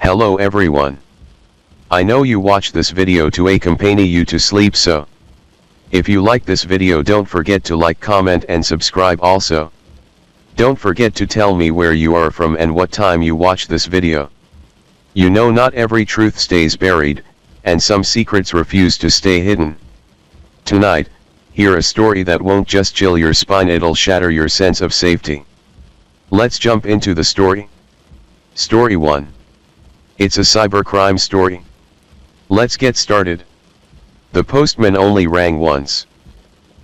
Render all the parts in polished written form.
Hello everyone. I know you watch this video to accompany you to sleep, so if you like this video, don't forget to like, comment and subscribe also. Don't forget to tell me where you are from and what time you watch this video. You know, not every truth stays buried, and some secrets refuse to stay hidden. Tonight, hear a story that won't just chill your spine, it'll shatter your sense of safety. Let's jump into the story. Story 1. It's a cybercrime story. Let's get started. The postman only rang once.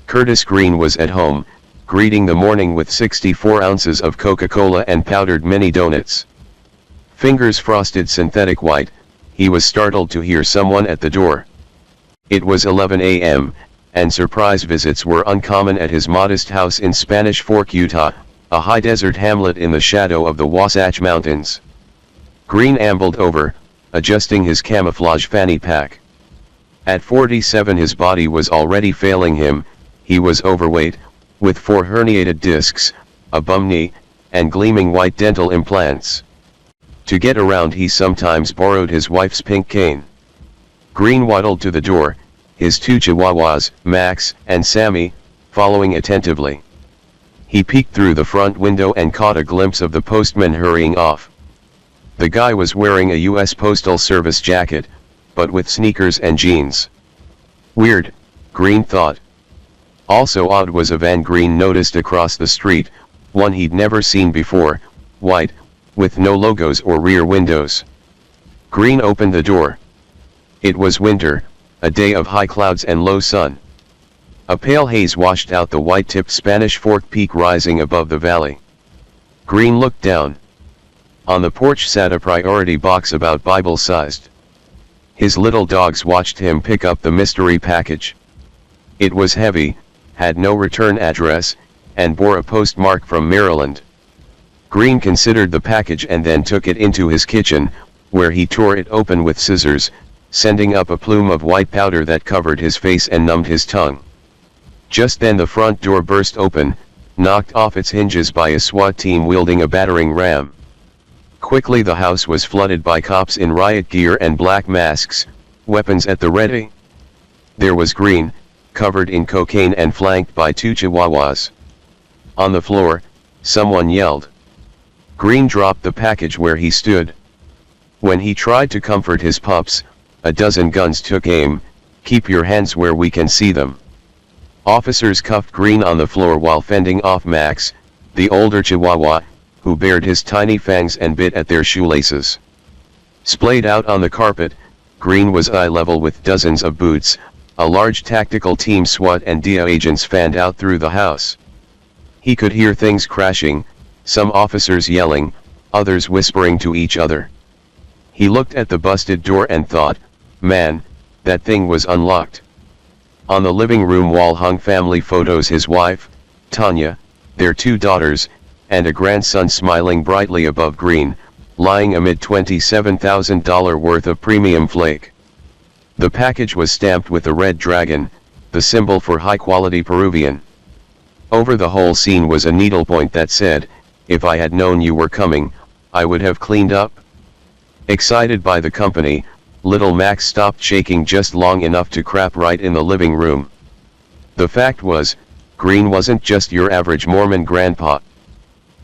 Curtis Green was at home, greeting the morning with 64 ounces of Coca-Cola and powdered mini donuts. Fingers frosted synthetic white, he was startled to hear someone at the door. It was 11 a.m., and surprise visits were uncommon at his modest house in Spanish Fork, Utah, a high desert hamlet in the shadow of the Wasatch Mountains. Green ambled over, adjusting his camouflage fanny pack. At 47 his body was already failing him. He was overweight, with 4 herniated discs, a bum knee, and gleaming white dental implants. To get around he sometimes borrowed his wife's pink cane. Green waddled to the door, his 2 chihuahuas, Max and Sammy, following attentively. He peeked through the front window and caught a glimpse of the postman hurrying off. The guy was wearing a U.S. Postal Service jacket, but with sneakers and jeans. Weird, Green thought. Also odd was a van Green noticed across the street, one he'd never seen before, white, with no logos or rear windows. Green opened the door. It was winter, a day of high clouds and low sun. A pale haze washed out the white-tipped Spanish Fork peak rising above the valley. Green looked down. On the porch sat a priority box about Bible-sized. His little dogs watched him pick up the mystery package. It was heavy, had no return address, and bore a postmark from Maryland. Green considered the package and then took it into his kitchen, where he tore it open with scissors, sending up a plume of white powder that covered his face and numbed his tongue. Just then the front door burst open, knocked off its hinges by a SWAT team wielding a battering ram. Quickly the house was flooded by cops in riot gear and black masks, weapons at the ready. There was Green, covered in cocaine and flanked by 2 chihuahuas. On the floor, someone yelled. Green dropped the package where he stood. When he tried to comfort his pups, a dozen guns took aim. Keep your hands where we can see them. Officers cuffed Green on the floor while fending off Max, the older chihuahua, who bared his tiny fangs and bit at their shoelaces. Splayed out on the carpet, Green was eye level with dozens of boots. A large tactical team SWAT and DEA agents fanned out through the house. He could hear things crashing, some officers yelling, others whispering to each other. He looked at the busted door and thought, man, that thing was unlocked. On the living room wall hung family photos, his wife, Tanya, their 2 daughters, and a grandson smiling brightly above Green, lying amid $27,000 worth of premium flake. The package was stamped with a red dragon, the symbol for high-quality Peruvian. Over the whole scene was a needlepoint that said, if I had known you were coming, I would have cleaned up. Excited by the company, little Max stopped shaking just long enough to crap right in the living room. The fact was, Green wasn't just your average Mormon grandpa.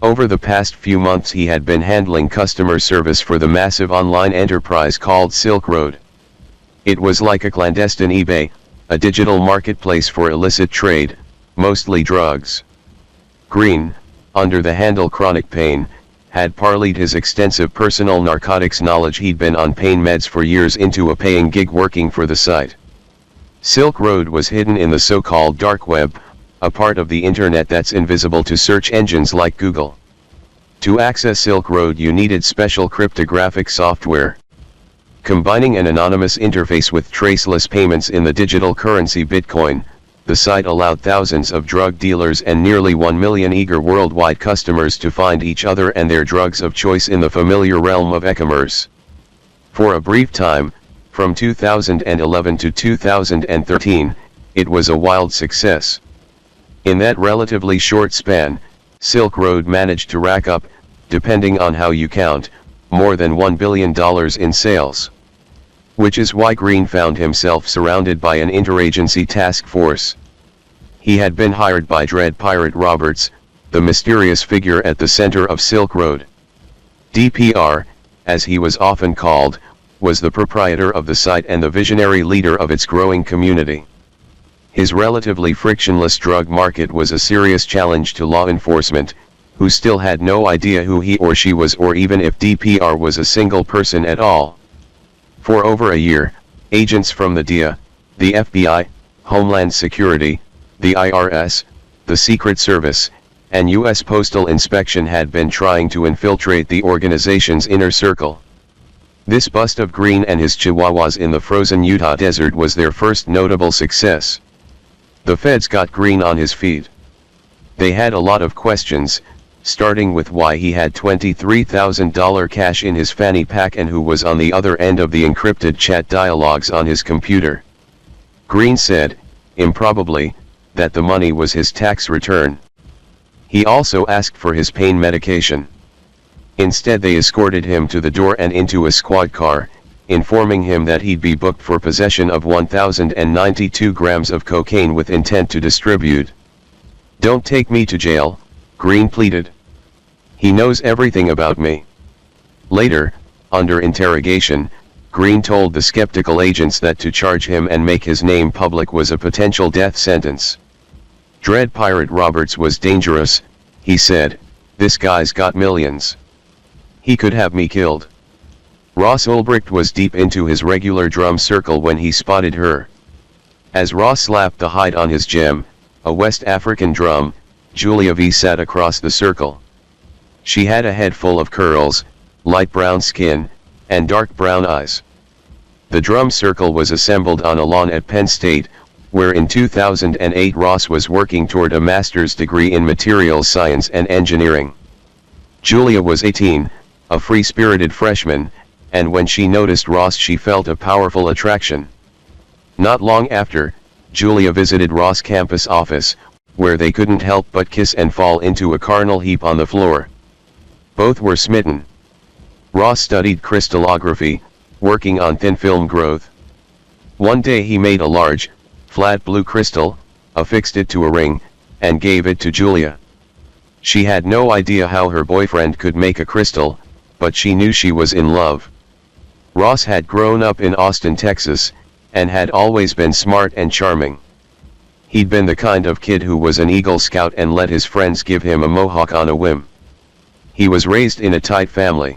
Over the past few months he had been handling customer service for the massive online enterprise called Silk Road. It was like a clandestine eBay, a digital marketplace for illicit trade, mostly drugs. Green, under the handle chronic pain, had parlayed his extensive personal narcotics knowledge. He'd been on pain meds for years into a paying gig working for the site. Silk Road was hidden in the so-called dark web, a part of the internet that's invisible to search engines like Google. To access Silk Road you needed special cryptographic software. Combining an anonymous interface with traceless payments in the digital currency Bitcoin, the site allowed thousands of drug dealers and nearly 1 million eager worldwide customers to find each other and their drugs of choice in the familiar realm of e-commerce. For a brief time, from 2011 to 2013, it was a wild success. In that relatively short span, Silk Road managed to rack up, depending on how you count, more than $1 billion in sales. Which is why Green found himself surrounded by an interagency task force. He had been hired by Dread Pirate Roberts, the mysterious figure at the center of Silk Road. DPR, as he was often called, was the proprietor of the site and the visionary leader of its growing community. His relatively frictionless drug market was a serious challenge to law enforcement, who still had no idea who he or she was or even if DPR was a single person at all. For over a year, agents from the DEA, the FBI, Homeland Security, the IRS, the Secret Service, and U.S. Postal Inspection had been trying to infiltrate the organization's inner circle. This bust of Green and his chihuahuas in the frozen Utah desert was their first notable success. The feds got Green on his feet. They had a lot of questions, starting with why he had $23,000 cash in his fanny pack and who was on the other end of the encrypted chat dialogues on his computer. Green said, improbably, that the money was his tax return. He also asked for his pain medication. Instead they escorted him to the door and into a squad car, informing him that he'd be booked for possession of 1,092 grams of cocaine with intent to distribute. "Don't take me to jail," Green pleaded. "He knows everything about me." Later, under interrogation, Green told the skeptical agents that to charge him and make his name public was a potential death sentence. "Dread Pirate Roberts was dangerous," he said. "This guy's got millions. He could have me killed." Ross Ulbricht was deep into his regular drum circle when he spotted her. As Ross slapped the hide on his gem, a West African drum, Julia V sat across the circle. She had a head full of curls, light brown skin, and dark brown eyes. The drum circle was assembled on a lawn at Penn State, where in 2008 Ross was working toward a master's degree in materials science and engineering. Julia was 18, a free-spirited freshman, and when she noticed Ross she felt a powerful attraction. Not long after, Julia visited Ross' campus office, where they couldn't help but kiss and fall into a carnal heap on the floor. Both were smitten. Ross studied crystallography, working on thin film growth. One day he made a large, flat blue crystal, affixed it to a ring, and gave it to Julia. She had no idea how her boyfriend could make a crystal, but she knew she was in love. Ross had grown up in Austin, Texas, and had always been smart and charming. He'd been the kind of kid who was an Eagle Scout and let his friends give him a mohawk on a whim. He was raised in a tight family.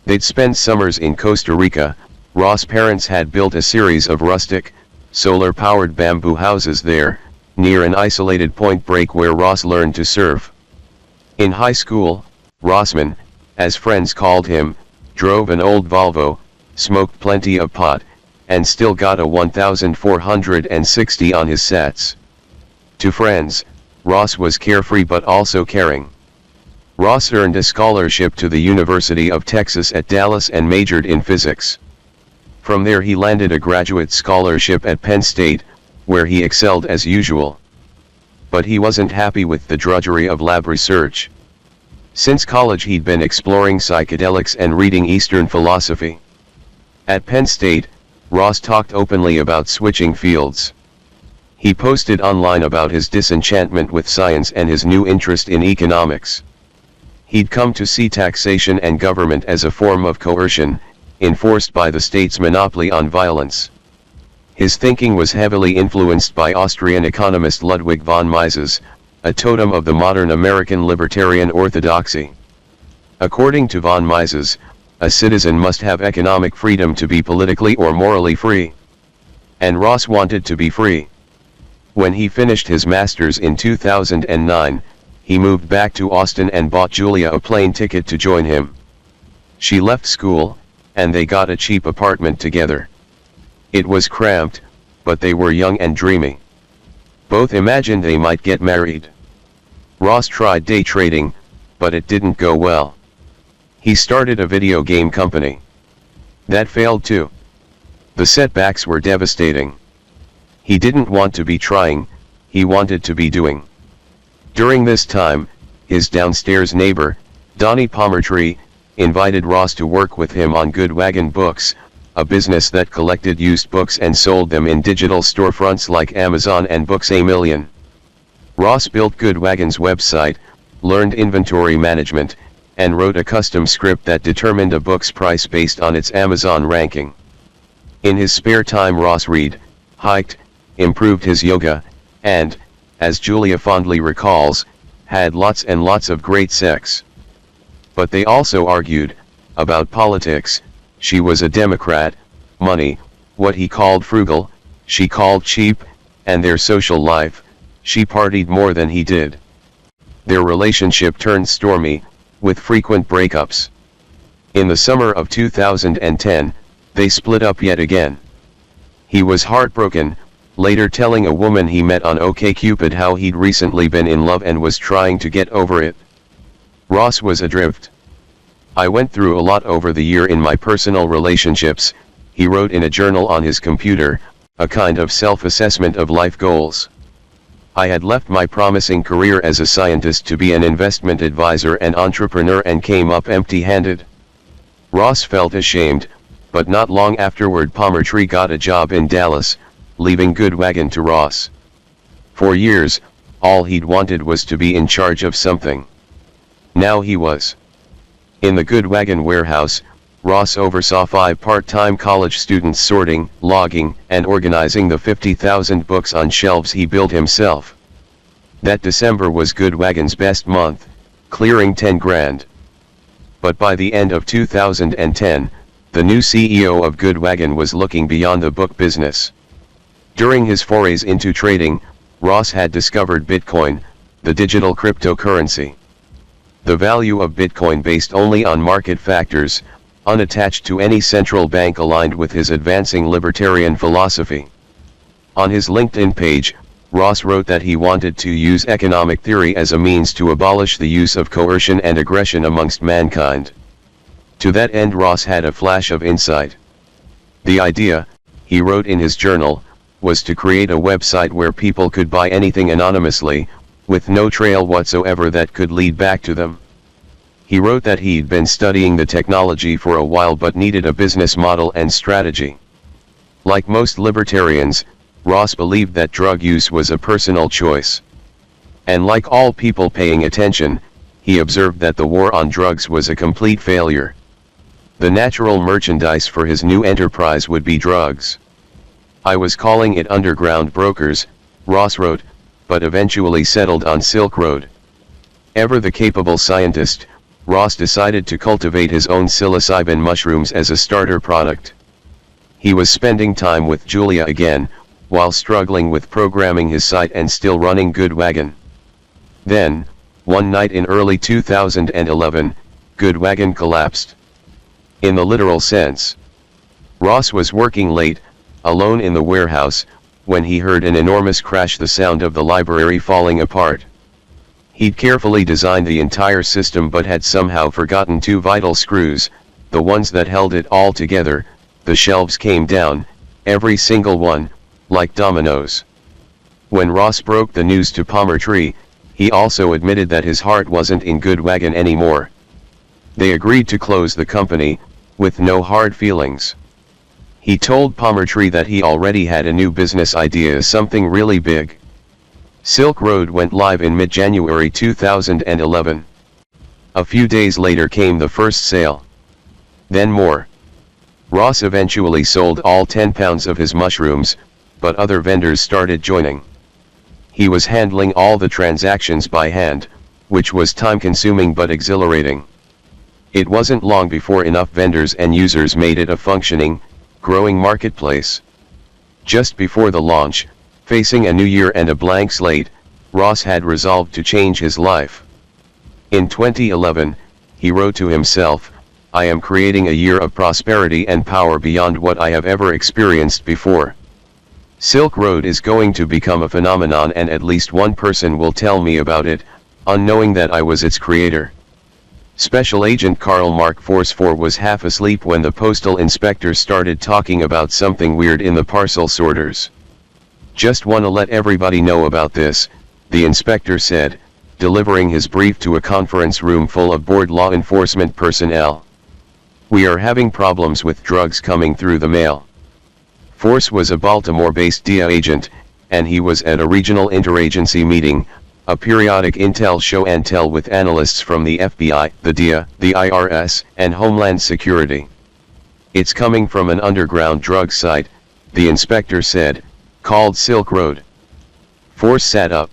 They'd spend summers in Costa Rica. Ross' parents had built a series of rustic, solar-powered bamboo houses there, near an isolated Point Break where Ross learned to surf. In high school, Rossman, as friends called him, drove an old Volvo, smoked plenty of pot, and still got a 1,460 on his sats. To friends, Ross was carefree but also caring. Ross earned a scholarship to the University of Texas at Dallas and majored in physics. From there he landed a graduate scholarship at Penn State, where he excelled as usual. But he wasn't happy with the drudgery of lab research. Since college he'd been exploring psychedelics and reading Eastern philosophy. At Penn State, Ross talked openly about switching fields. He posted online about his disenchantment with science and his new interest in economics. He'd come to see taxation and government as a form of coercion, enforced by the state's monopoly on violence. His thinking was heavily influenced by Austrian economist Ludwig von Mises, a totem of the modern American libertarian orthodoxy. According to von Mises, a citizen must have economic freedom to be politically or morally free. And Ross wanted to be free. When he finished his master's in 2009, he moved back to Austin and bought Julia a plane ticket to join him. She left school, and they got a cheap apartment together. It was cramped, but they were young and dreamy. Both imagined they might get married. Ross tried day trading, but it didn't go well. He started a video game company. That failed too. The setbacks were devastating. He didn't want to be trying, he wanted to be doing. During this time, his downstairs neighbor, Donnie Pomertree, invited Ross to work with him on Good Wagon Books, a business that collected used books and sold them in digital storefronts like Amazon and Books A Million. Ross built Good Wagon's website, learned inventory management, and wrote a custom script that determined a book's price based on its Amazon ranking. In his spare time Ross read, hiked, improved his yoga, and, as Julia fondly recalls, had lots and lots of great sex. But they also argued about politics. She was a Democrat, money, what he called frugal, she called cheap, and their social life, she partied more than he did. Their relationship turned stormy, with frequent breakups. In the summer of 2010, they split up yet again. He was heartbroken, later telling a woman he met on OkCupid how he'd recently been in love and was trying to get over it. Ross was adrift. I went through a lot over the year in my personal relationships, he wrote in a journal on his computer, a kind of self-assessment of life goals. I had left my promising career as a scientist to be an investment advisor and entrepreneur and came up empty-handed. Ross felt ashamed, but not long afterward Pomertree got a job in Dallas, leaving Good Wagon to Ross. For years, all he'd wanted was to be in charge of something. Now he was. In the Good Wagon warehouse, Ross oversaw 5 part-time college students sorting, logging, and organizing the 50,000 books on shelves he built himself. That December was Good Wagon's best month, clearing 10 grand. But by the end of 2010, the new CEO of Good Wagon was looking beyond the book business. During his forays into trading, Ross had discovered Bitcoin, the digital cryptocurrency. The value of Bitcoin based only on market factors, unattached to any central bank aligned with his advancing libertarian philosophy. On his LinkedIn page, Ross wrote that he wanted to use economic theory as a means to abolish the use of coercion and aggression amongst mankind. To that end Ross had a flash of insight. The idea, he wrote in his journal, was to create a website where people could buy anything anonymously, with no trail whatsoever that could lead back to them. He wrote that he'd been studying the technology for a while but needed a business model and strategy. Like most libertarians, Ross believed that drug use was a personal choice. And like all people paying attention, he observed that the war on drugs was a complete failure. The natural merchandise for his new enterprise would be drugs. I was calling it underground brokers, Ross wrote, but eventually settled on Silk Road. Ever the capable scientist, Ross decided to cultivate his own psilocybin mushrooms as a starter product. He was spending time with Julia again, while struggling with programming his site and still running Good Wagon. Then, one night in early 2011, Good Wagon collapsed. In the literal sense. Ross was working late, alone in the warehouse, when he heard an enormous crash, the sound of the library falling apart. He'd carefully designed the entire system but had somehow forgotten 2 vital screws, the ones that held it all together. The shelves came down, every single one, like dominoes. When Ross broke the news to Pomertree, he also admitted that his heart wasn't in Good Wagon anymore. They agreed to close the company, with no hard feelings. He told Pomertree that he already had a new business idea, something really big. Silk Road went live in mid-January 2011. A few days later came the first sale. Then more. Ross eventually sold all 10 pounds of his mushrooms, but other vendors started joining. He was handling all the transactions by hand, which was time-consuming but exhilarating. It wasn't long before enough vendors and users made it a functioning, growing marketplace. Just before the launch, facing a new year and a blank slate, Ross had resolved to change his life. In 2011, he wrote to himself, "I am creating a year of prosperity and power beyond what I have ever experienced before. Silk Road is going to become a phenomenon and at least one person will tell me about it, unknowing that I was its creator." Special Agent Karl Mark Forsfor was half asleep when the postal inspector started talking about something weird in the parcel sorters. "Just wanna let everybody know about this," the inspector said, delivering his brief to a conference room full of bored law enforcement personnel. We are having problems with drugs coming through the mail. Force was a Baltimore-based DEA agent, and he was at a regional interagency meeting, a periodic intel show and tell with analysts from the FBI, the DEA, the IRS, and Homeland Security. It's coming from an underground drug site, the inspector said, called Silk Road. Force sat up.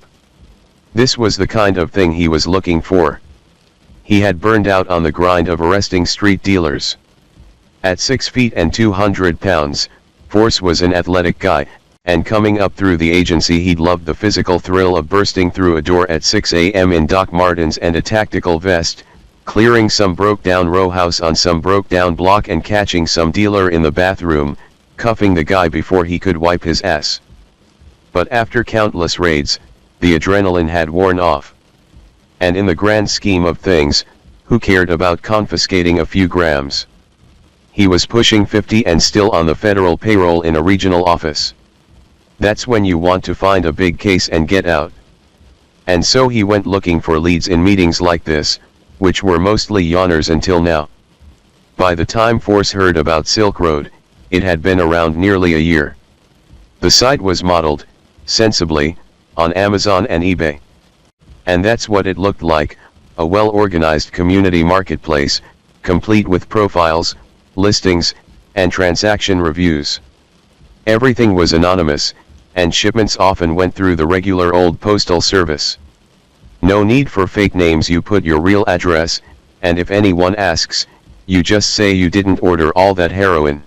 This was the kind of thing he was looking for. He had burned out on the grind of arresting street dealers. At 6 feet and 200 pounds, Force was an athletic guy, and coming up through the agency he'd loved the physical thrill of bursting through a door at 6 a.m. in Doc Martens and a tactical vest, clearing some broke-down row house on some broke-down block and catching some dealer in the bathroom, cuffing the guy before he could wipe his ass. But after countless raids, the adrenaline had worn off. And in the grand scheme of things, who cared about confiscating a few grams? He was pushing 50 and still on the federal payroll in a regional office. That's when you want to find a big case and get out. And so he went looking for leads in meetings like this, which were mostly yawners until now. By the time Force heard about Silk Road, it had been around nearly a year. The site was modeled, sensibly, on Amazon and eBay. And that's what it looked like, a well-organized community marketplace, complete with profiles, listings, and transaction reviews. Everything was anonymous, and shipments often went through the regular old postal service. No need for fake names, you put your real address, and if anyone asks, you just say you didn't order all that heroin.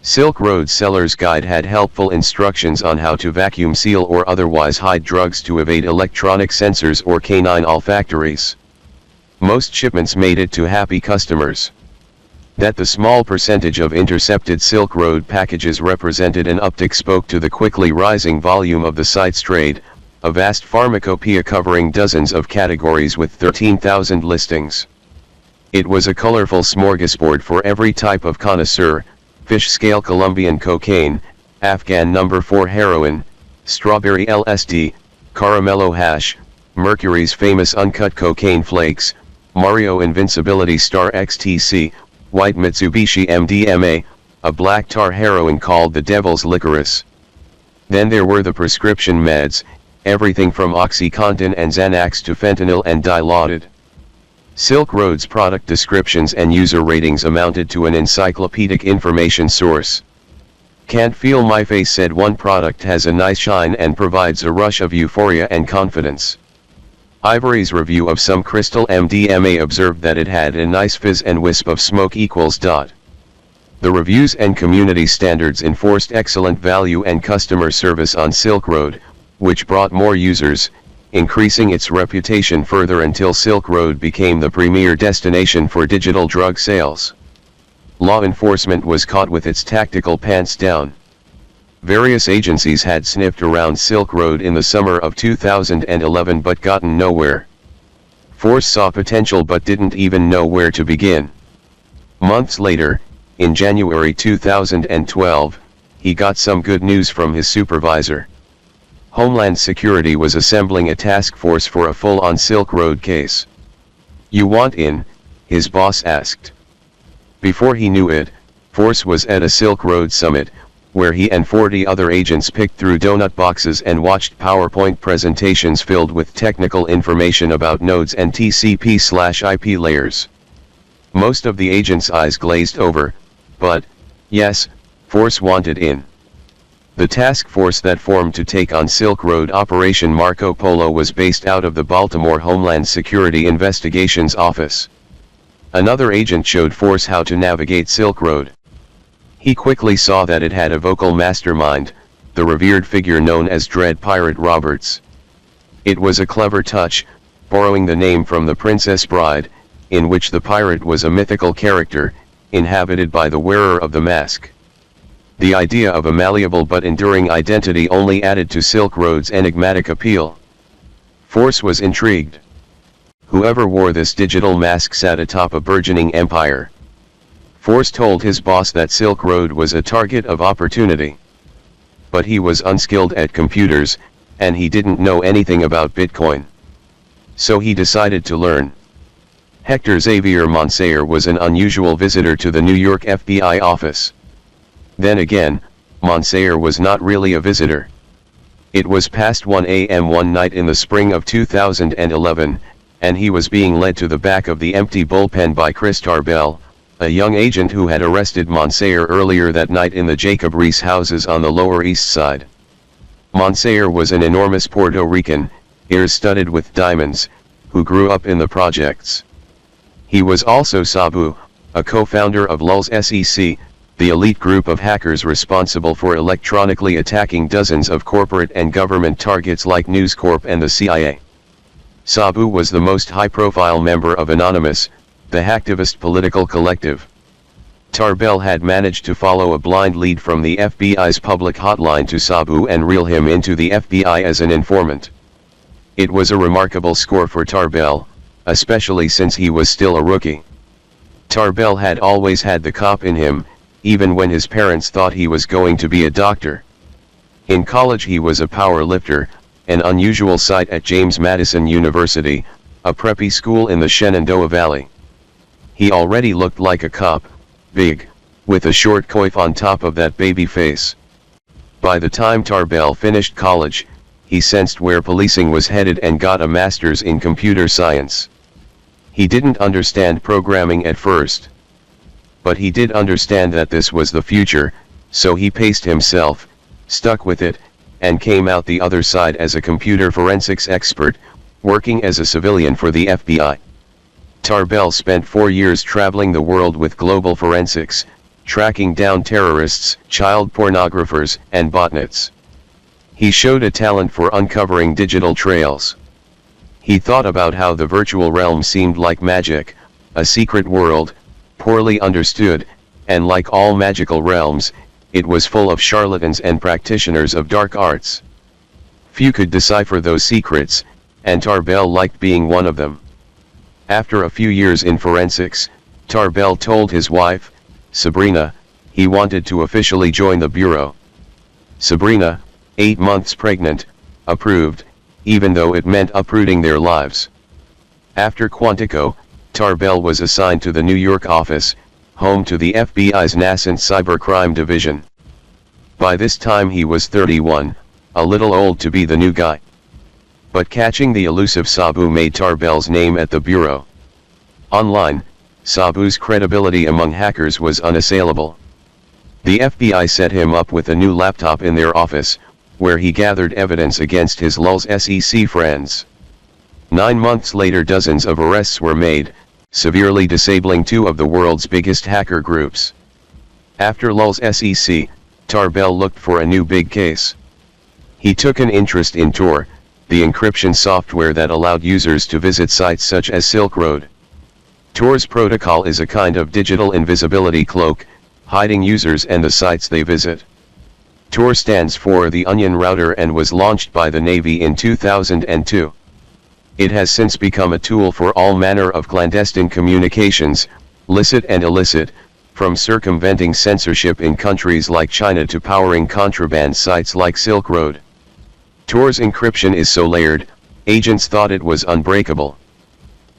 Silk Road Seller's Guide had helpful instructions on how to vacuum seal or otherwise hide drugs to evade electronic sensors or canine olfactories. Most shipments made it to happy customers. That the small percentage of intercepted Silk Road packages represented an uptick spoke to the quickly rising volume of the site's trade, a vast pharmacopoeia covering dozens of categories with 13,000 listings. It was a colorful smorgasbord for every type of connoisseur: fish scale Colombian cocaine, Afghan No. 4 heroin, strawberry LSD, caramello hash, Mercury's famous uncut cocaine flakes, Mario Invincibility Star XTC, white Mitsubishi MDMA, a black tar heroin called the Devil's Licorice. Then there were the prescription meds, everything from OxyContin and Xanax to fentanyl and Dilaudid. Silk Road's product descriptions and user ratings amounted to an encyclopedic information source. "Can't feel my face," said one product, "has a nice shine and provides a rush of euphoria and confidence." Ivory's review of some crystal MDMA observed that it had a nice fizz and wisp of smoke equals. The reviews and community standards enforced excellent value and customer service on Silk Road, which brought more users, increasing its reputation further until Silk Road became the premier destination for digital drug sales. Law enforcement was caught with its tactical pants down. Various agencies had sniffed around Silk Road in the summer of 2011 but gotten nowhere. Force saw potential but didn't even know where to begin. Months later, in January 2012, he got some good news from his supervisor. Homeland Security was assembling a task force for a full-on Silk Road case. "You want in?" his boss asked. Before he knew it, Force was at a Silk Road summit, where he and 40 other agents picked through donut boxes and watched PowerPoint presentations filled with technical information about nodes and TCP/IP layers. Most of the agents' eyes glazed over, but, yes, Force wanted in. The task force that formed to take on Silk Road Operation Marco Polo was based out of the Baltimore Homeland Security Investigations Office. Another agent showed Force how to navigate Silk Road. He quickly saw that it had a vocal mastermind, the revered figure known as Dread Pirate Roberts. It was a clever touch, borrowing the name from The Princess Bride, in which the pirate was a mythical character, inhabited by the wearer of the mask. The idea of a malleable but enduring identity only added to Silk Road's enigmatic appeal. Force was intrigued. Whoever wore this digital mask sat atop a burgeoning empire. Force told his boss that Silk Road was a target of opportunity. But he was unskilled at computers, and he didn't know anything about Bitcoin. So he decided to learn. Hector Xavier Monsayer was an unusual visitor to the New York FBI office. Then again, Monsayer was not really a visitor. It was past 1 a.m. one night in the spring of 2011, and he was being led to the back of the empty bullpen by Chris Tarbell, a young agent who had arrested Monsayer earlier that night in the Jacob Riis houses on the Lower East Side. Monsayer was an enormous Puerto Rican, ears studded with diamonds, who grew up in the projects. He was also Sabu, a co-founder of Lulz SEC, the elite group of hackers responsible for electronically attacking dozens of corporate and government targets like News Corp and the CIA. Sabu was the most high-profile member of Anonymous, the hacktivist political collective. Tarbell had managed to follow a blind lead from the FBI's public hotline to Sabu and reel him into the FBI as an informant. It was a remarkable score for Tarbell, especially since he was still a rookie. Tarbell had always had the cop in him, even when his parents thought he was going to be a doctor. In college he was a power lifter, an unusual sight at James Madison University, a preppy school in the Shenandoah Valley. He already looked like a cop, big, with a short coif on top of that baby face. By the time Tarbell finished college, he sensed where policing was headed and got a master's in computer science. He didn't understand programming at first. But he did understand that this was the future, so he paced himself, stuck with it, and came out the other side as a computer forensics expert, working as a civilian for the FBI. Tarbell spent 4 years traveling the world with global forensics, tracking down terrorists, child pornographers, and botnets. He showed a talent for uncovering digital trails. He thought about how the virtual realm seemed like magic, a secret world, poorly understood, and like all magical realms, it was full of charlatans and practitioners of dark arts. Few could decipher those secrets, and Tarbell liked being one of them. After a few years in forensics, Tarbell told his wife, Sabrina, he wanted to officially join the bureau. Sabrina, 8 months pregnant, approved, even though it meant uprooting their lives. After Quantico, Tarbell was assigned to the New York office, home to the FBI's nascent cybercrime division. By this time he was 31, a little old to be the new guy. But catching the elusive Sabu made Tarbell's name at the bureau. Online, Sabu's credibility among hackers was unassailable. The FBI set him up with a new laptop in their office, where he gathered evidence against his Lulz SEC friends. 9 months later dozens of arrests were made, severely disabling 2 of the world's biggest hacker groups. After Lulz SEC, Tarbell looked for a new big case. He took an interest in Tor, the encryption software that allowed users to visit sites such as Silk Road. Tor's protocol is a kind of digital invisibility cloak, hiding users and the sites they visit. Tor stands for the Onion Router and was launched by the Navy in 2002. It has since become a tool for all manner of clandestine communications, licit and illicit, from circumventing censorship in countries like China to powering contraband sites like Silk Road. Tor's encryption is so layered, agents thought it was unbreakable.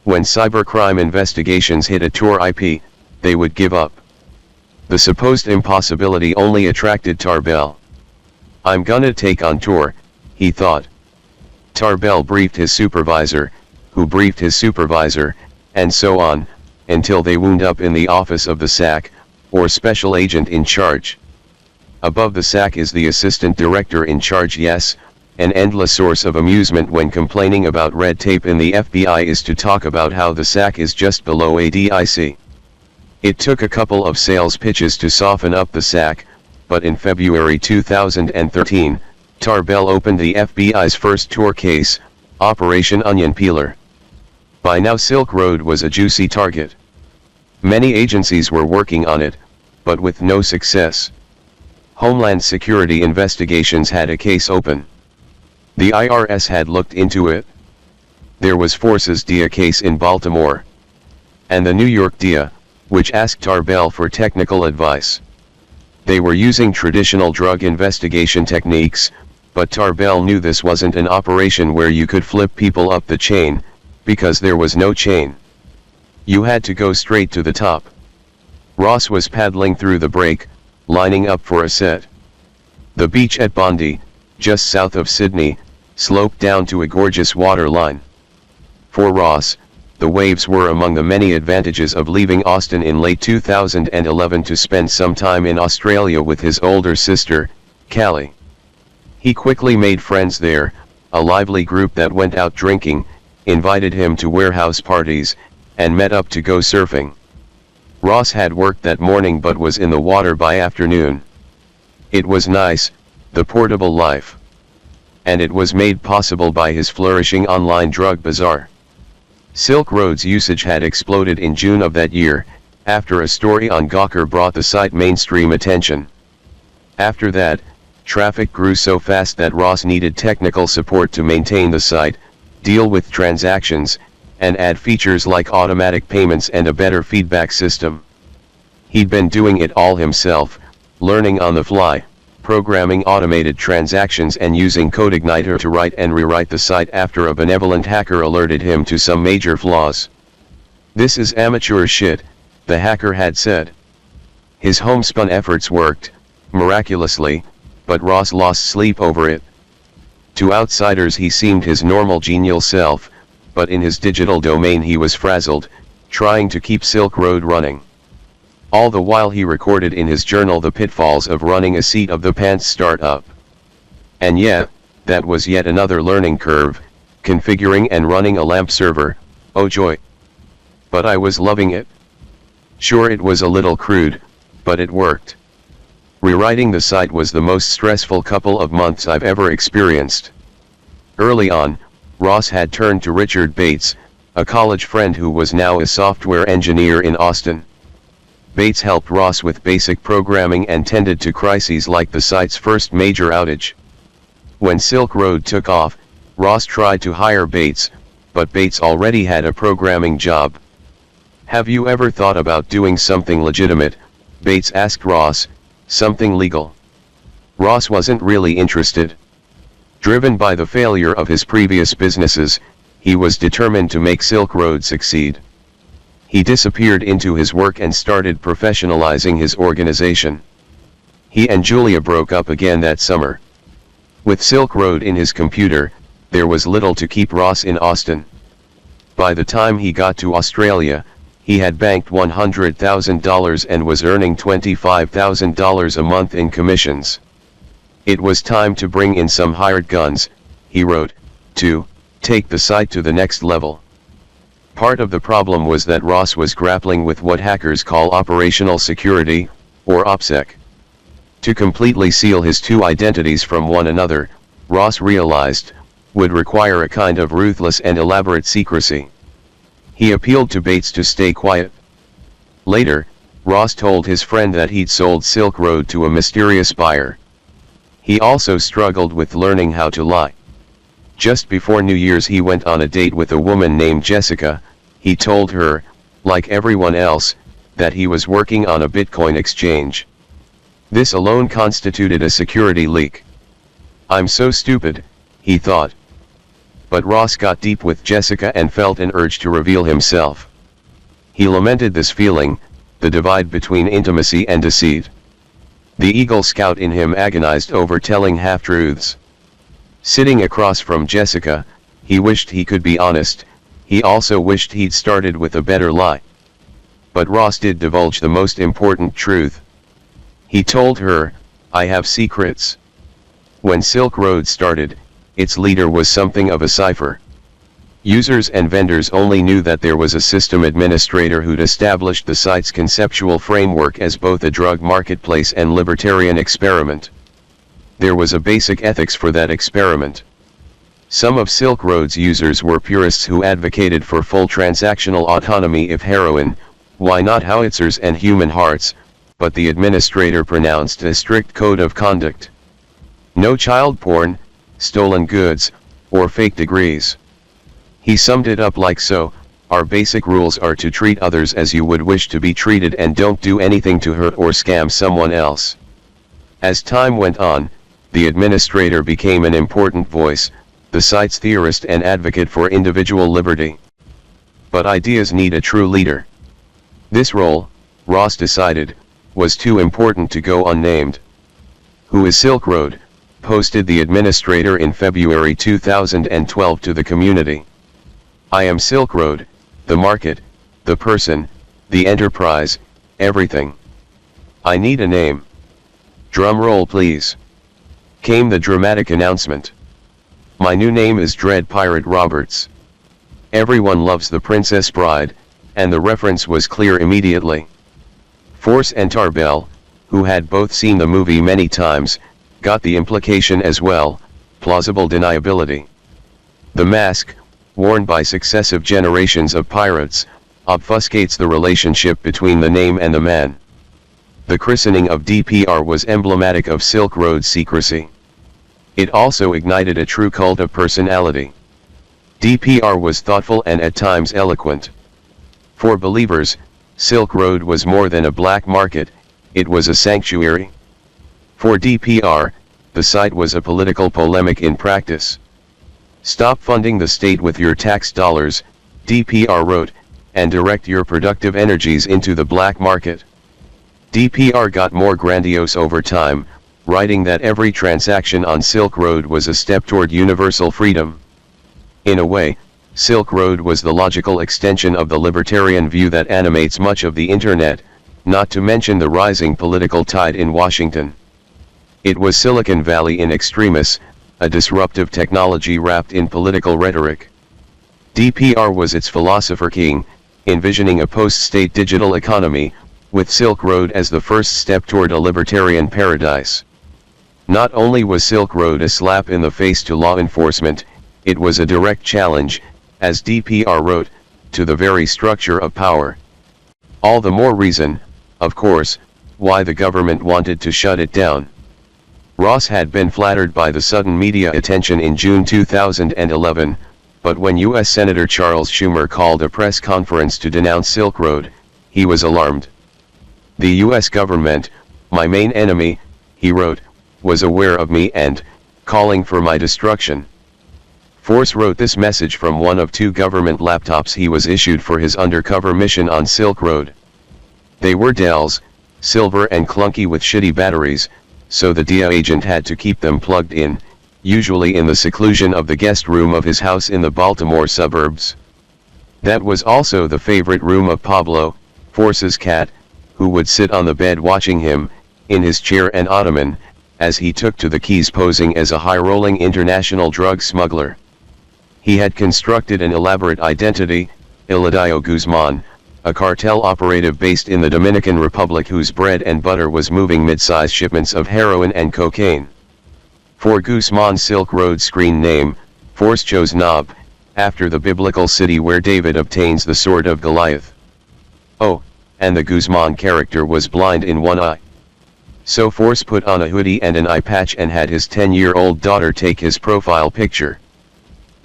When cybercrime investigations hit a Tor IP, they would give up. The supposed impossibility only attracted Tarbell. I'm gonna take on Tor, he thought. Tarbell briefed his supervisor, who briefed his supervisor, and so on, until they wound up in the office of the SAC, or Special Agent in Charge. Above the SAC is the Assistant Director in Charge. Yes, an endless source of amusement when complaining about red tape in the FBI is to talk about how the SAC is just below ADIC. It took a couple of sales pitches to soften up the SAC, but in February 2013, Tarbell opened the FBI's first Tor case, Operation Onion Peeler. By now Silk Road was a juicy target. Many agencies were working on it, but with no success. Homeland Security investigations had a case open. The IRS had looked into it. There was Forces DIA case in Baltimore. And the New York DIA, which asked Tarbell for technical advice. They were using traditional drug investigation techniques, but Tarbell knew this wasn't an operation where you could flip people up the chain, because there was no chain. You had to go straight to the top. Ross was paddling through the break, lining up for a set. The beach at Bondi, just south of Sydney, sloped down to a gorgeous waterline. For Ross, the waves were among the many advantages of leaving Austin in late 2011 to spend some time in Australia with his older sister, Callie. He quickly made friends there, a lively group that went out drinking, invited him to warehouse parties, and met up to go surfing. Ross had worked that morning but was in the water by afternoon. It was nice, the portable life. And it was made possible by his flourishing online drug bazaar. Silk Road's usage had exploded in June of that year, after a story on Gawker brought the site mainstream attention. After that, traffic grew so fast that Ross needed technical support to maintain the site, deal with transactions, and add features like automatic payments and a better feedback system. He'd been doing it all himself, learning on the fly, programming automated transactions and using CodeIgniter to write and rewrite the site after a benevolent hacker alerted him to some major flaws. "This is amateur shit," the hacker had said. His homespun efforts worked, miraculously, but Ross lost sleep over it. To outsiders he seemed his normal genial self, but in his digital domain he was frazzled, trying to keep Silk Road running. All the while he recorded in his journal the pitfalls of running a seat-of-the-pants startup. And yeah, that was yet another learning curve, configuring and running a LAMP server, oh joy. But I was loving it. Sure, it was a little crude, but it worked. Rewriting the site was the most stressful couple of months I've ever experienced. Early on, Ross had turned to Richard Bates, a college friend who was now a software engineer in Austin. Bates helped Ross with basic programming and tended to crises like the site's first major outage. When Silk Road took off, Ross tried to hire Bates, but Bates already had a programming job. "Have you ever thought about doing something legitimate?" Bates asked Ross, "something legal?" Ross wasn't really interested. Driven by the failure of his previous businesses, he was determined to make Silk Road succeed. He disappeared into his work and started professionalizing his organization. He and Julia broke up again that summer. With Silk Road in his computer, there was little to keep Ross in Austin. By the time he got to Australia, he had banked $100,000 and was earning $25,000 a month in commissions. It was time to bring in some hired guns, he wrote, to take the site to the next level. Part of the problem was that Ross was grappling with what hackers call operational security, or OPSEC. To completely seal his two identities from one another, Ross realized, would require a kind of ruthless and elaborate secrecy. He appealed to Bates to stay quiet. Later, Ross told his friend that he'd sold Silk Road to a mysterious buyer. He also struggled with learning how to lie. Just before New Year's he went on a date with a woman named Jessica. He told her, like everyone else, that he was working on a Bitcoin exchange. This alone constituted a security leak. "I'm so stupid," he thought. But Ross got deep with Jessica and felt an urge to reveal himself. He lamented this feeling, the divide between intimacy and deceit. The Eagle Scout in him agonized over telling half-truths. Sitting across from Jessica, he wished he could be honest. He also wished he'd started with a better lie. But Ross did divulge the most important truth. He told her, "I have secrets." When Silk Road started, its leader was something of a cipher. Users and vendors only knew that there was a system administrator who'd established the site's conceptual framework as both a drug marketplace and libertarian experiment. There was a basic ethics for that experiment. Some of Silk Road's users were purists who advocated for full transactional autonomy if heroin, why not howitzers and human hearts, but the administrator pronounced a strict code of conduct. No child porn, stolen goods, or fake degrees. He summed it up like so: "Our basic rules are to treat others as you would wish to be treated and don't do anything to hurt or scam someone else." As time went on, the administrator became an important voice, the site's theorist and advocate for individual liberty. But ideas need a true leader. This role, Ross decided, was too important to go unnamed. "Who is Silk Road?" posted the administrator in February 2012 to the community. "I am Silk Road, the market, the person, the enterprise, everything. I need a name. Drum roll please." Came the dramatic announcement. "My new name is Dread Pirate Roberts." Everyone loves The Princess Bride, and the reference was clear immediately. Force and Tarbell, who had both seen the movie many times, got the implication as well: plausible deniability. The mask, worn by successive generations of pirates, obfuscates the relationship between the name and the man. The christening of DPR was emblematic of Silk Road's secrecy. It also ignited a true cult of personality. DPR was thoughtful and at times eloquent. For believers, Silk Road was more than a black market, it was a sanctuary. For DPR, the site was a political polemic in practice. "Stop funding the state with your tax dollars," DPR wrote, "and direct your productive energies into the black market." DPR got more grandiose over time, writing that every transaction on Silk Road was a step toward universal freedom. In a way, Silk Road was the logical extension of the libertarian view that animates much of the internet, not to mention the rising political tide in Washington. It was Silicon Valley in extremis, a disruptive technology wrapped in political rhetoric. DPR was its philosopher king, envisioning a post-state digital economy, with Silk Road as the first step toward a libertarian paradise. Not only was Silk Road a slap in the face to law enforcement, it was a direct challenge, as DPR wrote, to the very structure of power. All the more reason, of course, why the government wanted to shut it down. Ross had been flattered by the sudden media attention in June 2011, but when U.S. Senator Charles Schumer called a press conference to denounce Silk Road, he was alarmed. "The U.S. government, my main enemy," he wrote, "was aware of me and calling for my destruction." Force wrote this message from one of two government laptops he was issued for his undercover mission on Silk Road. They were Dell's, silver and clunky with shitty batteries, so the DIA agent had to keep them plugged in, usually in the seclusion of the guest room of his house in the Baltimore suburbs. That was also the favorite room of Pablo, Force's cat, who would sit on the bed watching him, in his chair and ottoman, as he took to the keys posing as a high-rolling international drug smuggler. He had constructed an elaborate identity, Eladio Guzman, a cartel operative based in the Dominican Republic whose bread and butter was moving mid-size shipments of heroin and cocaine. For Guzman's Silk Road screen name, Force chose Nob, after the biblical city where David obtains the sword of Goliath. Oh, and the Guzman character was blind in one eye. So Force put on a hoodie and an eye patch and had his 10-year-old daughter take his profile picture.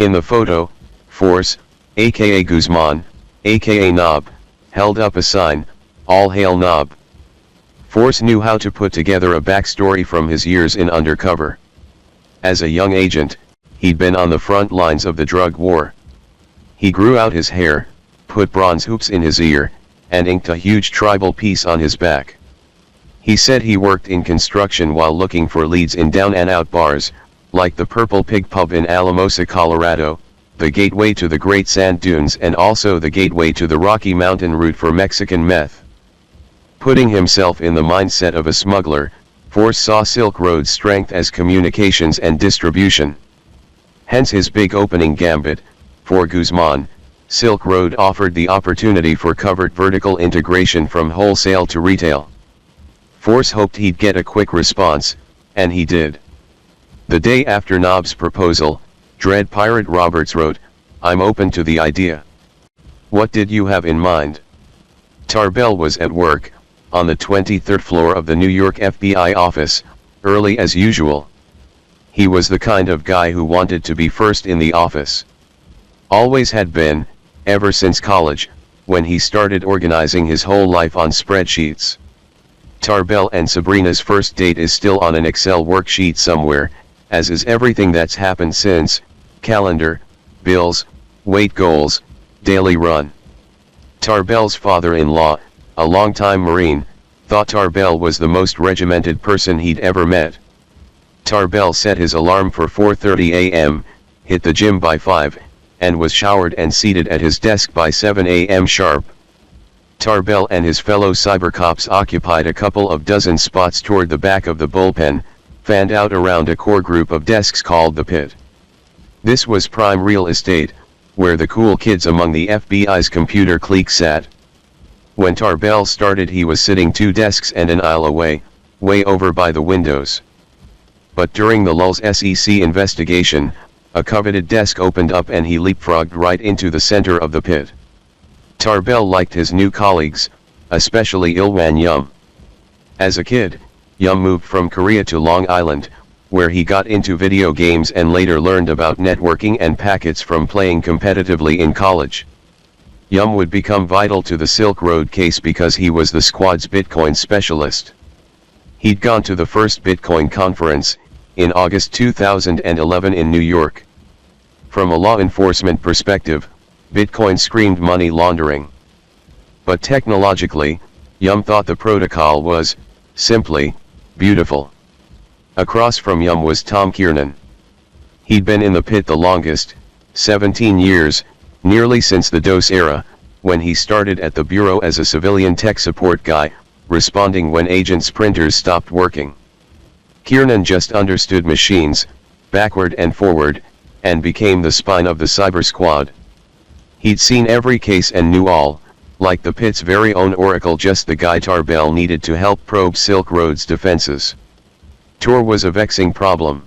In the photo, Force, aka Guzman, aka Nob, held up a sign, "All Hail Nob." Force knew how to put together a backstory from his years in undercover. As a young agent, he'd been on the front lines of the drug war. He grew out his hair, put bronze hoops in his ear, and inked a huge tribal piece on his back. He said he worked in construction while looking for leads in down-and-out bars, like the Purple Pig Pub in Alamosa, Colorado, the gateway to the Great Sand Dunes and also the gateway to the Rocky Mountain route for Mexican meth. Putting himself in the mindset of a smuggler, Force saw Silk Road's strength as communications and distribution. Hence his big opening gambit. For Guzman, Silk Road offered the opportunity for covert vertical integration from wholesale to retail. Force hoped he'd get a quick response, and he did. The day after Nob's proposal, Dread Pirate Roberts wrote, "I'm open to the idea. What did you have in mind?" Tarbell was at work, on the 23rd floor of the New York FBI office, early as usual. He was the kind of guy who wanted to be first in the office. Always had been, ever since college, when he started organizing his whole life on spreadsheets. Tarbell and Sabrina's first date is still on an Excel worksheet somewhere, as is everything that's happened since: calendar, bills, weight goals, daily run. Tarbell's father-in-law, a longtime Marine, thought Tarbell was the most regimented person he'd ever met. Tarbell set his alarm for 4:30 a.m., hit the gym by 5, and was showered and seated at his desk by 7 a.m. sharp. Tarbell and his fellow cybercops occupied a couple of dozen spots toward the back of the bullpen, fanned out around a core group of desks called the Pit. This was prime real estate, where the cool kids among the FBI's computer clique sat. When Tarbell started, he was sitting 2 desks and an aisle away, way over by the windows. But during the lul's SEC investigation, a coveted desk opened up and he leapfrogged right into the center of the Pit. Tarbell liked his new colleagues, especially Ilwan Yum. As a kid, Yum moved from Korea to Long Island, where he got into video games and later learned about networking and packets from playing competitively in college. Yum would become vital to the Silk Road case because he was the squad's Bitcoin specialist. He'd gone to the first Bitcoin conference, in August 2011 in New York. From a law enforcement perspective, Bitcoin screamed money laundering. But technologically, Yum thought the protocol was, simply, beautiful. Across from Yum was Tom Kiernan. He'd been in the Pit the longest, 17 years, nearly since the DOS era, when he started at the bureau as a civilian tech support guy, responding when agents' printers stopped working. Kiernan just understood machines, backward and forward, and became the spine of the cyber squad. He'd seen every case and knew all, like the Pit's very own Oracle, just the guy Tarbell needed to help probe Silk Road's defenses. Tor was a vexing problem.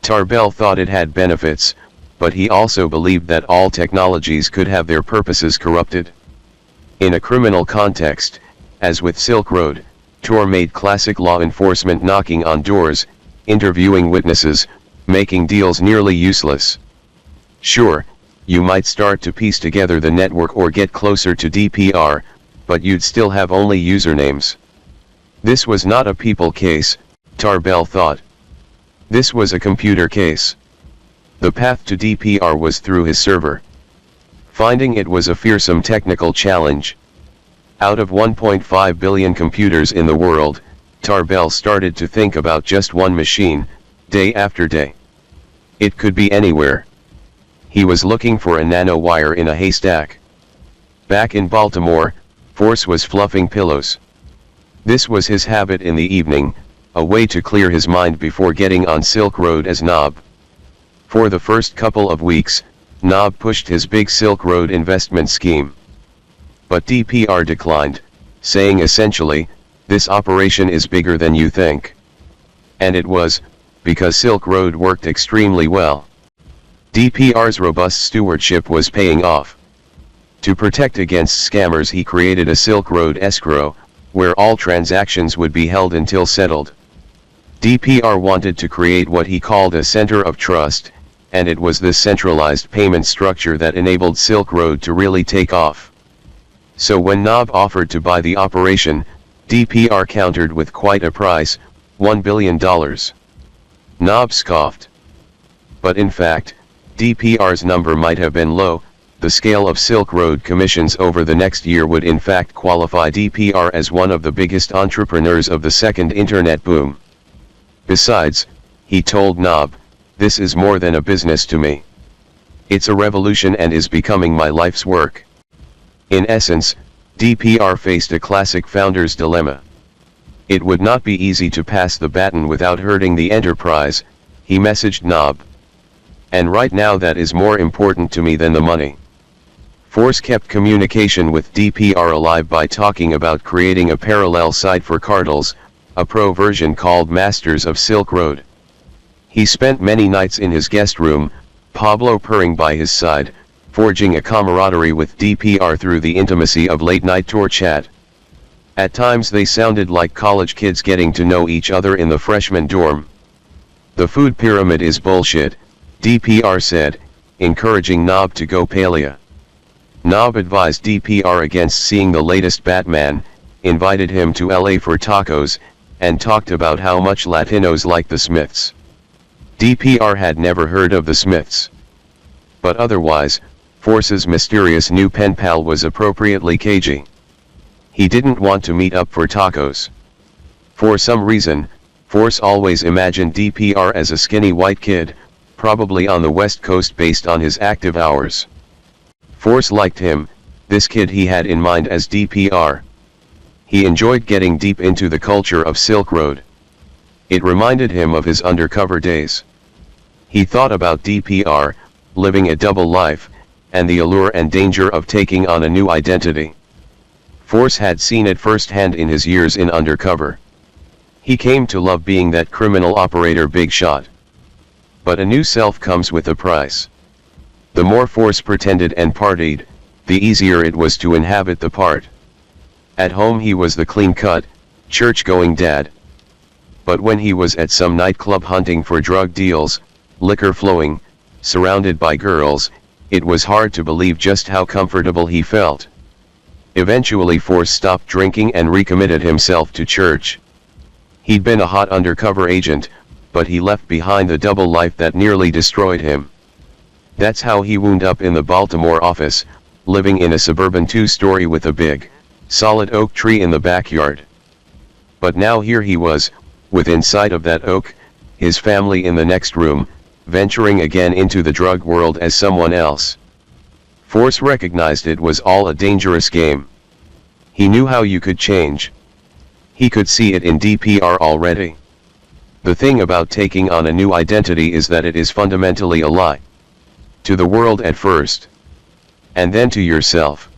Tarbell thought it had benefits, but he also believed that all technologies could have their purposes corrupted. In a criminal context, as with Silk Road, Tor made classic law enforcement knocking on doors, interviewing witnesses, making deals nearly useless. Sure, you might start to piece together the network or get closer to DPR, but you'd still have only usernames. This was not a people case, Tarbell thought. This was a computer case. The path to DPR was through his server. Finding it was a fearsome technical challenge. Out of 1.5 billion computers in the world, Tarbell started to think about just one machine, day after day. It could be anywhere. He was looking for a nanowire in a haystack. Back in Baltimore, Force was fluffing pillows. This was his habit in the evening, a way to clear his mind before getting on Silk Road as Nob. For the first couple of weeks, Nob pushed his big Silk Road investment scheme. But DPR declined, saying essentially, this operation is bigger than you think. And it was, because Silk Road worked extremely well. DPR's robust stewardship was paying off. To protect against scammers, he created a Silk Road escrow, where all transactions would be held until settled. DPR wanted to create what he called a center of trust, and it was this centralized payment structure that enabled Silk Road to really take off. So when Nob offered to buy the operation, DPR countered with quite a price, $1 billion. Nob scoffed. But in fact, DPR's number might have been low. The scale of Silk Road commissions over the next year would in fact qualify DPR as one of the biggest entrepreneurs of the second internet boom. Besides, he told Nob, this is more than a business to me. It's a revolution and is becoming my life's work. In essence, DPR faced a classic founder's dilemma. It would not be easy to pass the baton without hurting the enterprise, he messaged Nob. And right now that is more important to me than the money. Force kept communication with DPR alive by talking about creating a parallel site for Cardinals, a pro version called Masters of Silk Road. He spent many nights in his guest room, Pablo purring by his side, forging a camaraderie with DPR through the intimacy of late-night tour chat. At times they sounded like college kids getting to know each other in the freshman dorm. The food pyramid is bullshit, DPR said, encouraging Nob to go paleo. Nob advised DPR against seeing the latest Batman, invited him to LA for tacos, and talked about how much Latinos like the Smiths. DPR had never heard of the Smiths. But otherwise, Force's mysterious new pen pal was appropriately cagey. He didn't want to meet up for tacos. For some reason, Force always imagined DPR as a skinny white kid, probably on the West Coast based on his active hours. Force liked him, this kid he had in mind as DPR. He enjoyed getting deep into the culture of Silk Road. It reminded him of his undercover days. He thought about DPR, living a double life, and the allure and danger of taking on a new identity. Force had seen it firsthand in his years in undercover. He came to love being that criminal operator big shot. But a new self comes with a price. The more Force pretended and partied, the easier it was to inhabit the part. At home he was the clean-cut, church-going dad. But when he was at some nightclub hunting for drug deals, liquor flowing, surrounded by girls, it was hard to believe just how comfortable he felt. Eventually Force stopped drinking and recommitted himself to church. He'd been a hot undercover agent, but he left behind the double life that nearly destroyed him. That's how he wound up in the Baltimore office, living in a suburban two-story with a big, solid oak tree in the backyard. But now here he was, within sight of that oak, his family in the next room, venturing again into the drug world as someone else. Force recognized it was all a dangerous game. He knew how you could change. He could see it in DPR already. The thing about taking on a new identity is that it is fundamentally a lie. To the world at first. And then to yourself.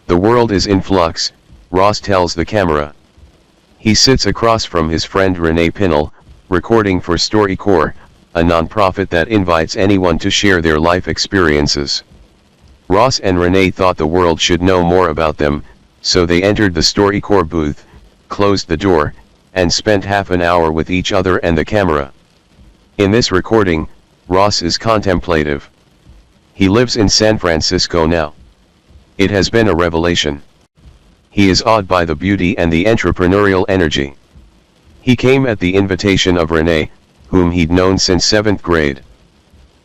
The world is in flux, Ross tells the camera. He sits across from his friend Renee Pinnell, recording for StoryCorps, a non-profit that invites anyone to share their life experiences. Ross and Renee thought the world should know more about them, so they entered the StoryCorps booth, closed the door, and spent half an hour with each other and the camera. In this recording, Ross is contemplative. He lives in San Francisco now. It has been a revelation. He is awed by the beauty and the entrepreneurial energy. He came at the invitation of Renee, whom he'd known since 7th grade.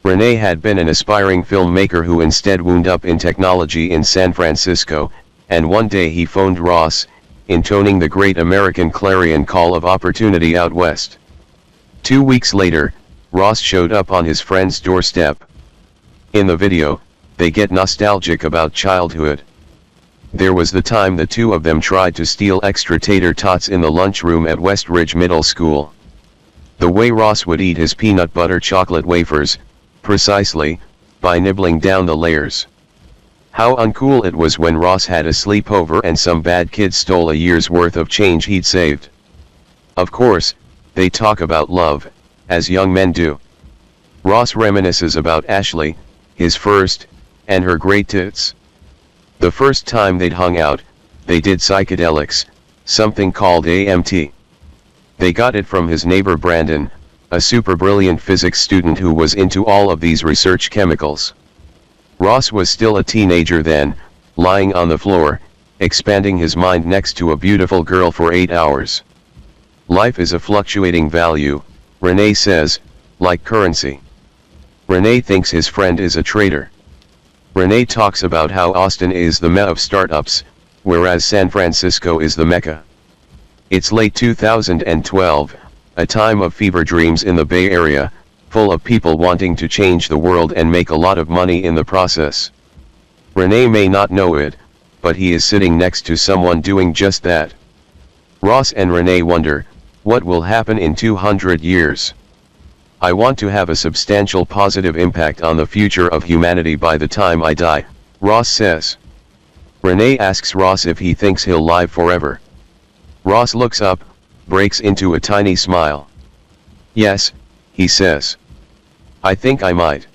Renee had been an aspiring filmmaker who instead wound up in technology in San Francisco, and one day he phoned Ross, intoning the great American clarion call of opportunity out west. 2 weeks later, Ross showed up on his friend's doorstep. In the video, they get nostalgic about childhood. There was the time the two of them tried to steal extra tater tots in the lunchroom at West Ridge Middle School. The way Ross would eat his peanut butter chocolate wafers, precisely, by nibbling down the layers. How uncool it was when Ross had a sleepover and some bad kid stole a year's worth of change he'd saved. Of course, they talk about love, as young men do. Ross reminisces about Ashley, his first, and her great tits. The first time they'd hung out, they did psychedelics, something called AMT. They got it from his neighbor Brandon, a super brilliant physics student who was into all of these research chemicals. Ross was still a teenager then, lying on the floor, expanding his mind next to a beautiful girl for 8 hours. Life is a fluctuating value, Renee says, like currency. Renee thinks his friend is a traitor. Renee talks about how Austin is the mecca of startups, whereas San Francisco is the mecca. It's late 2012, a time of fever dreams in the Bay Area, full of people wanting to change the world and make a lot of money in the process. Renee may not know it, but he is sitting next to someone doing just that. Ross and Renee wonder, what will happen in 200 years? I want to have a substantial positive impact on the future of humanity by the time I die, Ross says. Renee asks Ross if he thinks he'll live forever. Ross looks up, breaks into a tiny smile. Yes, he says. I think I might.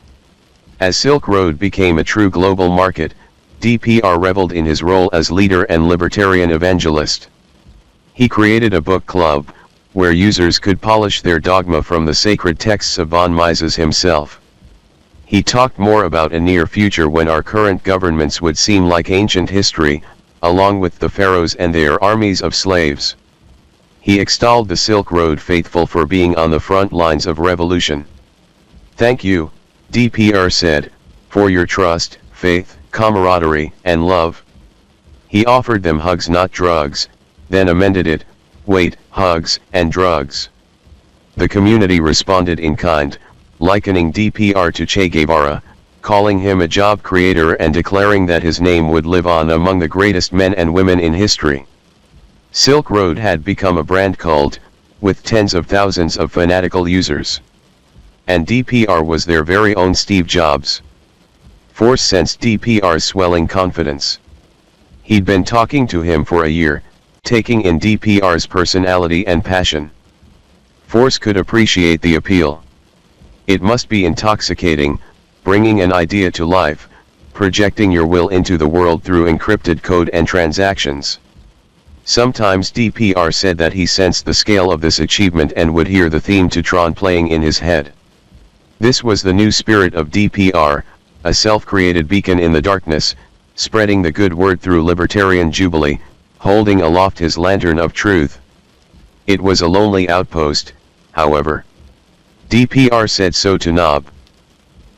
As Silk Road became a true global market, DPR reveled in his role as leader and libertarian evangelist. He created a book club, where users could polish their dogma from the sacred texts of von Mises himself. He talked more about a near future when our current governments would seem like ancient history, along with the pharaohs and their armies of slaves. He extolled the Silk Road faithful for being on the front lines of revolution. Thank you, DPR said, for your trust, faith, camaraderie, and love. He offered them hugs, not drugs, then amended it, wait, hugs, and drugs. The community responded in kind, likening DPR to Che Guevara, calling him a job creator and declaring that his name would live on among the greatest men and women in history. Silk Road had become a brand cult, with tens of thousands of fanatical users. And DPR was their very own Steve Jobs. Force sensed DPR's swelling confidence. He'd been talking to him for a year, taking in DPR's personality and passion. Force could appreciate the appeal. It must be intoxicating, bringing an idea to life, projecting your will into the world through encrypted code and transactions. Sometimes DPR said that he sensed the scale of this achievement and would hear the theme to Tron playing in his head. This was the new spirit of DPR, a self-created beacon in the darkness, spreading the good word through libertarian jubilee, holding aloft his lantern of truth. It was a lonely outpost, however. DPR said so to Knob.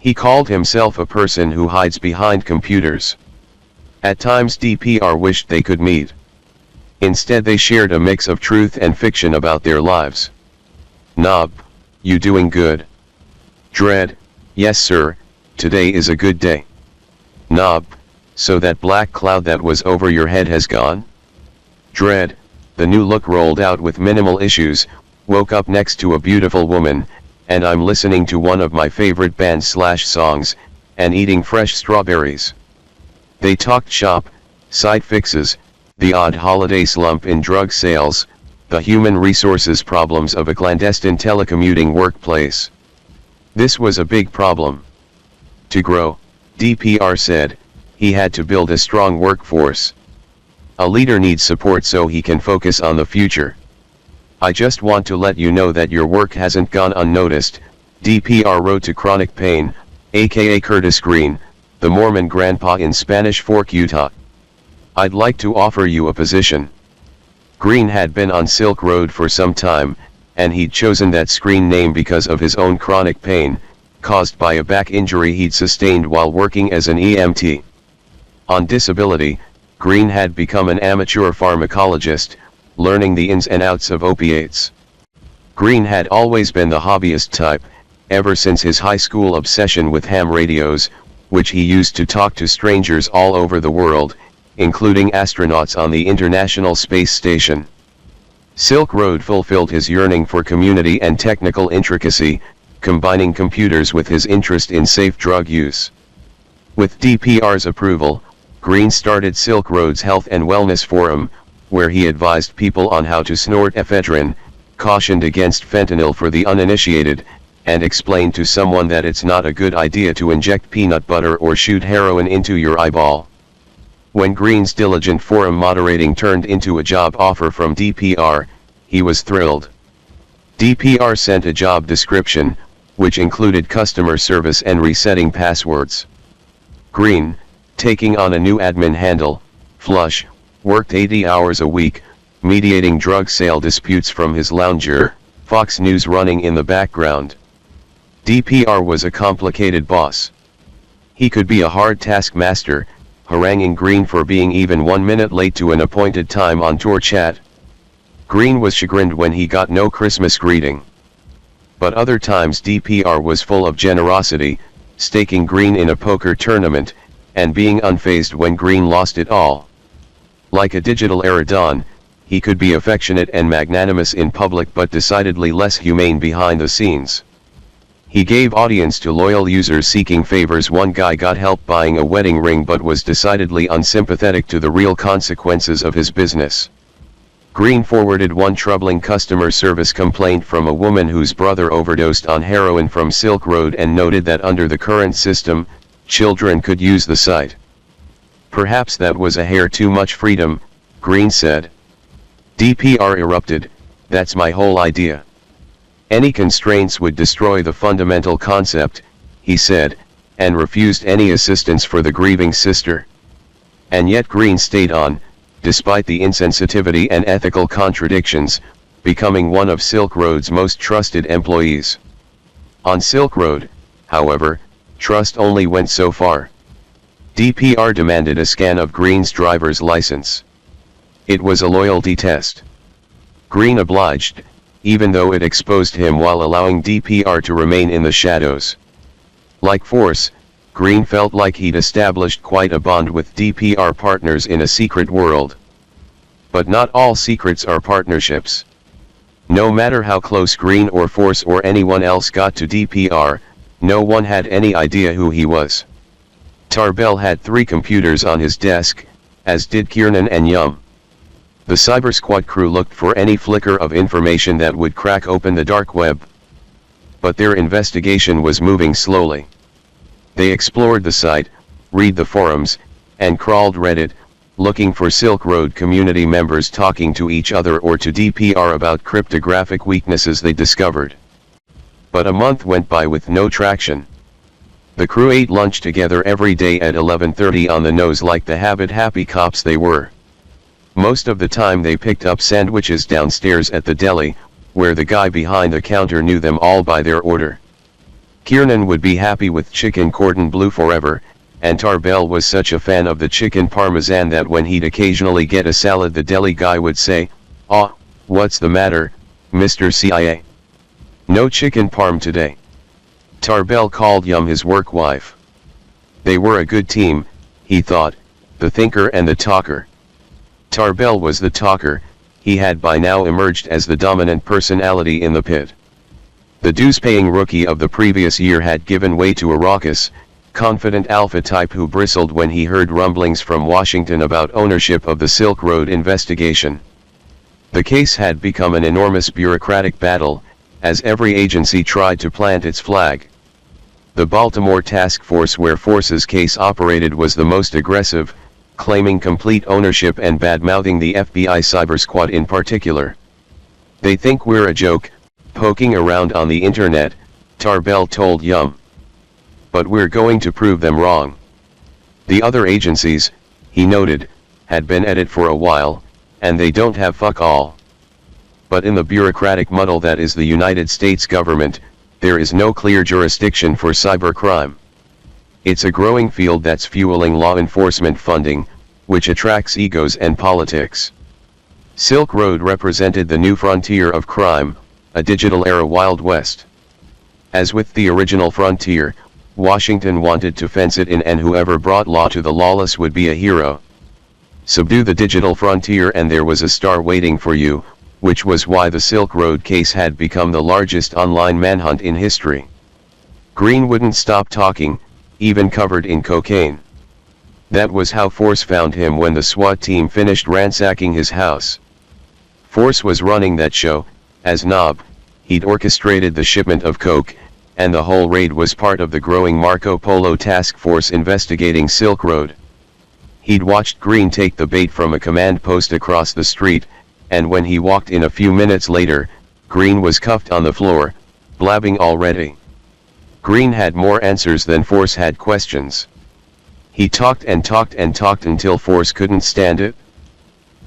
He called himself a person who hides behind computers. At times DPR wished they could meet. Instead they shared a mix of truth and fiction about their lives. Knob, you doing good? Dread, yes sir, today is a good day. Knob, so that black cloud that was over your head has gone? Dread, the new look rolled out with minimal issues, woke up next to a beautiful woman, and I'm listening to one of my favorite bands/songs, and eating fresh strawberries. They talked shop, side fixes, the odd holiday slump in drug sales, the human resources problems of a clandestine telecommuting workplace. This was a big problem. To grow, DPR said, he had to build a strong workforce. A leader needs support so he can focus on the future. I just want to let you know that your work hasn't gone unnoticed, DPR wrote to Chronic Pain, aka Curtis Green, the Mormon grandpa in Spanish Fork, Utah. I'd like to offer you a position. Green had been on Silk Road for some time, and he'd chosen that screen name because of his own chronic pain, caused by a back injury he'd sustained while working as an EMT. On disability, Green had become an amateur pharmacologist, learning the ins and outs of opiates. Green had always been the hobbyist type, ever since his high school obsession with ham radios, which he used to talk to strangers all over the world, including astronauts on the International Space Station. Silk Road fulfilled his yearning for community and technical intricacy, combining computers with his interest in safe drug use. With DPR's approval, Green started Silk Road's Health and Wellness Forum, where he advised people on how to snort ephedrine, cautioned against fentanyl for the uninitiated, and explained to someone that it's not a good idea to inject peanut butter or shoot heroin into your eyeball. When Green's diligent forum moderating turned into a job offer from DPR, he was thrilled. DPR sent a job description, which included customer service and resetting passwords. Green, taking on a new admin handle, Flush, worked 80 hours a week, mediating drug sale disputes from his lounger, Fox News running in the background. DPR was a complicated boss. He could be a hard taskmaster, haranguing Green for being even 1 minute late to an appointed time on tour chat. Green was chagrined when he got no Christmas greeting. But other times DPR was full of generosity, staking Green in a poker tournament, and being unfazed when Green lost it all. Like a digital Eridon, he could be affectionate and magnanimous in public but decidedly less humane behind the scenes. He gave audience to loyal users seeking favors. One guy got help buying a wedding ring but was decidedly unsympathetic to the real consequences of his business. Green forwarded one troubling customer service complaint from a woman whose brother overdosed on heroin from Silk Road and noted that under the current system, children could use the site. Perhaps that was a hair too much freedom, Green said. DPR erupted, that's my whole idea. Any constraints would destroy the fundamental concept, he said, and refused any assistance for the grieving sister. And yet Green stayed on, despite the insensitivity and ethical contradictions, becoming one of Silk Road's most trusted employees. On Silk Road, however, trust only went so far. DPR demanded a scan of Green's driver's license. It was a loyalty test. Green obliged, even though it exposed him while allowing DPR to remain in the shadows. Like Force, Green felt like he'd established quite a bond with DPR partners in a secret world. But not all secrets are partnerships. No matter how close Green or Force or anyone else got to DPR, no one had any idea who he was. Tarbell had 3 computers on his desk, as did Kiernan and Yum. The Cyber Squad crew looked for any flicker of information that would crack open the dark web. But their investigation was moving slowly. They explored the site, read the forums, and crawled Reddit, looking for Silk Road community members talking to each other or to DPR about cryptographic weaknesses they discovered. But a month went by with no traction. The crew ate lunch together every day at 11:30 on the nose like the habit-happy cops they were. Most of the time they picked up sandwiches downstairs at the deli, where the guy behind the counter knew them all by their order. Kiernan would be happy with chicken cordon bleu forever, and Tarbell was such a fan of the chicken parmesan that when he'd occasionally get a salad the deli guy would say, "Aw, what's the matter, Mr. CIA? No chicken parm today." Tarbell called Yum his work wife. They were a good team, he thought, the thinker and the talker. Tarbell was the talker, he had by now emerged as the dominant personality in the pit. The dues-paying rookie of the previous year had given way to a raucous, confident alpha type who bristled when he heard rumblings from Washington about ownership of the Silk Road investigation. The case had become an enormous bureaucratic battle, as every agency tried to plant its flag. The Baltimore task force where Force's case operated was the most aggressive, claiming complete ownership and bad-mouthing the FBI Cyber Squad in particular. "They think we're a joke, poking around on the internet," Tarbell told Yum. "But we're going to prove them wrong." The other agencies, he noted, had been at it for a while, and they don't have fuck all. But in the bureaucratic muddle that is the United States government, there is no clear jurisdiction for cybercrime. It's a growing field that's fueling law enforcement funding, which attracts egos and politics. Silk Road represented the new frontier of crime, a digital era Wild West. As with the original frontier, Washington wanted to fence it in, and whoever brought law to the lawless would be a hero. Subdue the digital frontier and there was a star waiting for you, which was why the Silk Road case had become the largest online manhunt in history. Green wouldn't stop talking, even covered in cocaine. That was how Force found him when the SWAT team finished ransacking his house. Force was running that show, as Knob, he'd orchestrated the shipment of coke, and the whole raid was part of the growing Marco Polo task force investigating Silk Road. He'd watched Green take the bait from a command post across the street, and when he walked in a few minutes later, Green was cuffed on the floor, blabbing already. Green had more answers than Force had questions. He talked and talked and talked until Force couldn't stand it.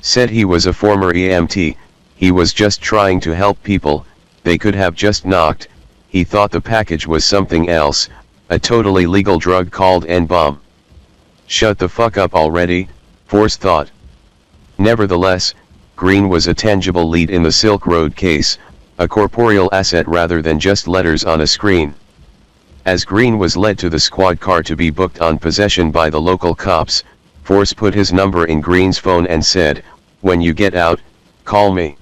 Said he was a former EMT, he was just trying to help people, they could have just knocked, he thought the package was something else, a totally legal drug called N-bomb. Shut the fuck up already, Force thought. Nevertheless, Green was a tangible lead in the Silk Road case, a corporeal asset rather than just letters on a screen. As Green was led to the squad car to be booked on possession by the local cops, Force put his number in Green's phone and said, "When you get out, call me."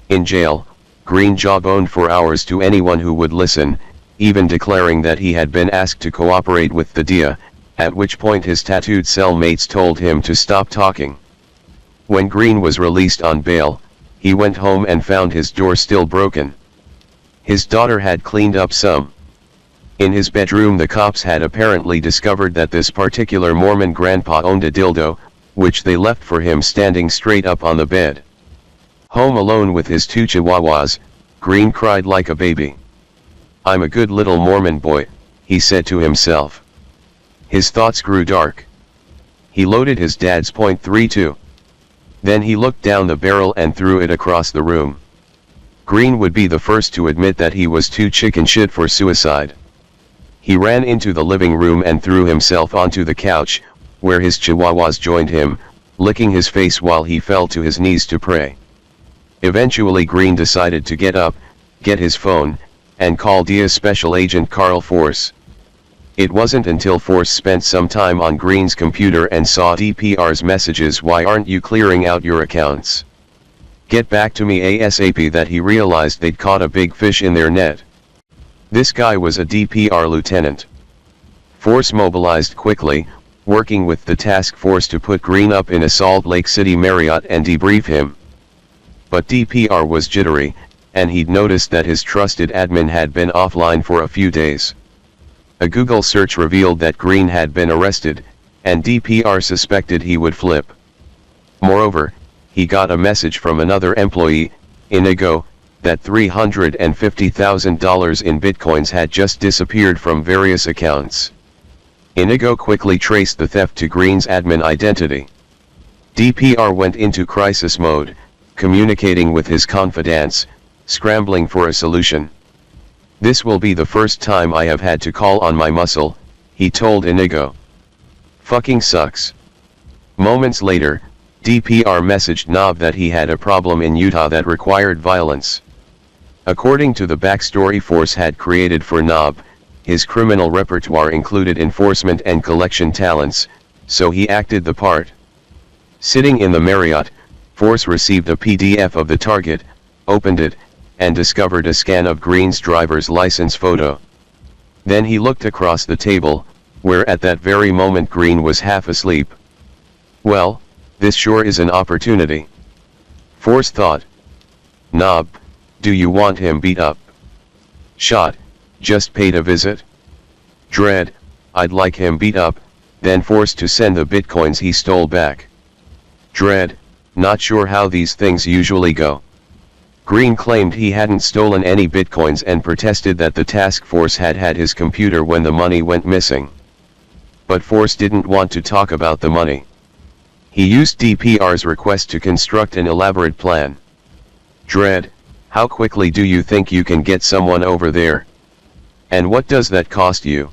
In jail, Green jawboned for hours to anyone who would listen, even declaring that he had been asked to cooperate with the DIA, at which point his tattooed cellmates told him to stop talking. When Green was released on bail, he went home and found his door still broken. His daughter had cleaned up some. In his bedroom the cops had apparently discovered that this particular Mormon grandpa owned a dildo, which they left for him standing straight up on the bed. Home alone with his 2 chihuahuas, Green cried like a baby. "I'm a good little Mormon boy," he said to himself. His thoughts grew dark. He loaded his dad's .32. Then he looked down the barrel and threw it across the room. Green would be the first to admit that he was too chicken shit for suicide. He ran into the living room and threw himself onto the couch, where his chihuahuas joined him, licking his face while he fell to his knees to pray. Eventually Green decided to get up, get his phone, and call DIA Special Agent Carl Force. It wasn't until Force spent some time on Green's computer and saw DPR's messages, "Why aren't you clearing out your accounts? Get back to me ASAP," that he realized they'd caught a big fish in their net. This guy was a DPR lieutenant. Force mobilized quickly, working with the task force to put Green up in a Salt Lake City Marriott and debrief him. But DPR was jittery, and he'd noticed that his trusted admin had been offline for a few days. A Google search revealed that Green had been arrested, and DPR suspected he would flip. Moreover, he got a message from another employee, Inigo, that $350,000 in bitcoins had just disappeared from various accounts. Inigo quickly traced the theft to Green's admin identity. DPR went into crisis mode, communicating with his confidants, scrambling for a solution. "This will be the first time I have had to call on my muscle," he told Inigo. "Fucking sucks." Moments later, DPR messaged Knob that he had a problem in Utah that required violence. According to the backstory Force had created for Knob, his criminal repertoire included enforcement and collection talents, so he acted the part. Sitting in the Marriott, Force received a PDF of the target, opened it, and discovered a scan of Green's driver's license photo. Then he looked across the table, where at that very moment Green was half asleep. "Well, this sure is an opportunity," Force thought. "Knob, do you want him beat up?" "Shot, just paid a visit." "Dread, I'd like him beat up, then forced to send the bitcoins he stole back." "Dread, not sure how these things usually go." Green claimed he hadn't stolen any bitcoins and protested that the task force had had his computer when the money went missing. But Force didn't want to talk about the money. He used DPR's request to construct an elaborate plan. "Dread, how quickly do you think you can get someone over there? And what does that cost you?"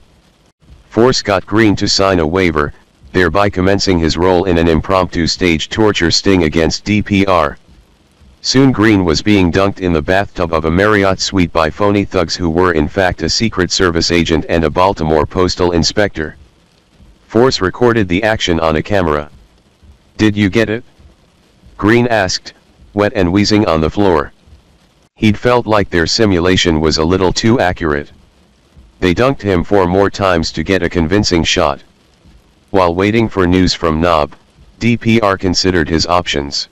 Force got Green to sign a waiver, thereby commencing his role in an impromptu stage torture sting against DPR. Soon Green was being dunked in the bathtub of a Marriott suite by phony thugs who were in fact a Secret Service agent and a Baltimore postal inspector. Force recorded the action on a camera. "Did you get it?" Green asked, wet and wheezing on the floor. He'd felt like their simulation was a little too accurate. They dunked him 4 more times to get a convincing shot. While waiting for news from Knob, DPR considered his options.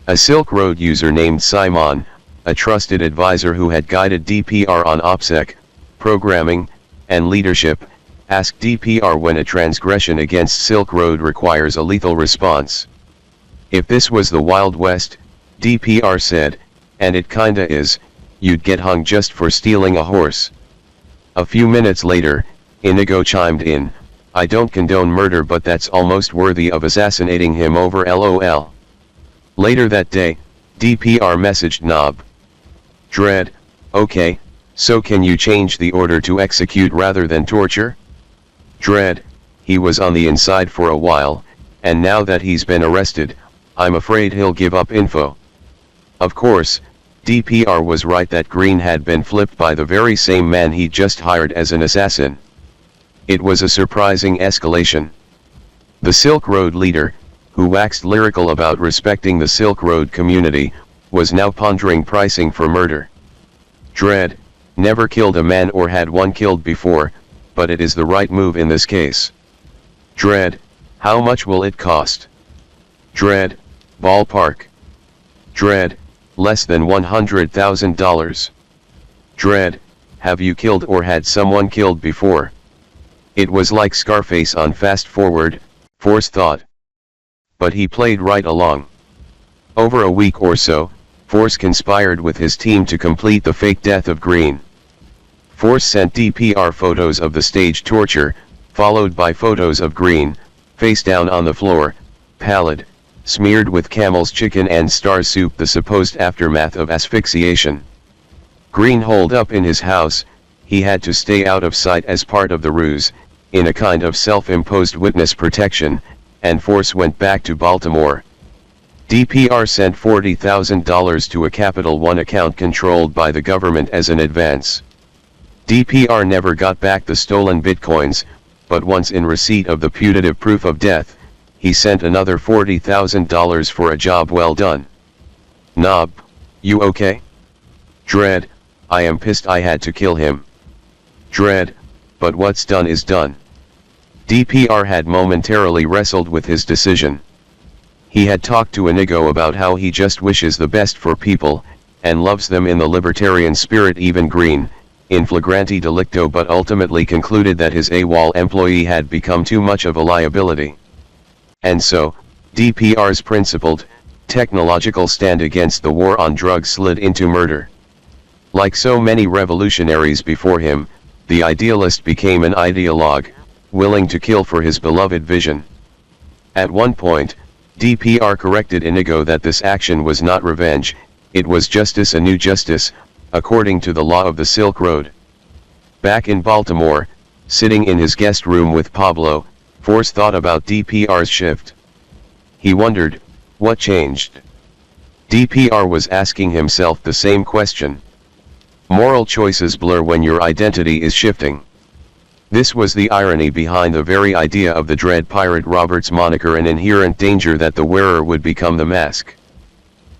A Silk Road user named Simon, a trusted advisor who had guided DPR on OPSEC, programming, and leadership, asked DPR when a transgression against Silk Road requires a lethal response. "If this was the Wild West," DPR said, "and it kinda is, you'd get hung just for stealing a horse." A few minutes later, Inigo chimed in, "I don't condone murder, but that's almost worthy of assassinating him over LOL." Later that day, DPR messaged Knob. "Dread, okay, so can you change the order to execute rather than torture?" "Dread, he was on the inside for a while, and now that he's been arrested, I'm afraid he'll give up info." Of course, DPR was right that Green had been flipped by the very same man he'd just hired as an assassin. It was a surprising escalation. The Silk Road leader, who waxed lyrical about respecting the Silk Road community, was now pondering pricing for murder. "Dread, never killed a man or had one killed before, but it is the right move in this case." "Dread, how much will it cost?" "Dread, ballpark." "Dread, less than $100,000. "Dread, have you killed or had someone killed before?" It was like Scarface on Fast Forward, Force thought. But he played right along. Over a week or so, Force conspired with his team to complete the fake death of Green. Force sent DPR photos of the staged torture, followed by photos of Green, face down on the floor, pallid, smeared with camel's chicken and star soup, the supposed aftermath of asphyxiation. Green holed up in his house, he had to stay out of sight as part of the ruse, in a kind of self-imposed witness protection, and Force went back to Baltimore. DPR sent $40,000 to a Capital One account controlled by the government as an advance. DPR never got back the stolen bitcoins, but once in receipt of the putative proof of death, he sent another $40,000 for a job well done. Knob, you okay? Dread, I am pissed I had to kill him. Dread, but what's done is done. DPR had momentarily wrestled with his decision. He had talked to Inigo about how he just wishes the best for people, and loves them in the libertarian spirit, even green, in flagrante delicto, but ultimately concluded that his AWOL employee had become too much of a liability. And so, DPR's principled, technological stand against the war on drugs slid into murder. Like so many revolutionaries before him, the idealist became an ideologue, willing to kill for his beloved vision. At one point, DPR corrected Inigo that this action was not revenge, it was justice, a new justice, according to the law of the Silk Road. Back in Baltimore, sitting in his guest room with Pablo, Force thought about DPR's shift. He wondered, what changed? DPR was asking himself the same question. Moral choices blur when your identity is shifting. This was the irony behind the very idea of the Dread Pirate Roberts moniker, an inherent danger that the wearer would become the mask.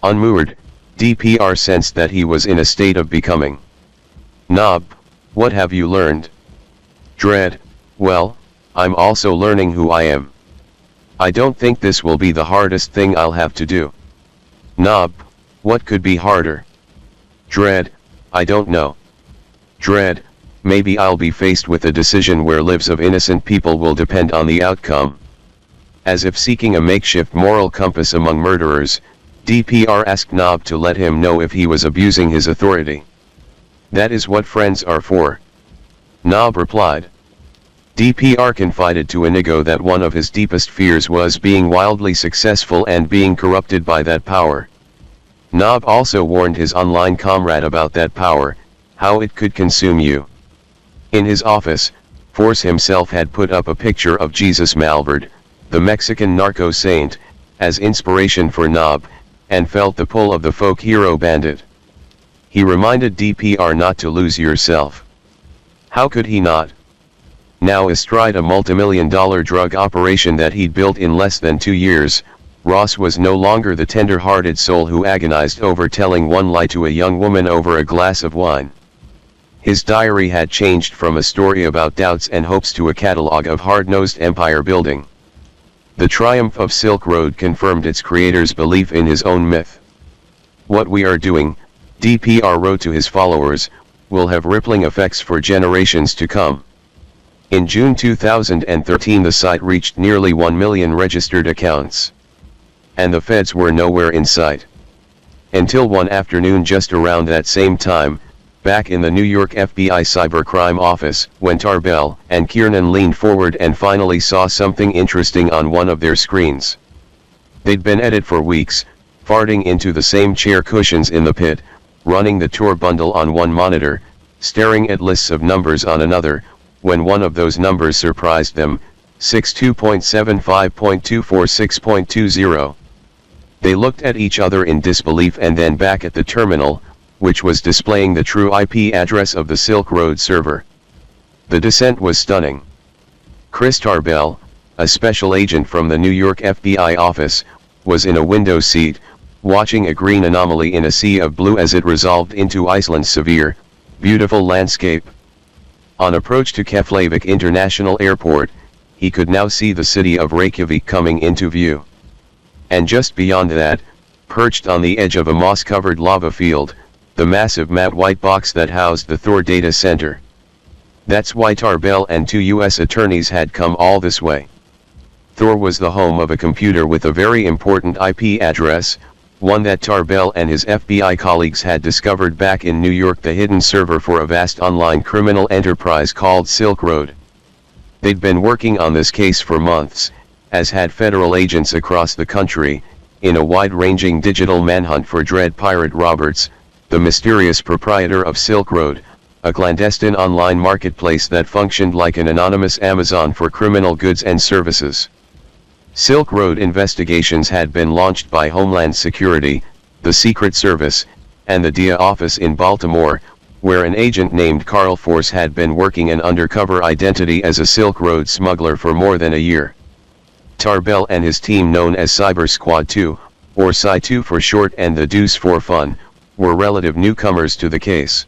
Unmoored, DPR sensed that he was in a state of becoming. Knob, what have you learned? Dread, well, I'm also learning who I am. I don't think this will be the hardest thing I'll have to do. Knob, what could be harder? Dread, I don't know. Dread, maybe I'll be faced with a decision where lives of innocent people will depend on the outcome. As if seeking a makeshift moral compass among murderers, DPR asked Knob to let him know if he was abusing his authority. That is what friends are for. Knob replied. DPR confided to Inigo that one of his deepest fears was being wildly successful and being corrupted by that power. Knob also warned his online comrade about that power, how it could consume you. In his office, Force himself had put up a picture of Jesus Malverde, the Mexican narco saint, as inspiration for Knob, and felt the pull of the folk hero bandit. He reminded DPR not to lose yourself. How could he not? Now astride a multimillion-dollar drug operation that he'd built in less than 2 years, Ross was no longer the tender-hearted soul who agonized over telling one lie to a young woman over a glass of wine. His diary had changed from a story about doubts and hopes to a catalog of hard-nosed empire building. The triumph of Silk Road confirmed its creator's belief in his own myth. What we are doing, DPR wrote to his followers, will have rippling effects for generations to come. In June 2013 the site reached nearly 1 million registered accounts. And the feds were nowhere in sight. Until one afternoon just around that same time, back in the New York FBI cybercrime office, when Tarbell and Kiernan leaned forward and finally saw something interesting on one of their screens. They'd been at it for weeks, farting into the same chair cushions in the pit, running the tour bundle on one monitor, staring at lists of numbers on another, when one of those numbers surprised them, 62.75.246.20. They looked at each other in disbelief and then back at the terminal, which was displaying the true IP address of the Silk Road server. The descent was stunning. Chris Tarbell, a special agent from the New York FBI office, was in a window seat, watching a green anomaly in a sea of blue as it resolved into Iceland's severe, beautiful landscape. On approach to Keflavik International Airport, he could now see the city of Reykjavik coming into view. And just beyond that, perched on the edge of a moss-covered lava field, the massive matte white box that housed the Thor data center. That's why Tarbell and 2 U.S. attorneys had come all this way. Thor was the home of a computer with a very important IP address, one that Tarbell and his FBI colleagues had discovered back in New York, the hidden server for a vast online criminal enterprise called Silk Road. They'd been working on this case for months, as had federal agents across the country, in a wide-ranging digital manhunt for Dread Pirate Roberts, the mysterious proprietor of Silk Road, a clandestine online marketplace that functioned like an anonymous Amazon for criminal goods and services. Silk Road investigations had been launched by Homeland Security, the Secret Service, and the DEA office in Baltimore, where an agent named Carl Force had been working an undercover identity as a Silk Road smuggler for more than a year. Tarbell and his team, known as Cyber Squad 2, or Cy2 for short, and the Deuce for fun, were relative newcomers to the case.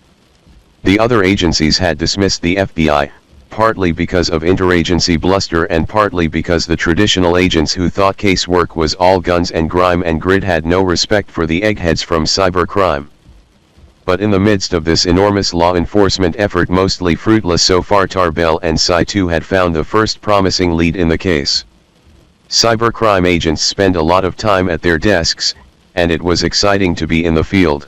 The other agencies had dismissed the FBI, partly because of interagency bluster and partly because the traditional agents who thought casework was all guns and grime and grit had no respect for the eggheads from cybercrime. But in the midst of this enormous law enforcement effort, mostly fruitless so far, Tarbell and Cy2 had found the first promising lead in the case. Cybercrime agents spend a lot of time at their desks, and it was exciting to be in the field.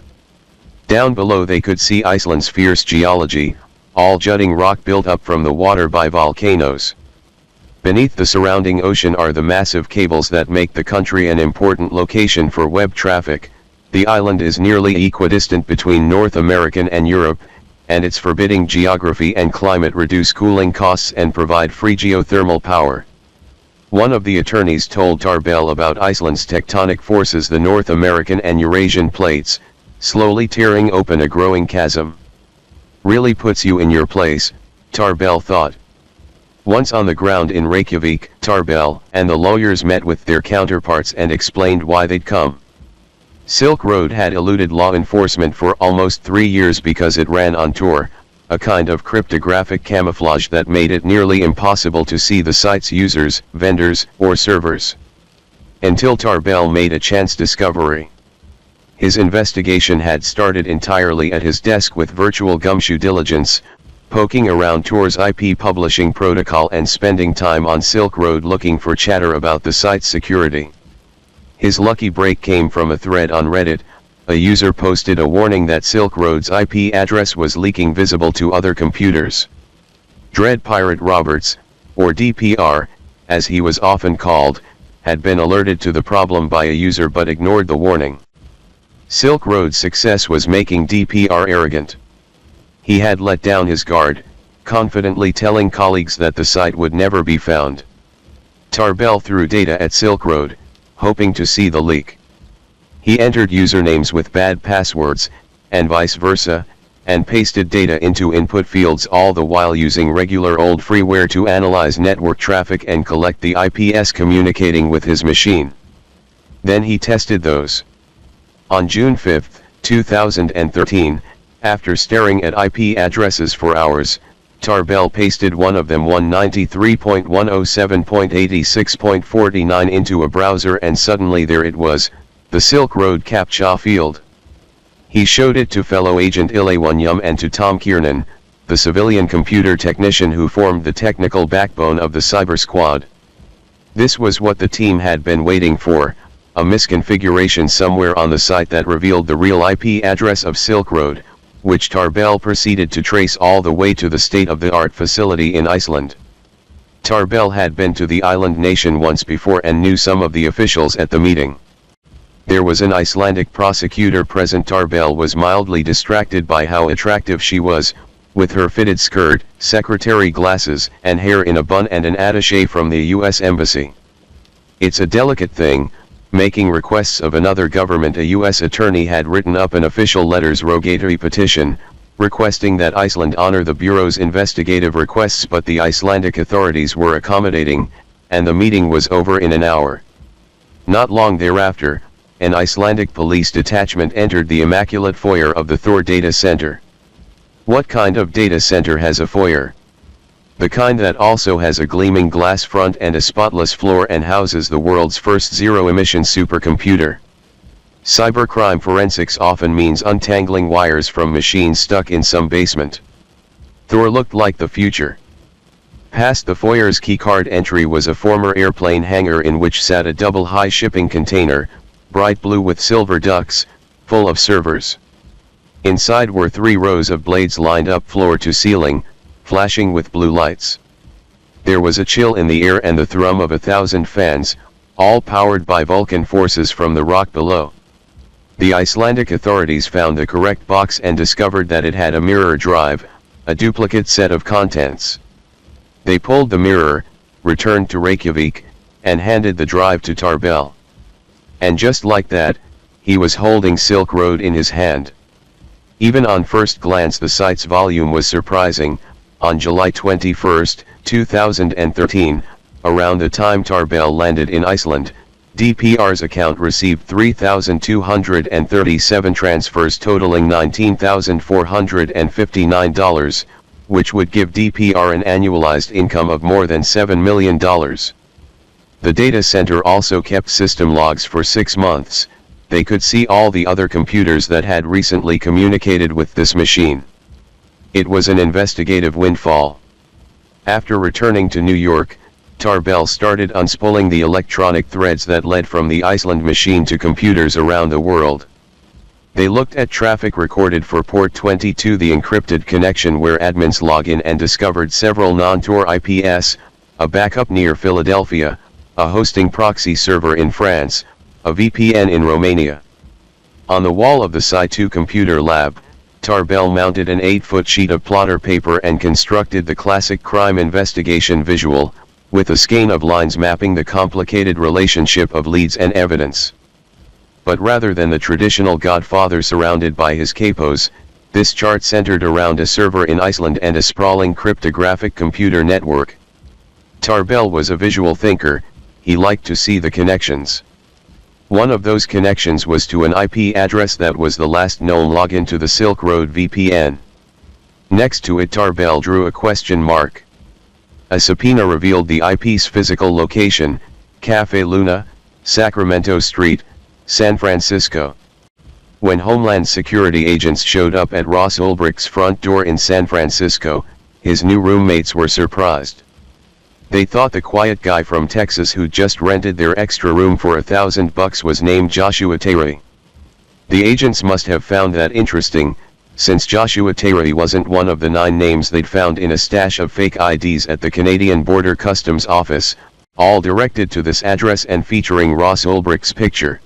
Down below they could see Iceland's fierce geology, all jutting rock built up from the water by volcanoes. Beneath the surrounding ocean are the massive cables that make the country an important location for web traffic. The island is nearly equidistant between North America and Europe, and its forbidding geography and climate reduce cooling costs and provide free geothermal power. One of the attorneys told Tarbell about Iceland's tectonic forces, the North American and Eurasian plates, slowly tearing open a growing chasm. Really puts you in your place, Tarbell thought. Once on the ground in Reykjavik, Tarbell and the lawyers met with their counterparts and explained why they'd come. Silk Road had eluded law enforcement for almost 3 years because it ran on Tor, a kind of cryptographic camouflage that made it nearly impossible to see the site's users, vendors, or servers. Until Tarbell made a chance discovery. His investigation had started entirely at his desk with virtual gumshoe diligence, poking around Tor's IP publishing protocol and spending time on Silk Road looking for chatter about the site's security. His lucky break came from a thread on Reddit. A user posted a warning that Silk Road's IP address was leaking visible to other computers. Dread Pirate Roberts, or DPR, as he was often called, had been alerted to the problem by a user but ignored the warning. Silk Road's success was making DPR arrogant. He had let down his guard, confidently telling colleagues that the site would never be found. Tarbell threw data at Silk Road, hoping to see the leak. He entered usernames with bad passwords, and vice versa, and pasted data into input fields, all the while using regular old freeware to analyze network traffic and collect the IPs communicating with his machine. Then he tested those. On June 5, 2013, after staring at IP addresses for hours, Tarbell pasted one of them, 193.107.86.49, into a browser, and suddenly there it was, the Silk Road CAPTCHA field. He showed it to fellow agent Ilewanyum and to Tom Kiernan, the civilian computer technician who formed the technical backbone of the Cyber Squad. This was what the team had been waiting for, a misconfiguration somewhere on the site that revealed the real IP address of Silk Road, which Tarbell proceeded to trace all the way to the state-of-the-art facility in Iceland. Tarbell had been to the island nation once before and knew some of the officials at the meeting. There was an Icelandic prosecutor present. Tarbell was mildly distracted by how attractive she was, with her fitted skirt, secretary glasses, and hair in a bun, and an attaché from the U.S. Embassy. It's a delicate thing, making requests of another government. A U.S. attorney had written up an official letters rogatory petition, requesting that Iceland honor the Bureau's investigative requests, but the Icelandic authorities were accommodating, and the meeting was over in an hour. Not long thereafter, an Icelandic police detachment entered the immaculate foyer of the Thor data center. What kind of data center has a foyer? The kind that also has a gleaming glass front and a spotless floor and houses the world's first zero-emission supercomputer. Cybercrime forensics often means untangling wires from machines stuck in some basement. Thor looked like the future. Past the foyer's keycard entry was a former airplane hangar in which sat a double-high shipping container, bright blue with silver ducts, full of servers. Inside were 3 rows of blades lined up floor to ceiling, flashing with blue lights. There was a chill in the air and the thrum of 1,000 fans, all powered by Vulcan forces from the rock below. The Icelandic authorities found the correct box and discovered that it had a mirror drive, a duplicate set of contents. They pulled the mirror, returned to Reykjavik, and handed the drive to Tarbell. And just like that, he was holding Silk Road in his hand. Even on first glance the site's volume was surprising. On July 21, 2013, around the time Tarbell landed in Iceland, DPR's account received 3,237 transfers totaling $19,459, which would give DPR an annualized income of more than $7 million. The data center also kept system logs for 6 months. They could see all the other computers that had recently communicated with this machine. It was an investigative windfall. After returning to New York, Tarbell started unspooling the electronic threads that led from the Iceland machine to computers around the world. They looked at traffic recorded for port 22, the encrypted connection where admins log in, and discovered several non-Tor IPs, a backup near Philadelphia, a hosting proxy server in France, a VPN in Romania. On the wall of the Sci2 computer lab, Tarbell mounted an 8-foot sheet of plotter paper and constructed the classic crime investigation visual, with a skein of lines mapping the complicated relationship of leads and evidence. But rather than the traditional Godfather surrounded by his capos, this chart centered around a server in Iceland and a sprawling cryptographic computer network. Tarbell was a visual thinker. He liked to see the connections. One of those connections was to an IP address that was the last known login to the Silk Road VPN. Next to it Tarbell drew a question mark. A subpoena revealed the IP's physical location: Cafe Luna, Sacramento Street, San Francisco. When Homeland Security agents showed up at Ross Ulbricht's front door in San Francisco, his new roommates were surprised. They thought the quiet guy from Texas who'd just rented their extra room for $1,000 was named Joshua Terry. The agents must have found that interesting, since Joshua Terry wasn't one of the 9 names they'd found in a stash of fake IDs at the Canadian Border Customs Office, all directed to this address and featuring Ross Ulbricht's picture.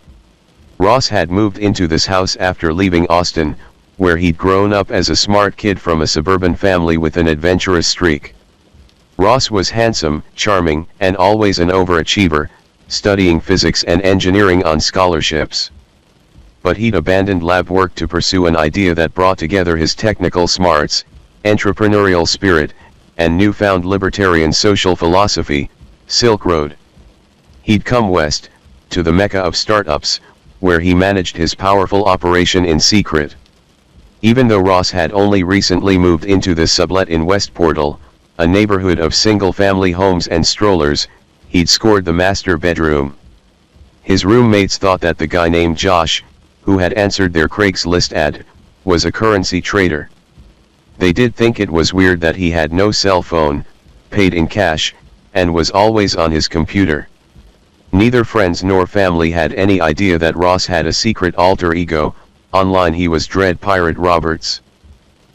Ross had moved into this house after leaving Austin, where he'd grown up as a smart kid from a suburban family with an adventurous streak. Ross was handsome, charming, and always an overachiever, studying physics and engineering on scholarships. But he'd abandoned lab work to pursue an idea that brought together his technical smarts, entrepreneurial spirit, and newfound libertarian social philosophy: Silk Road. He'd come west, to the mecca of startups, where he managed his powerful operation in secret. Even though Ross had only recently moved into the sublet in West Portal, a neighborhood of single-family homes and strollers, he'd scored the master bedroom. His roommates thought that the guy named Josh, who had answered their Craigslist ad, was a currency trader. They did think it was weird that he had no cell phone, paid in cash, and was always on his computer. Neither friends nor family had any idea that Ross had a secret alter ego. Online he was Dread Pirate Roberts.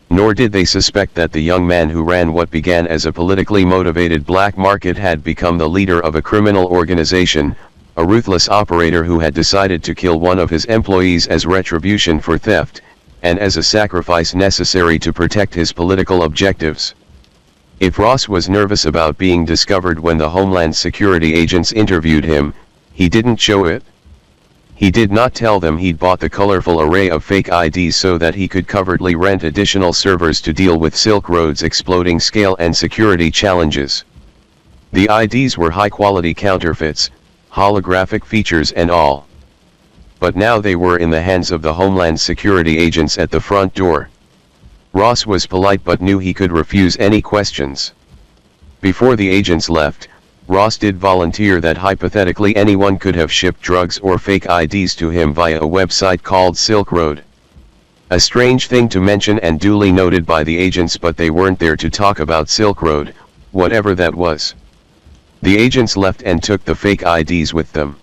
Nor did they suspect that the young man who ran what began as a politically motivated black market had become the leader of a criminal organization, a ruthless operator who had decided to kill one of his employees as retribution for theft, and as a sacrifice necessary to protect his political objectives. If Ross was nervous about being discovered when the Homeland Security agents interviewed him, he didn't show it. He did not tell them he'd bought the colorful array of fake IDs so that he could covertly rent additional servers to deal with Silk Road's exploding scale and security challenges. The IDs were high-quality counterfeits, holographic features and all. But now they were in the hands of the Homeland Security agents at the front door. Ross was polite but knew he could refuse any questions. Before the agents left, Ross did volunteer that hypothetically anyone could have shipped drugs or fake IDs to him via a website called Silk Road. A strange thing to mention and duly noted by the agents, but they weren't there to talk about Silk Road, whatever that was. The agents left and took the fake IDs with them.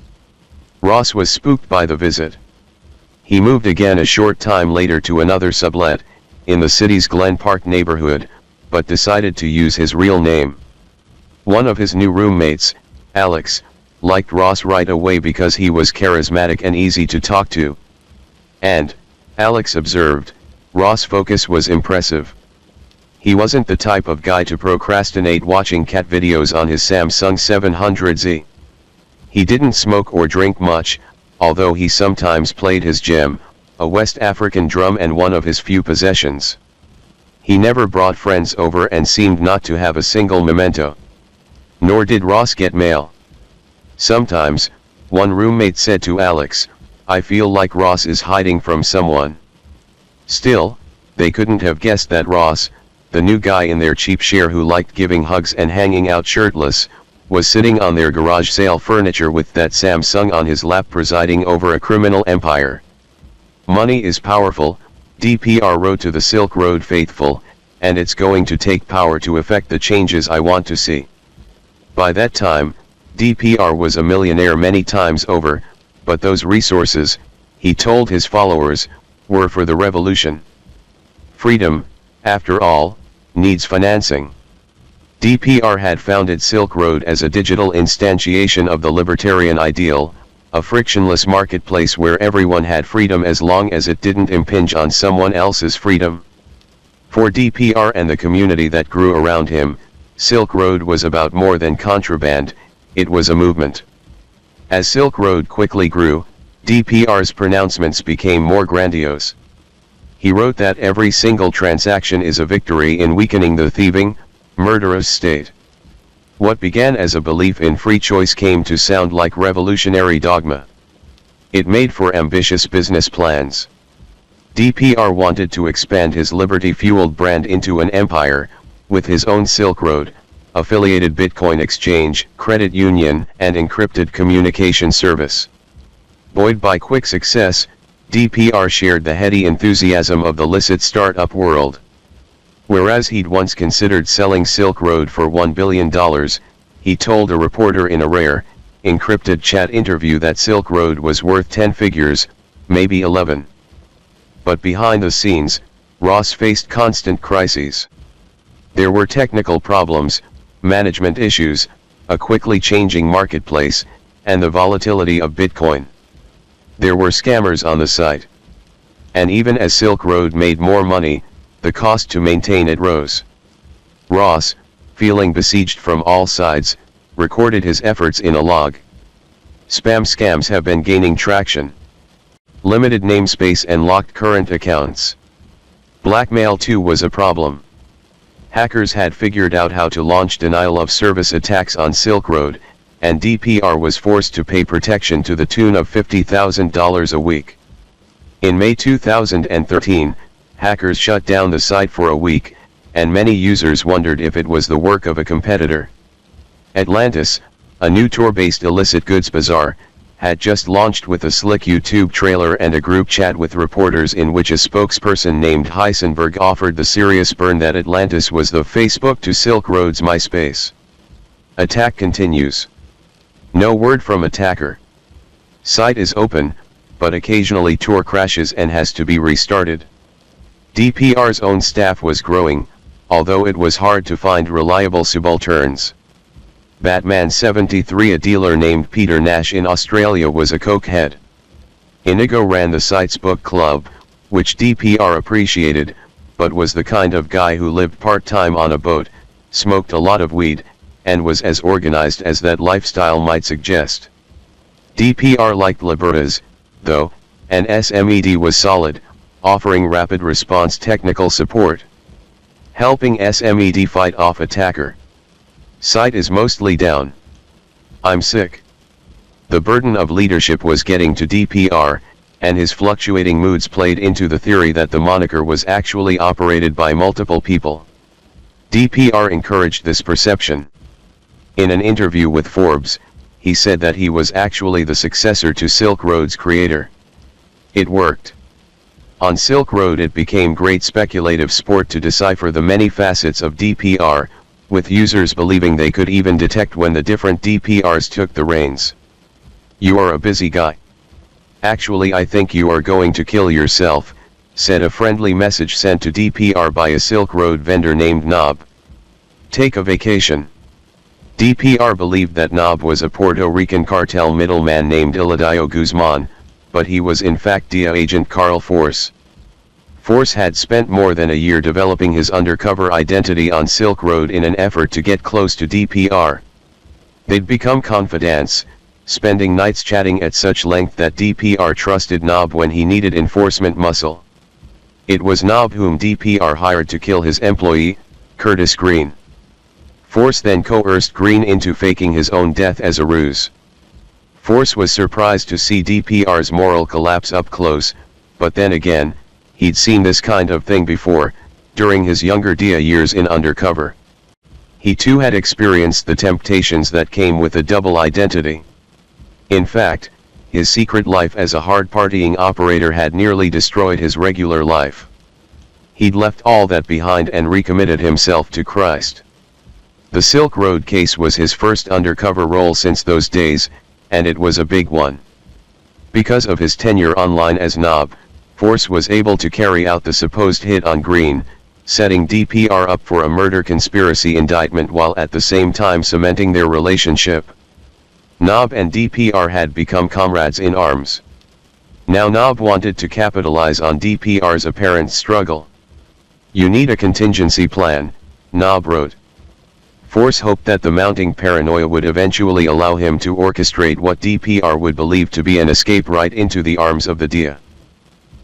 Ross was spooked by the visit. He moved again a short time later to another sublet, in the city's Glen Park neighborhood, but decided to use his real name. One of his new roommates, Alex, liked Ross right away because he was charismatic and easy to talk to. And, Alex observed, Ross' focus was impressive. He wasn't the type of guy to procrastinate watching cat videos on his Samsung 700Z. He didn't smoke or drink much, although he sometimes played his gem, a West African drum and one of his few possessions. He never brought friends over and seemed not to have a single memento. Nor did Ross get mail. Sometimes, one roommate said to Alex, "I feel like Ross is hiding from someone." Still, they couldn't have guessed that Ross, the new guy in their cheap share who liked giving hugs and hanging out shirtless, was sitting on their garage sale furniture with that Samsung on his lap presiding over a criminal empire. Money is powerful, DPR wrote to the Silk Road faithful, and it's going to take power to effect the changes I want to see. By that time, DPR was a millionaire many times over, but those resources, he told his followers, were for the revolution. Freedom, after all, needs financing. DPR had founded Silk Road as a digital instantiation of the libertarian ideal, a frictionless marketplace where everyone had freedom as long as it didn't impinge on someone else's freedom. For DPR and the community that grew around him, Silk Road was about more than contraband, it was a movement. As Silk Road quickly grew, DPR's pronouncements became more grandiose. He wrote that every single transaction is a victory in weakening the thieving, murderous state. What began as a belief in free choice came to sound like revolutionary dogma. It made for ambitious business plans. DPR wanted to expand his liberty-fueled brand into an empire, with his own Silk Road, affiliated Bitcoin exchange, credit union, and encrypted communication service. Buoyed by quick success, DPR shared the heady enthusiasm of the licit startup world. Whereas he'd once considered selling Silk Road for $1 billion, he told a reporter in a rare, encrypted chat interview that Silk Road was worth 10 figures, maybe 11. But behind the scenes, Ross faced constant crises. There were technical problems, management issues, a quickly changing marketplace, and the volatility of Bitcoin. There were scammers on the site. And even as Silk Road made more money, the cost to maintain it rose. Ross, feeling besieged from all sides, recorded his efforts in a log. Spam scams have been gaining traction. Limited namespace and locked current accounts. Blackmail too was a problem. Hackers had figured out how to launch denial of service attacks on Silk Road, and DPR was forced to pay protection to the tune of $50,000 a week. In May 2013, hackers shut down the site for a week, and many users wondered if it was the work of a competitor. Atlantis, a new tour-based illicit goods bazaar, had just launched with a slick YouTube trailer and a group chat with reporters in which a spokesperson named Heisenberg offered the serious burn that Atlantis was the Facebook to Silk Road's MySpace. Attack continues. No word from attacker. Site is open, but occasionally tour crashes and has to be restarted. DPR's own staff was growing, although it was hard to find reliable subalterns. Batman 73, a dealer named Peter Nash in Australia, was a cokehead. Inigo ran the site's book club, which DPR appreciated, but was the kind of guy who lived part-time on a boat, smoked a lot of weed, and was as organized as that lifestyle might suggest. DPR liked libertas, though, and SMED was solid, offering rapid response technical support. Helping SMED fight off attacker. Site is mostly down. I'm sick. The burden of leadership was getting to DPR, and his fluctuating moods played into the theory that the moniker was actually operated by multiple people. DPR encouraged this perception. In an interview with Forbes, he said that he was actually the successor to Silk Road's creator. It worked. On Silk Road it became great speculative sport to decipher the many facets of DPR, with users believing they could even detect when the different DPRs took the reins. "You are a busy guy. Actually, I think you are going to kill yourself," said a friendly message sent to DPR by a Silk Road vendor named Knob. "Take a vacation." DPR believed that Knob was a Puerto Rican cartel middleman named Eladio Guzman, but he was in fact DIA agent Carl Force. Force had spent more than a year developing his undercover identity on Silk Road in an effort to get close to DPR. They'd become confidants, spending nights chatting at such length that DPR trusted Nob when he needed enforcement muscle. It was Nob whom DPR hired to kill his employee, Curtis Green. Force then coerced Green into faking his own death as a ruse. Force was surprised to see DPR's moral collapse up close, but then again, he'd seen this kind of thing before, during his younger DIA years in undercover. He too had experienced the temptations that came with a double identity. In fact, his secret life as a hard-partying operator had nearly destroyed his regular life. He'd left all that behind and recommitted himself to Christ. The Silk Road case was his first undercover role since those days, and it was a big one. Because of his tenure online as Nob, Force was able to carry out the supposed hit on Green, setting DPR up for a murder conspiracy indictment while at the same time cementing their relationship. Nob and DPR had become comrades in arms. Now Nob wanted to capitalize on DPR's apparent struggle. "You need a contingency plan," Nob wrote. Force hoped that the mounting paranoia would eventually allow him to orchestrate what DPR would believe to be an escape right into the arms of the DIA.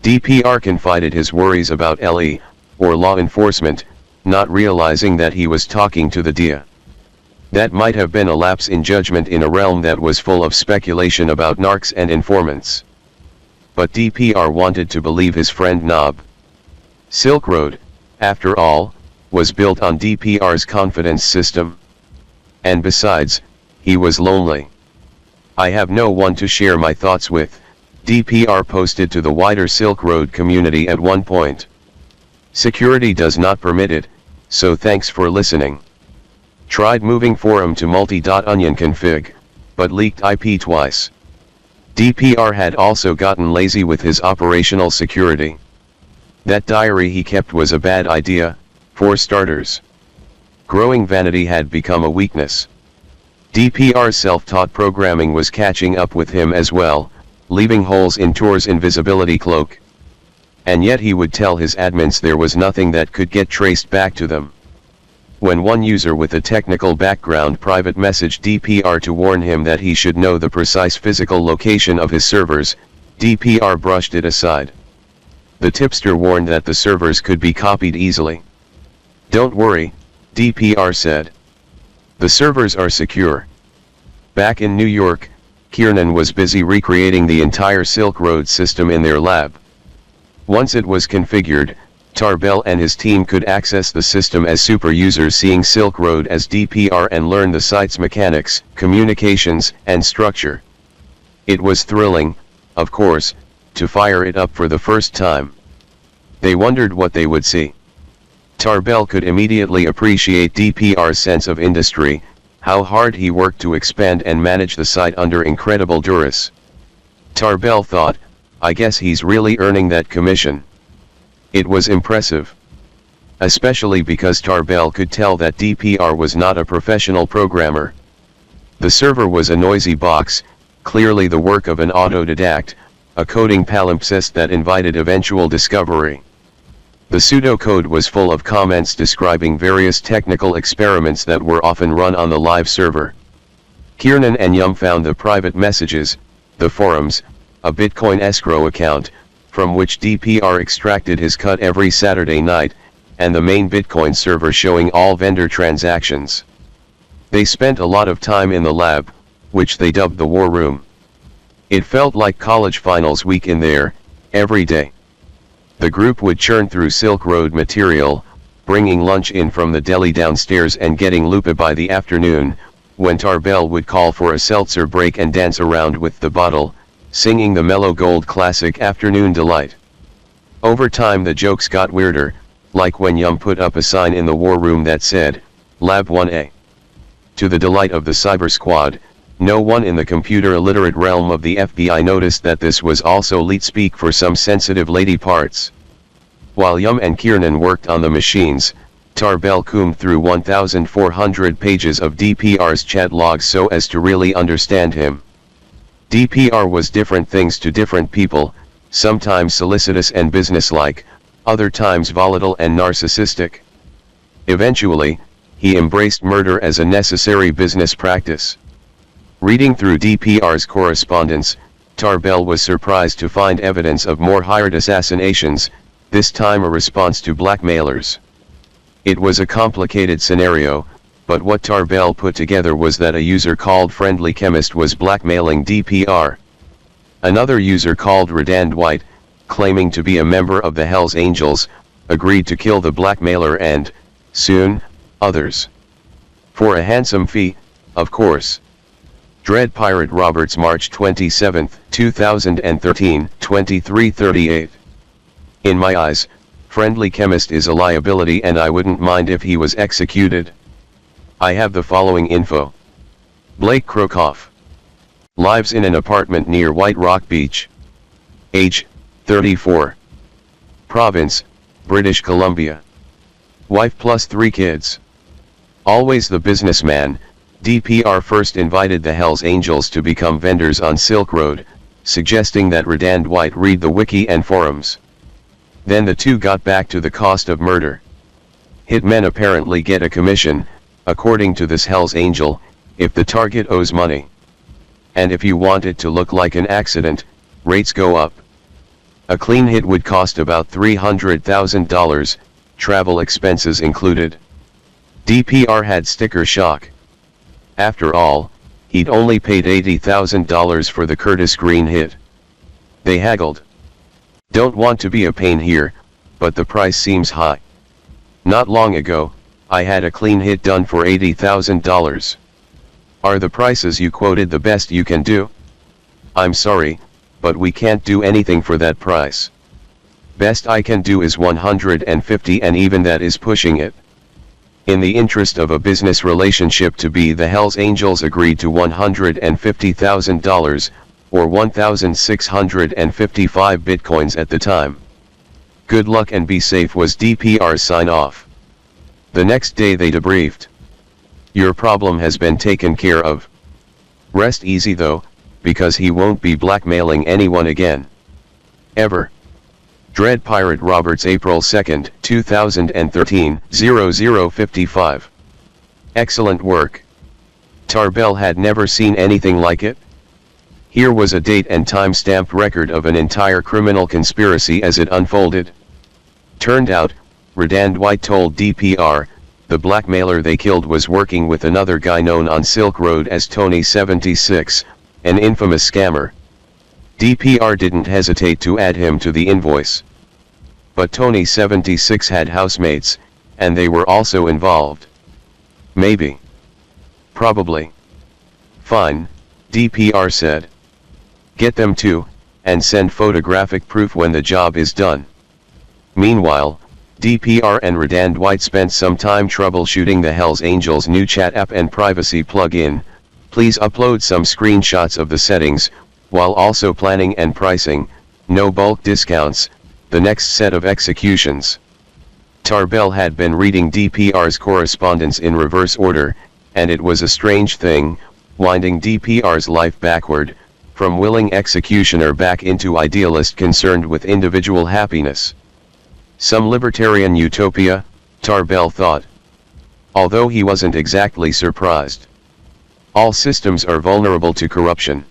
DPR confided his worries about LE, or law enforcement, not realizing that he was talking to the DIA. That might have been a lapse in judgment in a realm that was full of speculation about narcs and informants. But DPR wanted to believe his friend Nob. Silk Road, after all, was built on DPR's confidence system. And besides, he was lonely. "I have no one to share my thoughts with," DPR posted to the wider Silk Road community at one point. "Security does not permit it, so thanks for listening. Tried moving forum to multi.onion config, but leaked IP twice." DPR had also gotten lazy with his operational security. That diary he kept was a bad idea, for starters. Growing vanity had become a weakness. DPR's self-taught programming was catching up with him as well, leaving holes in Tor's invisibility cloak. And yet he would tell his admins there was nothing that could get traced back to them. When one user with a technical background private messaged DPR to warn him that he should know the precise physical location of his servers, DPR brushed it aside. The tipster warned that the servers could be copied easily. "Don't worry," DPR said. "The servers are secure." Back in New York, Kiernan was busy recreating the entire Silk Road system in their lab. Once it was configured, Tarbell and his team could access the system as super users seeing Silk Road as DPR and learn the site's mechanics, communications, and structure. It was thrilling, of course, to fire it up for the first time. They wondered what they would see. Tarbell could immediately appreciate DPR's sense of industry, how hard he worked to expand and manage the site under incredible duress. Tarbell thought, "I guess he's really earning that commission." It was impressive. Especially because Tarbell could tell that DPR was not a professional programmer. The server was a noisy box, clearly the work of an autodidact, a coding palimpsest that invited eventual discovery. The pseudocode was full of comments describing various technical experiments that were often run on the live server. Kiernan and Yum found the private messages, the forums, a Bitcoin escrow account, from which DPR extracted his cut every Saturday night, and the main Bitcoin server showing all vendor transactions. They spent a lot of time in the lab, which they dubbed the War Room. It felt like college finals week in there, every day. The group would churn through Silk Road material, bringing lunch in from the deli downstairs and getting loopy by the afternoon, when Tarbell would call for a seltzer break and dance around with the bottle, singing the mellow gold classic Afternoon Delight. Over time the jokes got weirder, like when Yum put up a sign in the War Room that said, Lab 1A. To the delight of the Cyber Squad, no one in the computer-illiterate realm of the FBI noticed that this was also leet speak for some sensitive lady parts. While Yum and Kiernan worked on the machines, Tarbell combed through 1,400 pages of DPR's chat logs so as to really understand him. DPR was different things to different people, sometimes solicitous and businesslike, other times volatile and narcissistic. Eventually, he embraced murder as a necessary business practice. Reading through DPR's correspondence, Tarbell was surprised to find evidence of more hired assassinations, this time a response to blackmailers. It was a complicated scenario, but what Tarbell put together was that a user called Friendly Chemist was blackmailing DPR. Another user called Redand White, claiming to be a member of the Hells Angels, agreed to kill the blackmailer and, soon, others. For a handsome fee, of course. Dread Pirate Roberts, March 27, 2013, 23:38. In my eyes, Friendly Chemist is a liability and I wouldn't mind if he was executed. I have the following info. Blake Krokoff. Lives in an apartment near White Rock Beach. Age, 34. Province, British Columbia. Wife plus 3 kids. Always the businessman, DPR first invited the Hells Angels to become vendors on Silk Road, suggesting that Redand White read the wiki and forums. Then the two got back to the cost of murder. Hitmen apparently get a commission, according to this Hells Angel, if the target owes money. And if you want it to look like an accident, rates go up. A clean hit would cost about $300,000, travel expenses included. DPR had sticker shock. After all, he'd only paid $80,000 for the Curtis Green hit. They haggled. Don't want to be a pain here, but the price seems high. Not long ago, I had a clean hit done for $80,000. Are the prices you quoted the best you can do? I'm sorry, but we can't do anything for that price. Best I can do is $150, and even that is pushing it. In the interest of a business relationship to be, the Hells Angels agreed to $150,000, or 1,655 bitcoins at the time. Good luck and be safe was DPR's sign-off. The next day they debriefed. Your problem has been taken care of. Rest easy though, because he won't be blackmailing anyone again. Ever. Dread Pirate Roberts, April 2, 2013, 0055. Excellent work. Tarbell had never seen anything like it. Here was a date and time-stamped record of an entire criminal conspiracy as it unfolded. Turned out, Redand White told DPR, the blackmailer they killed was working with another guy known on Silk Road as Tony 76, an infamous scammer. DPR didn't hesitate to add him to the invoice. But Tony 76 had housemates, and they were also involved. Maybe. Probably. Fine, DPR said. Get them too, and send photographic proof when the job is done. Meanwhile, DPR and Redand White spent some time troubleshooting the Hells Angels' new chat app and privacy plugin. Please upload some screenshots of the settings, while also planning and pricing, no bulk discounts, the next set of executions. Tarbell had been reading DPR's correspondence in reverse order, and it was a strange thing, winding DPR's life backward, from willing executioner back into idealist concerned with individual happiness. Some libertarian utopia, Tarbell thought. Although he wasn't exactly surprised. All systems are vulnerable to corruption.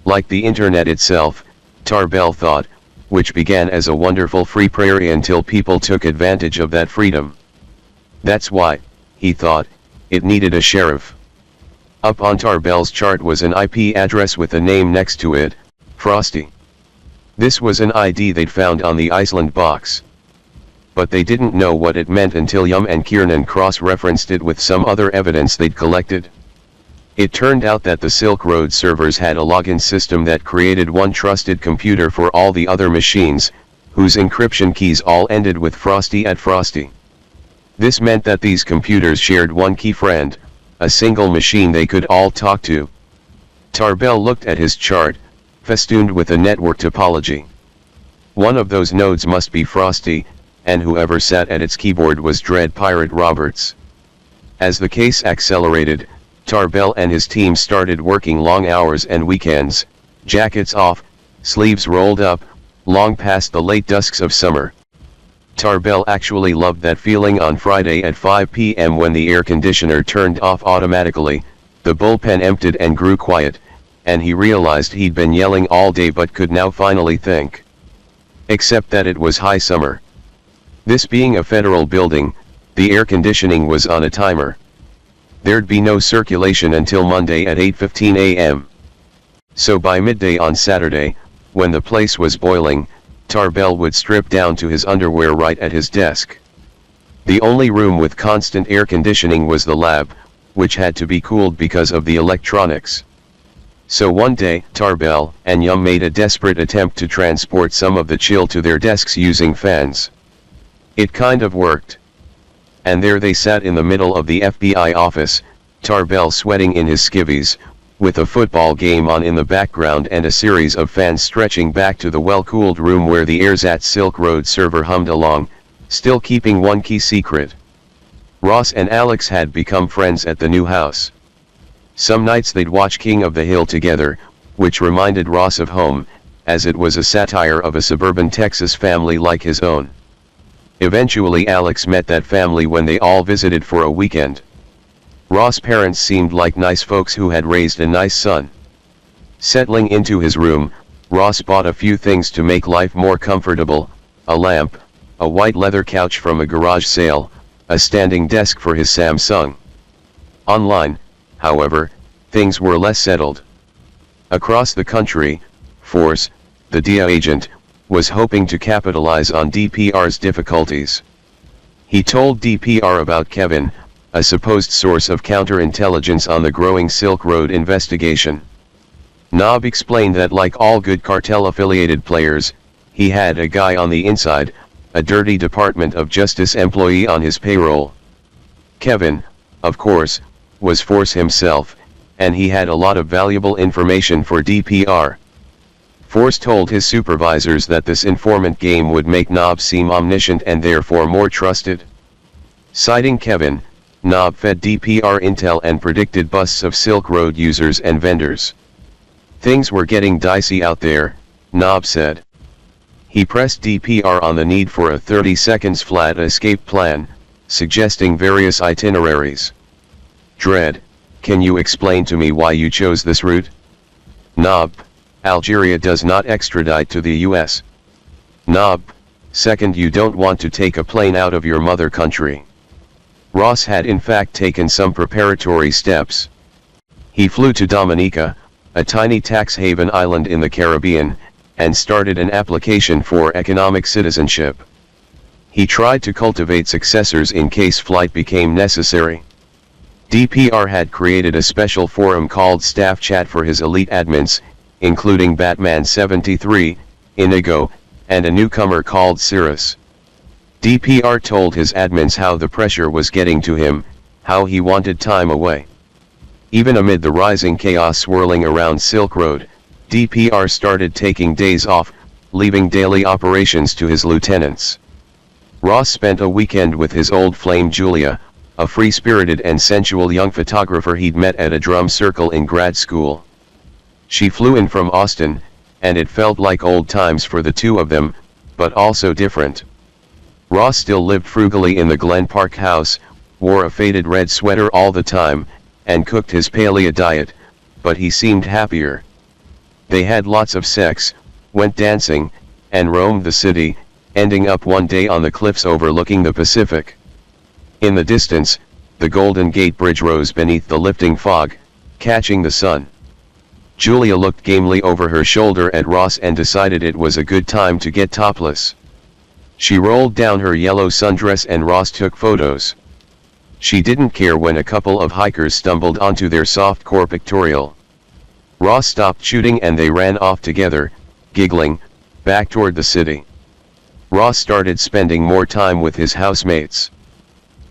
Like the internet itself, Tarbell thought, which began as a wonderful free prairie until people took advantage of that freedom. That's why, he thought, it needed a sheriff. Up on Tarbell's chart was an IP address with a name next to it, Frosty. This was an ID they'd found on the Iceland box. But they didn't know what it meant until Yum and Kiernan cross-referenced it with some other evidence they'd collected. It turned out that the Silk Road servers had a login system that created one trusted computer for all the other machines, whose encryption keys all ended with Frosty at Frosty. This meant that these computers shared one key friend, a single machine they could all talk to. Tarbell looked at his chart, festooned with a network topology. One of those nodes must be Frosty, and whoever sat at its keyboard was Dread Pirate Roberts. As the case accelerated, Tarbell and his team started working long hours and weekends, jackets off, sleeves rolled up, long past the late dusks of summer. Tarbell actually loved that feeling on Friday at 5 p.m. when the air conditioner turned off automatically, the bullpen emptied and grew quiet, and he realized he'd been yelling all day but could now finally think. Except that it was high summer. This being a federal building, the air conditioning was on a timer. There'd be no circulation until Monday at 8:15 a.m. So by midday on Saturday, when the place was boiling, Tarbell would strip down to his underwear right at his desk. The only room with constant air conditioning was the lab, which had to be cooled because of the electronics. So one day, Tarbell and Yum made a desperate attempt to transport some of the chill to their desks using fans. It kind of worked. And there they sat in the middle of the FBI office, Tarbell sweating in his skivvies, with a football game on in the background and a series of fans stretching back to the well-cooled room where the ersatz Silk Road server hummed along, still keeping one key secret. Ross and Alex had become friends at the new house. Some nights they'd watch King of the Hill together, which reminded Ross of home, as it was a satire of a suburban Texas family like his own. Eventually Alex met that family when they all visited for a weekend. Ross' parents seemed like nice folks who had raised a nice son. Settling into his room, Ross bought a few things to make life more comfortable: a lamp, a white leather couch from a garage sale, a standing desk for his Samsung. Online, however, things were less settled. Across the country, Force, the DIA agent, was hoping to capitalize on DPR's difficulties. He told DPR about Kevin, a supposed source of counterintelligence on the growing Silk Road investigation. Knob explained that like all good cartel-affiliated players, he had a guy on the inside, a dirty Department of Justice employee on his payroll. Kevin, of course, was Force himself, and he had a lot of valuable information for DPR. Force told his supervisors that this informant game would make Knob seem omniscient and therefore more trusted. Citing Kevin, Knob fed DPR intel and predicted busts of Silk Road users and vendors. Things were getting dicey out there, Knob said. He pressed DPR on the need for a 30 seconds flat escape plan, suggesting various itineraries. Dread, can you explain to me why you chose this route? Knob, Algeria does not extradite to the US. Knob, second, you don't want to take a plane out of your mother country. Ross had in fact taken some preparatory steps. He flew to Dominica, a tiny tax haven island in the Caribbean, and started an application for economic citizenship. He tried to cultivate successors in case flight became necessary. DPR had created a special forum called Staff Chat for his elite admins, including Batman 73, Inigo, and a newcomer called Cirrus. DPR told his admins how the pressure was getting to him, how he wanted time away. Even amid the rising chaos swirling around Silk Road, DPR started taking days off, leaving daily operations to his lieutenants. Ross spent a weekend with his old flame Julia, a free-spirited and sensual young photographer he'd met at a drum circle in grad school. She flew in from Austin, and it felt like old times for the two of them, but also different. Ross still lived frugally in the Glen Park house, wore a faded red sweater all the time, and cooked his paleo diet, but he seemed happier. They had lots of sex, went dancing, and roamed the city, ending up one day on the cliffs overlooking the Pacific. In the distance, the Golden Gate Bridge rose beneath the lifting fog, catching the sun. Julia looked gamely over her shoulder at Ross and decided it was a good time to get topless. She rolled down her yellow sundress and Ross took photos. She didn't care when a couple of hikers stumbled onto their soft-core pictorial. Ross stopped shooting and they ran off together, giggling, back toward the city. Ross started spending more time with his housemates.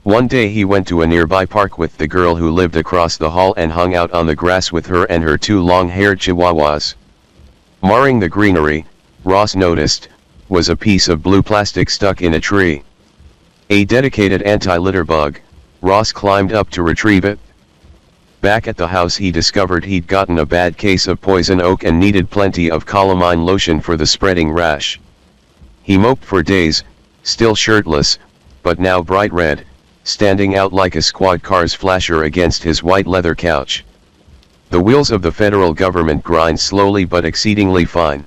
One day he went to a nearby park with the girl who lived across the hall and hung out on the grass with her and her two long-haired chihuahuas. Marring the greenery, Ross noticed, was a piece of blue plastic stuck in a tree. A dedicated anti-litter bug, Ross climbed up to retrieve it. Back at the house he discovered he'd gotten a bad case of poison oak and needed plenty of calamine lotion for the spreading rash. He moped for days, still shirtless, but now bright red, standing out like a squad car's flasher against his white leather couch. The wheels of the federal government grind slowly but exceedingly fine.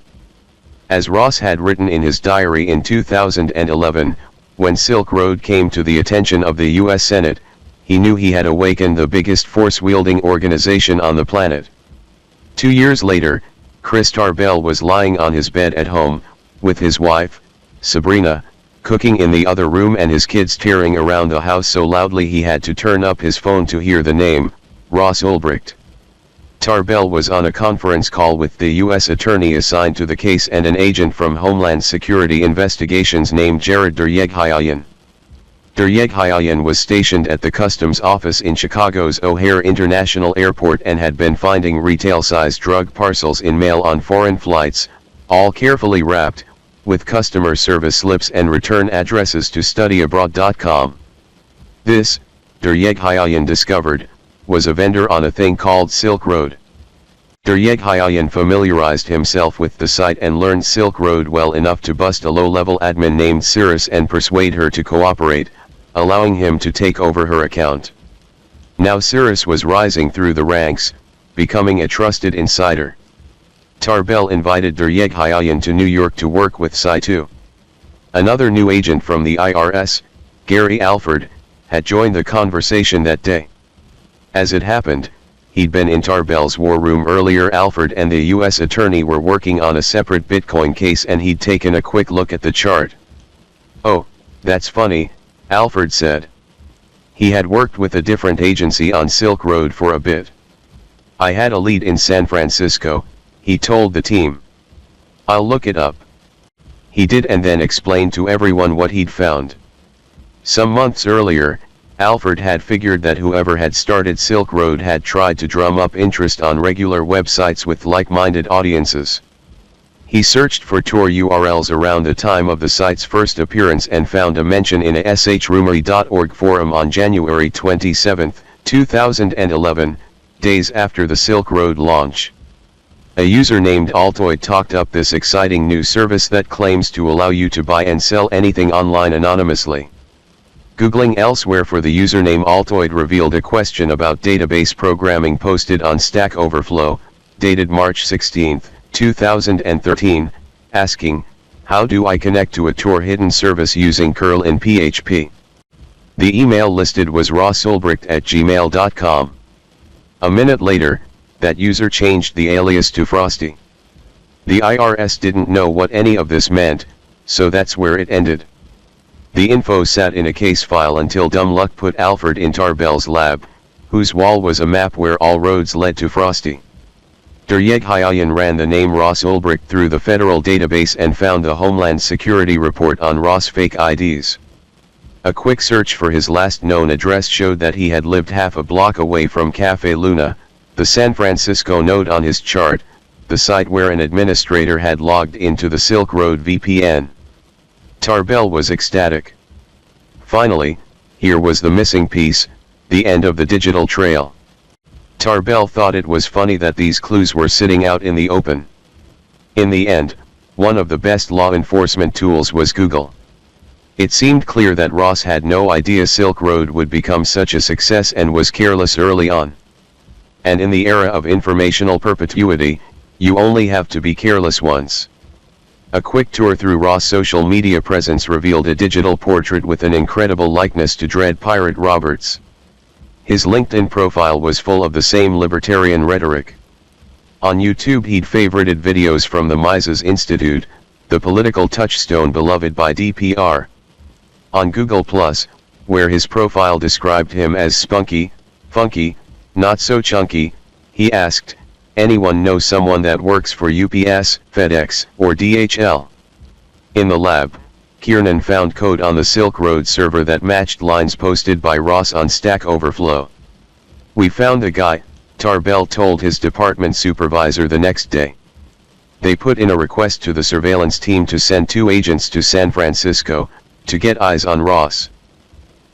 As Ross had written in his diary in 2011, when Silk Road came to the attention of the U.S. Senate, he knew he had awakened the biggest force-wielding organization on the planet. 2 years later, Chris Tarbell was lying on his bed at home, with his wife, Sabrina, cooking in the other room and his kids tearing around the house so loudly he had to turn up his phone to hear the name, Ross Ulbricht. Tarbell was on a conference call with the U.S. attorney assigned to the case and an agent from Homeland Security Investigations named Jared Deryaghayan. Deryaghayan was stationed at the customs office in Chicago's O'Hare International Airport and had been finding retail-sized drug parcels in mail on foreign flights, all carefully wrapped, with customer service slips and return addresses to studyabroad.com. This, Deryaghayan discovered, was a vendor on a thing called Silk Road. Deryaghayan familiarized himself with the site and learned Silk Road well enough to bust a low-level admin named Cyrus and persuade her to cooperate, allowing him to take over her account. Now Cyrus was rising through the ranks, becoming a trusted insider. Tarbell invited Deryaghayan to New York to work with Saitu. Another new agent from the IRS, Gary Alford, had joined the conversation that day. As it happened, he'd been in Tarbell's war room earlier. Alford and the U.S. attorney were working on a separate Bitcoin case and he'd taken a quick look at the chart. "Oh, that's funny," Alford said. He had worked with a different agency on Silk Road for a bit. "I had a lead in San Francisco," he told the team. "I'll look it up." He did and then explained to everyone what he'd found. Some months earlier, Alford had figured that whoever had started Silk Road had tried to drum up interest on regular websites with like-minded audiences. He searched for Tor URLs around the time of the site's first appearance and found a mention in a shrumery.org forum on January 27, 2011, days after the Silk Road launch. A user named Altoid talked up this exciting new service that claims to allow you to buy and sell anything online anonymously. Googling elsewhere for the username Altoid revealed a question about database programming posted on Stack Overflow, dated March 16, 2013, asking, "How do I connect to a Tor hidden service using curl in PHP?" The email listed was rossulbricht@gmail.com. A minute later, that user changed the alias to Frosty. The IRS didn't know what any of this meant, so that's where it ended. The info sat in a case file until dumb luck put Alford in Tarbell's lab, whose wall was a map where all roads led to Frosty. Deryaghayan ran the name Ross Ulbricht through the federal database and found the Homeland Security report on Ross' fake IDs. A quick search for his last known address showed that he had lived half a block away from Cafe Luna, the San Francisco node on his chart, the site where an administrator had logged into the Silk Road VPN. Tarbell was ecstatic. Finally, here was the missing piece, the end of the digital trail. Tarbell thought it was funny that these clues were sitting out in the open. In the end, one of the best law enforcement tools was Google. It seemed clear that Ross had no idea Silk Road would become such a success and was careless early on. And in the era of informational perpetuity, you only have to be careless once. A quick tour through Ross' social media presence revealed a digital portrait with an incredible likeness to Dread Pirate Roberts. His LinkedIn profile was full of the same libertarian rhetoric. On YouTube he'd favorited videos from the Mises Institute, the political touchstone beloved by DPR. On Google+, where his profile described him as spunky, funky, not so chunky, he asked, "Anyone know someone that works for UPS, FedEx, or DHL?" In the lab, Kiernan found code on the Silk Road server that matched lines posted by Ross on Stack Overflow. "We found the guy," Tarbell told his department supervisor the next day. They put in a request to the surveillance team to send 2 agents to San Francisco, to get eyes on Ross.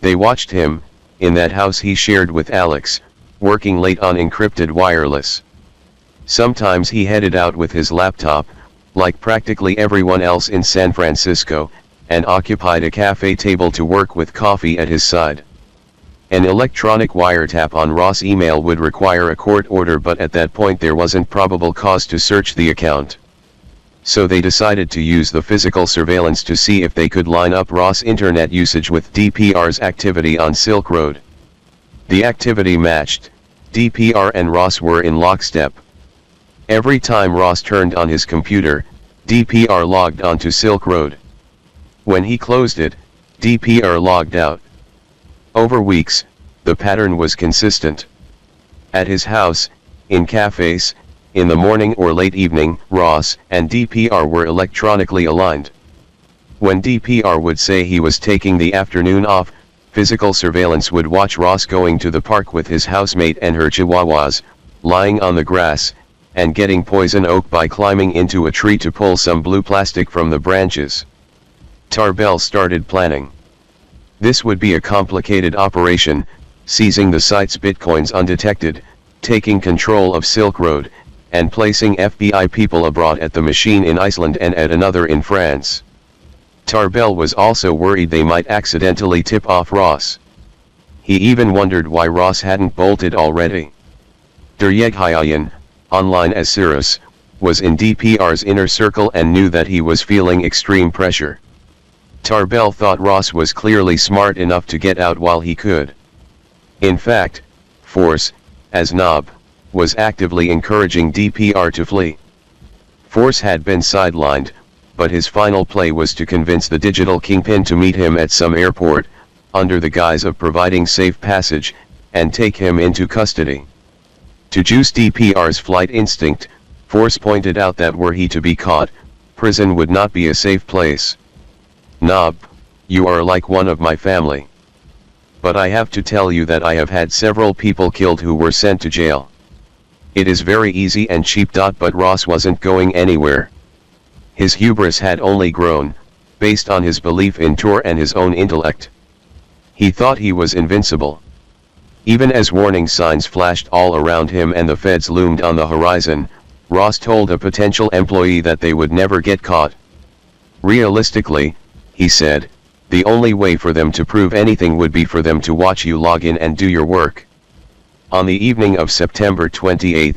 They watched him, in that house he shared with Alex, working late on encrypted wireless. Sometimes he headed out with his laptop, like practically everyone else in San Francisco, and occupied a cafe table to work with coffee at his side. An electronic wiretap on Ross' email would require a court order, but at that point there wasn't probable cause to search the account. So they decided to use the physical surveillance to see if they could line up Ross' internet usage with DPR's activity on Silk Road. The activity matched. DPR and Ross were in lockstep. Every time Ross turned on his computer, DPR logged onto Silk Road. When he closed it, DPR logged out. Over weeks, the pattern was consistent. At his house, in cafes, in the morning or late evening, Ross and DPR were electronically aligned. When DPR would say he was taking the afternoon off, physical surveillance would watch Ross going to the park with his housemate and her chihuahuas, lying on the grass, and getting poison oak by climbing into a tree to pull some blue plastic from the branches. Tarbell started planning. This would be a complicated operation, seizing the site's bitcoins undetected, taking control of Silk Road, and placing FBI people abroad at the machine in Iceland and at another in France. Tarbell was also worried they might accidentally tip off Ross. He even wondered why Ross hadn't bolted already. Deryeghyayan, online as Cyrus, was in DPR's inner circle and knew that he was feeling extreme pressure. Tarbell thought Ross was clearly smart enough to get out while he could. In fact, Force, as Knob, was actively encouraging DPR to flee. Force had been sidelined, but his final play was to convince the digital kingpin to meet him at some airport, under the guise of providing safe passage, and take him into custody. To juice DPR's flight instinct, Force pointed out that were he to be caught, prison would not be a safe place. Knob, you are like one of my family. But I have to tell you that I have had several people killed who were sent to jail. It is very easy and cheap. But Ross wasn't going anywhere. His hubris had only grown, based on his belief in Tor and his own intellect. He thought he was invincible. Even as warning signs flashed all around him and the feds loomed on the horizon, Ross told a potential employee that they would never get caught. Realistically, he said, the only way for them to prove anything would be for them to watch you log in and do your work. On the evening of September 28,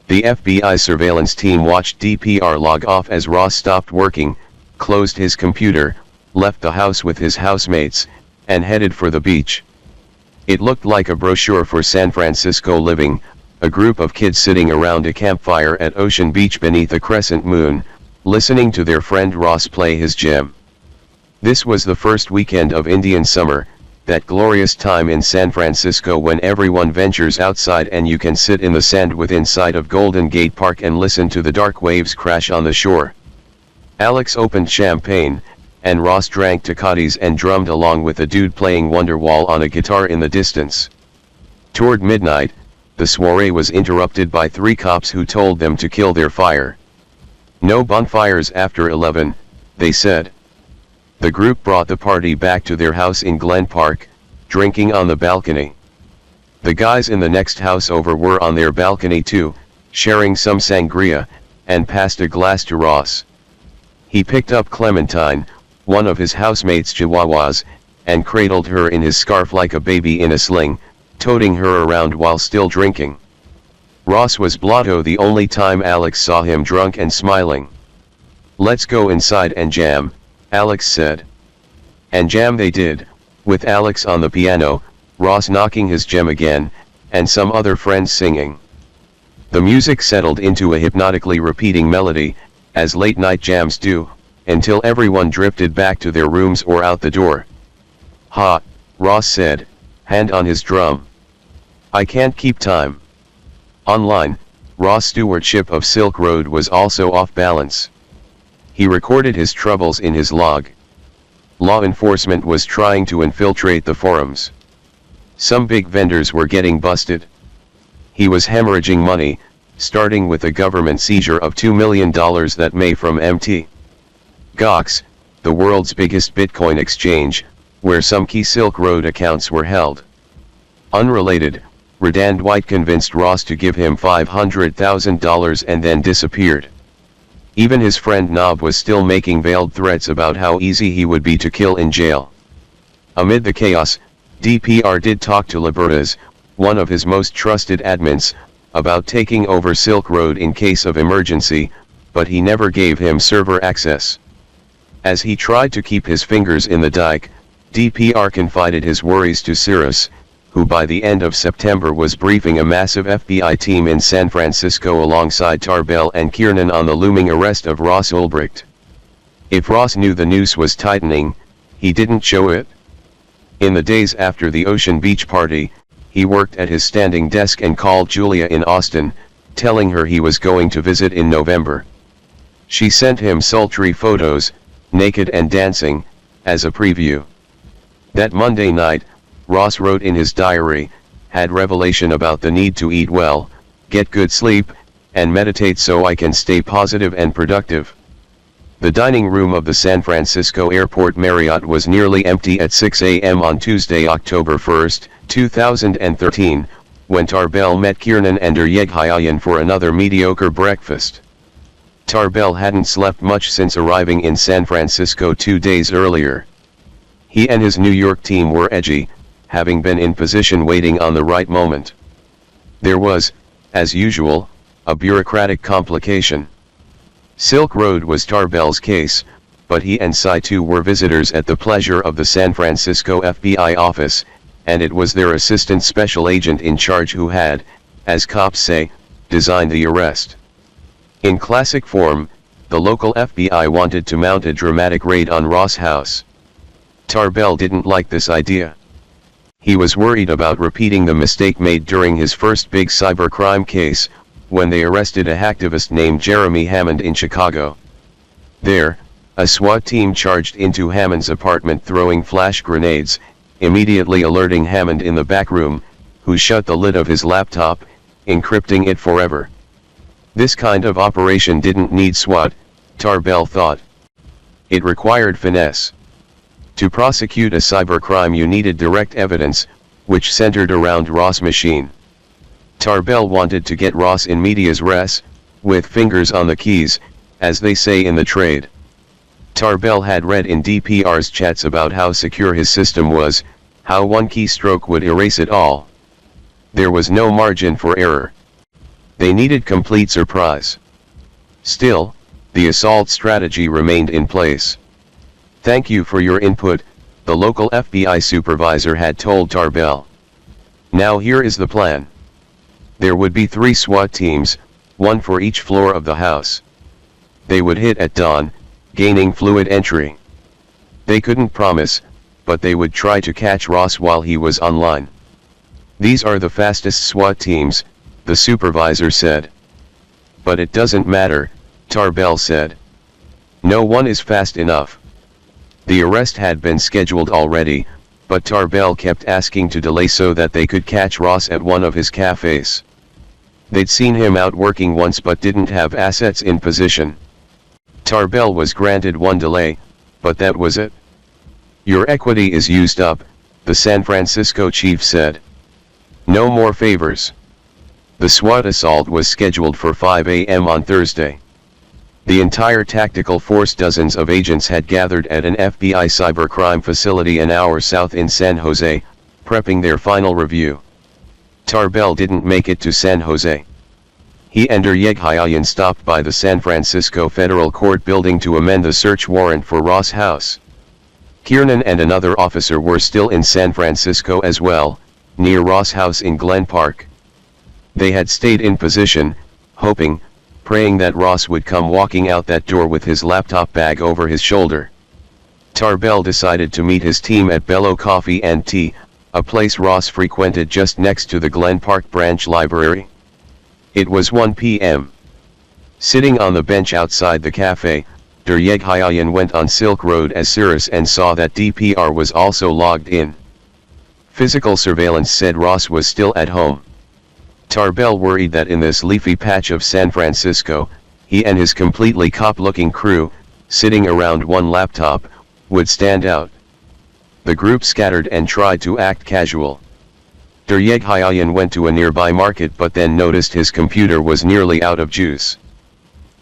the FBI surveillance team watched DPR log off as Ross stopped working, closed his computer, left the house with his housemates, and headed for the beach. It looked like a brochure for San Francisco living, a group of kids sitting around a campfire at Ocean Beach beneath a crescent moon, listening to their friend Ross play his gem. This was the first weekend of Indian summer, that glorious time in San Francisco when everyone ventures outside and you can sit in the sand within sight of Golden Gate Park and listen to the dark waves crash on the shore. Alex opened champagne, and Ross drank Tecates and drummed along with a dude playing Wonderwall on a guitar in the distance. Toward midnight, the soiree was interrupted by 3 cops who told them to kill their fire. No bonfires after 11, they said. The group brought the party back to their house in Glen Park, drinking on the balcony. The guys in the next house over were on their balcony too, sharing some sangria, and passed a glass to Ross. He picked up Clementine, one of his housemates' chihuahuas, and cradled her in his scarf like a baby in a sling, toting her around while still drinking. Ross was blotto the only time Alex saw him drunk and smiling. "Let's go inside and jam," Alex said. And jam they did, with Alex on the piano, Ross knocking his gem again, and some other friends singing. The music settled into a hypnotically repeating melody, as late-night jams do, until everyone drifted back to their rooms or out the door. "Ha," Ross said, hand on his drum. "I can't keep time." Online, Ross' stewardship of Silk Road was also off balance. He recorded his troubles in his log. Law enforcement was trying to infiltrate the forums. Some big vendors were getting busted. He was hemorrhaging money, starting with a government seizure of $2 million that May from Mt. Gox, the world's biggest Bitcoin exchange, where some key Silk Road accounts were held. Unrelated, Redand White convinced Ross to give him $500,000 and then disappeared. Even his friend Nob was still making veiled threats about how easy he would be to kill in jail. Amid the chaos, DPR did talk to Libertas, one of his most trusted admins, about taking over Silk Road in case of emergency, but he never gave him server access. As he tried to keep his fingers in the dike, DPR confided his worries to Cyrus, who by the end of September was briefing a massive FBI team in San Francisco alongside Tarbell and Kiernan on the looming arrest of Ross Ulbricht. If Ross knew the noose was tightening, he didn't show it. In the days after the Ocean Beach party, he worked at his standing desk and called Julia in Austin, telling her he was going to visit in November. She sent him sultry photos, naked and dancing, as a preview. That Monday night, Ross wrote in his diary, had revelation about the need to eat well, get good sleep, and meditate so I can stay positive and productive. The dining room of the San Francisco Airport Marriott was nearly empty at 6 a.m. on Tuesday, October 1, 2013, when Tarbell met Kiernan and Yeghayyan for another mediocre breakfast. Tarbell hadn't slept much since arriving in San Francisco 2 days earlier. He and his New York team were edgy, having been in position waiting on the right moment. There was, as usual, a bureaucratic complication. Silk Road was Tarbell's case, but he and Saitu were visitors at the pleasure of the San Francisco FBI office, and it was their assistant special agent in charge who had, as cops say, designed the arrest. In classic form, the local FBI wanted to mount a dramatic raid on Ross' house. Tarbell didn't like this idea. He was worried about repeating the mistake made during his first big cybercrime case, when they arrested a hacktivist named Jeremy Hammond in Chicago. There, a SWAT team charged into Hammond's apartment throwing flash grenades, immediately alerting Hammond in the back room, who shut the lid of his laptop, encrypting it forever. This kind of operation didn't need SWAT, Tarbell thought. It required finesse. To prosecute a cybercrime you needed direct evidence, which centered around Ross' machine. Tarbell wanted to get Ross in medias res, with fingers on the keys, as they say in the trade. Tarbell had read in DPR's chats about how secure his system was, how one keystroke would erase it all. There was no margin for error. They needed complete surprise. Still, the assault strategy remained in place. "Thank you for your input," the local FBI supervisor had told Tarbell. "Now here is the plan. There would be 3 SWAT teams, one for each floor of the house. They would hit at dawn, gaining fluid entry. They couldn't promise, but they would try to catch Ross while he was online. These are the fastest SWAT teams," the supervisor said. "But it doesn't matter," Tarbell said. "No one is fast enough." The arrest had been scheduled already, but Tarbell kept asking to delay so that they could catch Ross at one of his cafes. They'd seen him out working once but didn't have assets in position. Tarbell was granted one delay, but that was it. "Your equity is used up," the San Francisco chief said. "No more favors." The SWAT assault was scheduled for 5 a.m. on Thursday. The entire tactical force, dozens of agents, had gathered at an FBI cybercrime facility an hour south in San Jose, prepping their final review. Tarbell didn't make it to San Jose. He and Yeghayyan stopped by the San Francisco Federal Court building to amend the search warrant for Ross' house. Kiernan and another officer were still in San Francisco as well, near Ross' house in Glen Park. They had stayed in position, hoping, praying that Ross would come walking out that door with his laptop bag over his shoulder. Tarbell decided to meet his team at Bello Coffee and Tea, a place Ross frequented just next to the Glen Park branch library. It was 1 p.m. Sitting on the bench outside the cafe, Yeghayyan went on Silk Road as Cyrus and saw that DPR was also logged in. Physical surveillance said Ross was still at home. Tarbell worried that in this leafy patch of San Francisco, he and his completely cop-looking crew, sitting around one laptop, would stand out. The group scattered and tried to act casual. Yeghayyan went to a nearby market but then noticed his computer was nearly out of juice.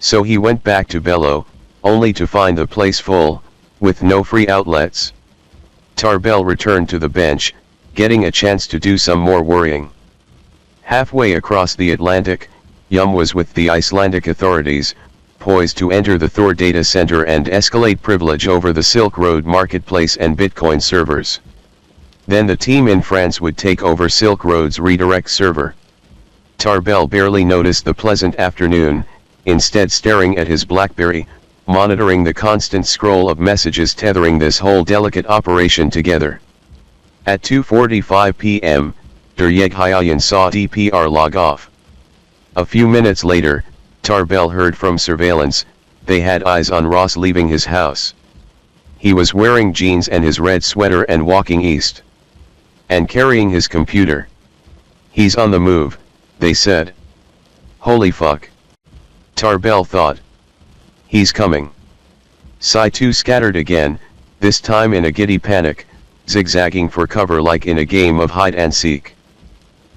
So he went back to Bello, only to find the place full, with no free outlets. Tarbell returned to the bench, getting a chance to do some more worrying. Halfway across the Atlantic, Yum was with the Icelandic authorities, poised to enter the Thor data center and escalate privilege over the Silk Road marketplace and Bitcoin servers. Then the team in France would take over Silk Road's redirect server. Tarbell barely noticed the pleasant afternoon, instead staring at his BlackBerry, monitoring the constant scroll of messages tethering this whole delicate operation together. At 2:45 p.m., Deryeghyayan saw DPR log off. A few minutes later, Tarbell heard from surveillance, they had eyes on Ross leaving his house. He was wearing jeans and his red sweater and walking east. And carrying his computer. He's on the move, they said. Holy fuck. Tarbell thought. He's coming. Sai-2 scattered again, this time in a giddy panic, zigzagging for cover like in a game of hide-and-seek.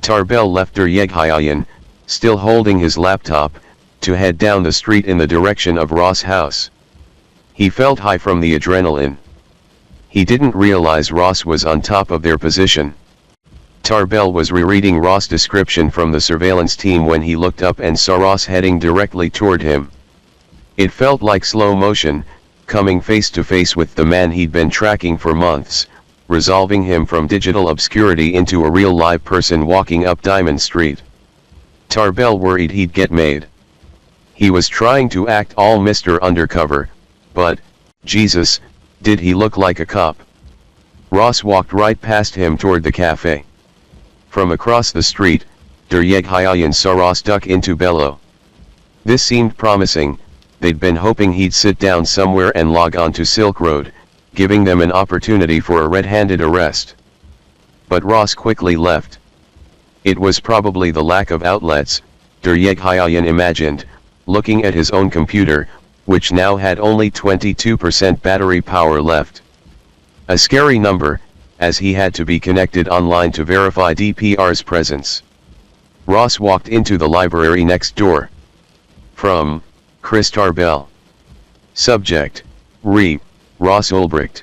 Tarbell left Deryeghyayan, still holding his laptop, to head down the street in the direction of Ross' house. He felt high from the adrenaline. He didn't realize Ross was on top of their position. Tarbell was rereading Ross' description from the surveillance team when he looked up and saw Ross heading directly toward him. It felt like slow motion, coming face to face with the man he'd been tracking for months, resolving him from digital obscurity into a real live person walking up Diamond Street. Tarbell worried he'd get made. He was trying to act all Mr. Undercover, but, Jesus, did he look like a cop? Ross walked right past him toward the cafe. From across the street, Deryeghyayan saw Ross duck into Bello. This seemed promising, they'd been hoping he'd sit down somewhere and log on to Silk Road, giving them an opportunity for a red-handed arrest. But Ross quickly left. It was probably the lack of outlets, Deryeghyayan imagined, looking at his own computer, which now had only 22% battery power left. A scary number, as he had to be connected online to verify DPR's presence. Ross walked into the library next door. From Chris Tarbell. Subject: Ross Ulbricht.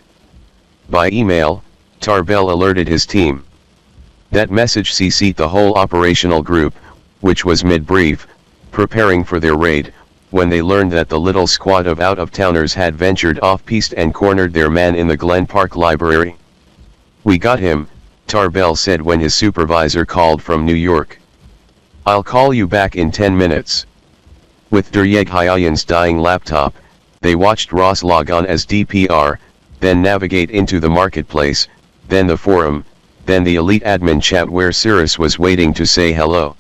By email, Tarbell alerted his team. That message CC'd the whole operational group, which was mid-brief, preparing for their raid, when they learned that the little squad of out-of-towners had ventured off-piste and cornered their man in the Glen Park Library. We got him, Tarbell said when his supervisor called from New York. I'll call you back in 10 minutes. With Deryeghyayan's dying laptop, they watched Ross log on as DPR, then navigate into the marketplace, then the forum, then the elite admin chat where Cyrus was waiting to say hello.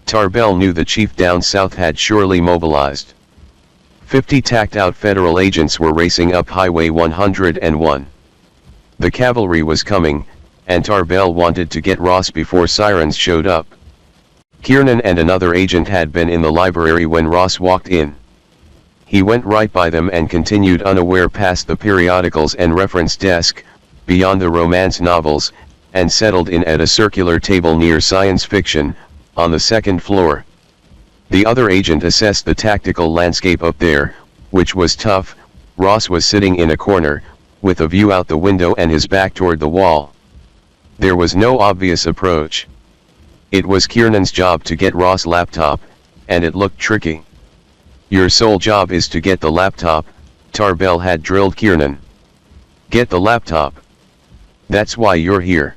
Tarbell knew the chief down south had surely mobilized. 50 tacked-out federal agents were racing up Highway 101. The cavalry was coming, and Tarbell wanted to get Ross before sirens showed up. Kiernan and another agent had been in the library when Ross walked in. He went right by them and continued unaware past the periodicals and reference desk, beyond the romance novels, and settled in at a circular table near science fiction, on the second floor. The other agent assessed the tactical landscape up there, which was tough. Ross was sitting in a corner, with a view out the window and his back toward the wall. There was no obvious approach. It was Kiernan's job to get Ross' laptop, and it looked tricky. Your sole job is to get the laptop, Tarbell had drilled Kiernan. Get the laptop. That's why you're here.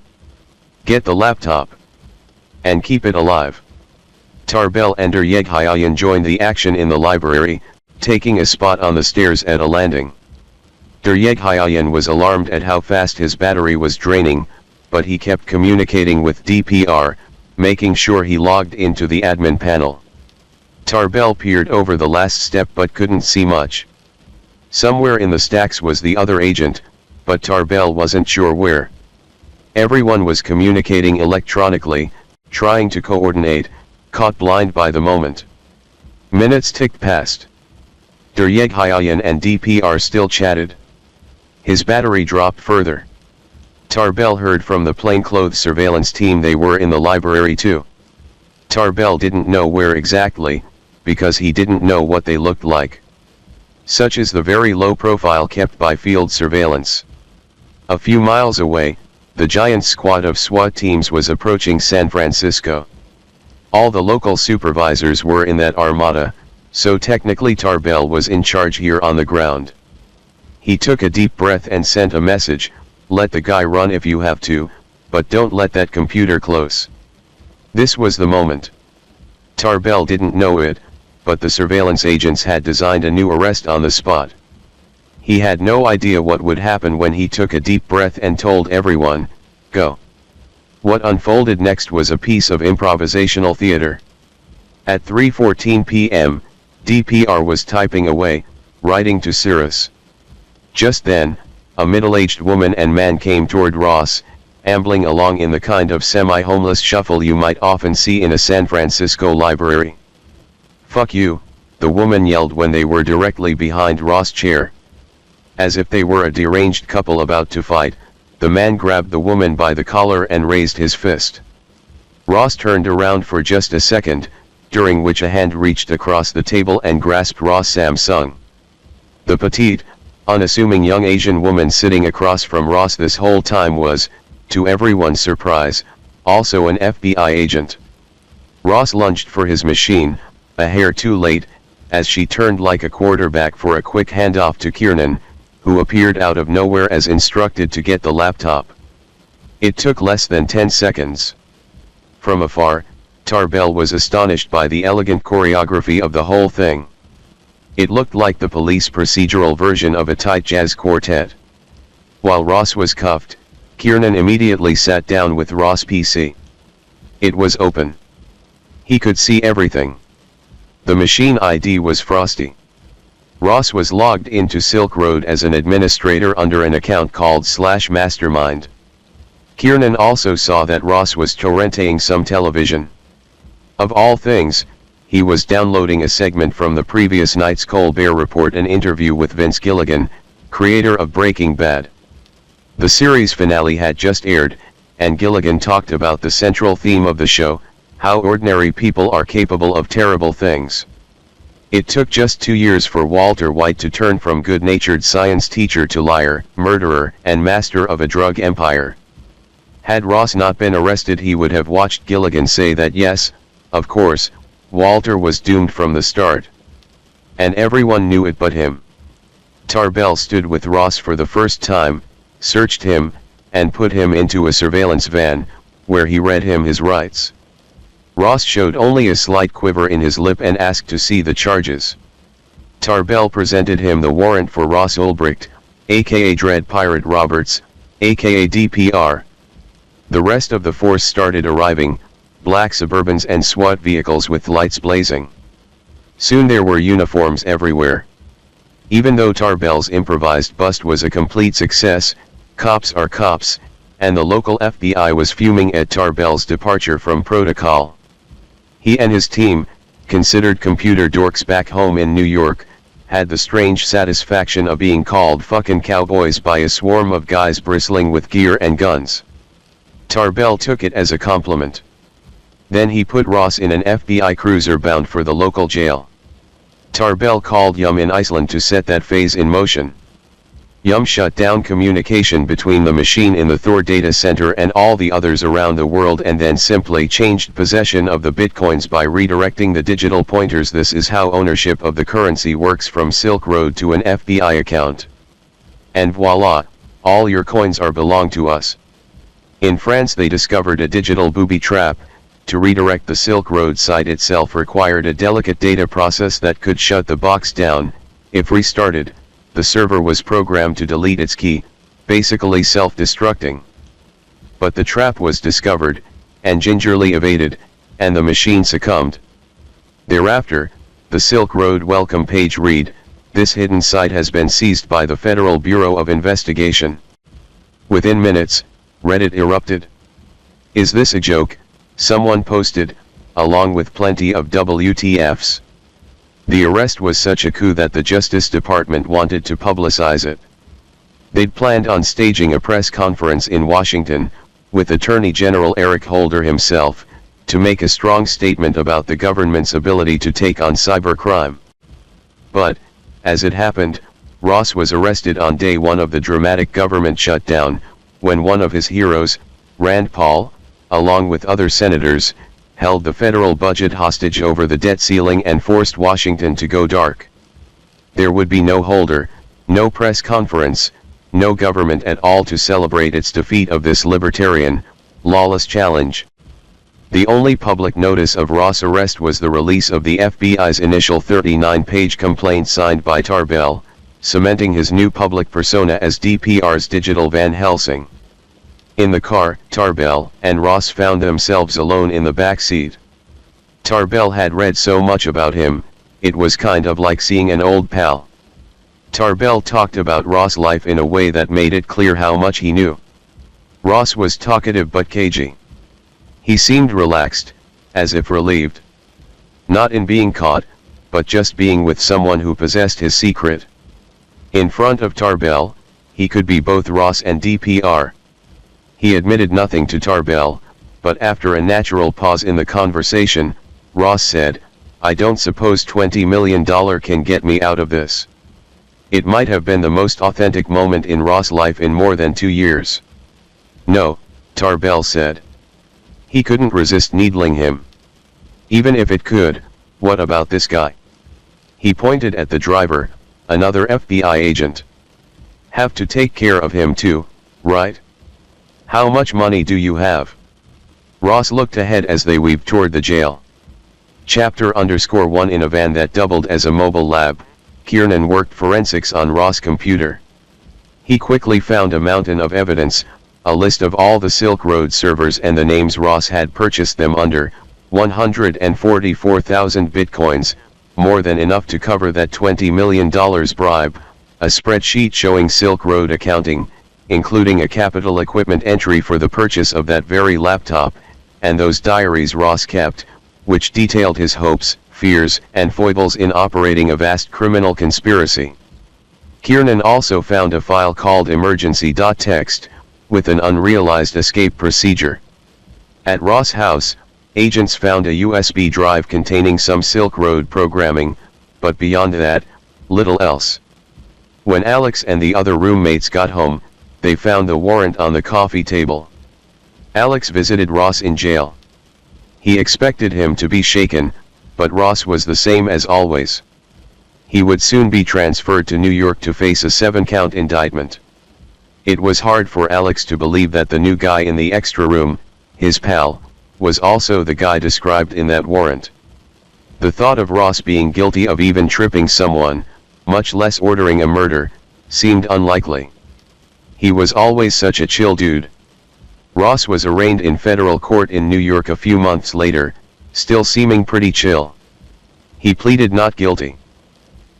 Get the laptop. And keep it alive. Tarbell and Deryeghyayan joined the action in the library, taking a spot on the stairs at a landing. Deryeghyayan was alarmed at how fast his battery was draining, but he kept communicating with DPR, making sure he logged into the admin panel. Tarbell peered over the last step but couldn't see much. Somewhere in the stacks was the other agent, but Tarbell wasn't sure where. Everyone was communicating electronically, trying to coordinate, caught blind by the moment. Minutes ticked past. Deryeghyayan and DPR still chatted. His battery dropped further. Tarbell heard from the plainclothes surveillance team they were in the library too. Tarbell didn't know where exactly, because he didn't know what they looked like. Such is the very low profile kept by field surveillance. A few miles away, the giant squad of SWAT teams was approaching San Francisco. All the local supervisors were in that armada, so technically Tarbell was in charge here on the ground. He took a deep breath and sent a message, "Let the guy run if you have to, but don't let that computer close." This was the moment. Tarbell didn't know it, but the surveillance agents had designed a new arrest on the spot. He had no idea what would happen when he took a deep breath and told everyone, "Go." What unfolded next was a piece of improvisational theater. At 3:14 p.m., DPR was typing away, writing to Cirrus. Just then, a middle-aged woman and man came toward Ross, ambling along in the kind of semi-homeless shuffle you might often see in a San Francisco library. "Fuck you," the woman yelled when they were directly behind Ross' chair. As if they were a deranged couple about to fight, the man grabbed the woman by the collar and raised his fist. Ross turned around for just a second, during which a hand reached across the table and grasped Ross' Samsung. The petite, unassuming young Asian woman sitting across from Ross this whole time was, to everyone's surprise, also an FBI agent. Ross lunged for his machine, a hair too late, as she turned like a quarterback for a quick handoff to Kiernan, who appeared out of nowhere as instructed to get the laptop. It took less than 10 seconds. From afar, Tarbell was astonished by the elegant choreography of the whole thing. It looked like the police procedural version of a tight jazz quartet. While Ross was cuffed, Kiernan immediately sat down with Ross' PC. It was open. He could see everything. The machine ID was Frosty. Ross was logged into Silk Road as an administrator under an account called /mastermind. Kiernan also saw that Ross was torrenting some television. Of all things, he was downloading a segment from the previous night's Colbert Report, an interview with Vince Gilligan, creator of Breaking Bad. The series finale had just aired, and Gilligan talked about the central theme of the show, how ordinary people are capable of terrible things. It took just 2 years for Walter White to turn from good-natured science teacher to liar, murderer, and master of a drug empire. Had Ross not been arrested, he would have watched Gilligan say that yes, of course, Walter was doomed from the start. And everyone knew it but him. Tarbell stood with Ross for the first time, searched him, and put him into a surveillance van, where he read him his rights. Ross showed only a slight quiver in his lip and asked to see the charges. Tarbell presented him the warrant for Ross Ulbricht, aka Dread Pirate Roberts, aka DPR. The rest of the force started arriving, black Suburbans and SWAT vehicles with lights blazing. Soon there were uniforms everywhere. Even though Tarbell's improvised bust was a complete success, cops are cops, and the local FBI was fuming at Tarbell's departure from protocol. He and his team, considered computer dorks back home in New York, had the strange satisfaction of being called fucking cowboys by a swarm of guys bristling with gear and guns. Tarbell took it as a compliment. Then he put Ross in an FBI cruiser bound for the local jail. Tarbell called Yum in Iceland to set that phase in motion. Yum shut down communication between the machine in the Thor data center and all the others around the world, and then simply changed possession of the bitcoins by redirecting the digital pointers. This is how ownership of the currency works from Silk Road to an FBI account. And voila, all your coins are belong to us. In France they discovered a digital booby trap. To redirect the Silk Road site itself required a delicate data process that could shut the box down. If restarted, the server was programmed to delete its key, basically self-destructing. But the trap was discovered, and gingerly evaded, and the machine succumbed. Thereafter, the Silk Road welcome page read, "This hidden site has been seized by the Federal Bureau of Investigation." Within minutes, Reddit erupted. "Is this a joke?" someone posted, along with plenty of WTFs. The arrest was such a coup that the Justice Department wanted to publicize it. They'd planned on staging a press conference in Washington, with Attorney General Eric Holder himself, to make a strong statement about the government's ability to take on cybercrime. But, as it happened, Ross was arrested on day one of the dramatic government shutdown, when one of his heroes, Rand Paul, along with other senators, held the federal budget hostage over the debt ceiling and forced Washington to go dark. There would be no Holder, no press conference, no government at all to celebrate its defeat of this libertarian, lawless challenge. The only public notice of Ross' arrest was the release of the FBI's initial 39-page complaint signed by Tarbell, cementing his new public persona as DPR's digital Van Helsing. In the car, Tarbell and Ross found themselves alone in the back seat. Tarbell had read so much about him, it was kind of like seeing an old pal. Tarbell talked about Ross' life in a way that made it clear how much he knew. Ross was talkative but cagey. He seemed relaxed, as if relieved. Not in being caught, but just being with someone who possessed his secret. In front of Tarbell, he could be both Ross and DPR. He admitted nothing to Tarbell, but after a natural pause in the conversation, Ross said, "I don't suppose $20 million can get me out of this." It might have been the most authentic moment in Ross' life in more than 2 years. "No," Tarbell said. He couldn't resist needling him. "Even if it could, what about this guy?" He pointed at the driver, another FBI agent. "Have to take care of him too, right? How much money do you have?" Ross looked ahead as they weaved toward the jail. Chapter_1 In a van that doubled as a mobile lab, Kiernan worked forensics on Ross' computer. He quickly found a mountain of evidence, a list of all the Silk Road servers and the names Ross had purchased them under, 144,000 bitcoins, more than enough to cover that $20 million bribe, a spreadsheet showing Silk Road accounting, including a capital equipment entry for the purchase of that very laptop, and those diaries Ross kept, which detailed his hopes, fears, and foibles in operating a vast criminal conspiracy. Kiernan also found a file called emergency.txt, with an unrealized escape procedure. At Ross' house, agents found a USB drive containing some Silk Road programming, but beyond that, little else. When Alex and the other roommates got home, they found the warrant on the coffee table. Alex visited Ross in jail. He expected him to be shaken, but Ross was the same as always. He would soon be transferred to New York to face a 7-count indictment. It was hard for Alex to believe that the new guy in the extra room, his pal, was also the guy described in that warrant. The thought of Ross being guilty of even tripping someone, much less ordering a murder, seemed unlikely. He was always such a chill dude. Ross was arraigned in federal court in New York a few months later, still seeming pretty chill. He pleaded not guilty.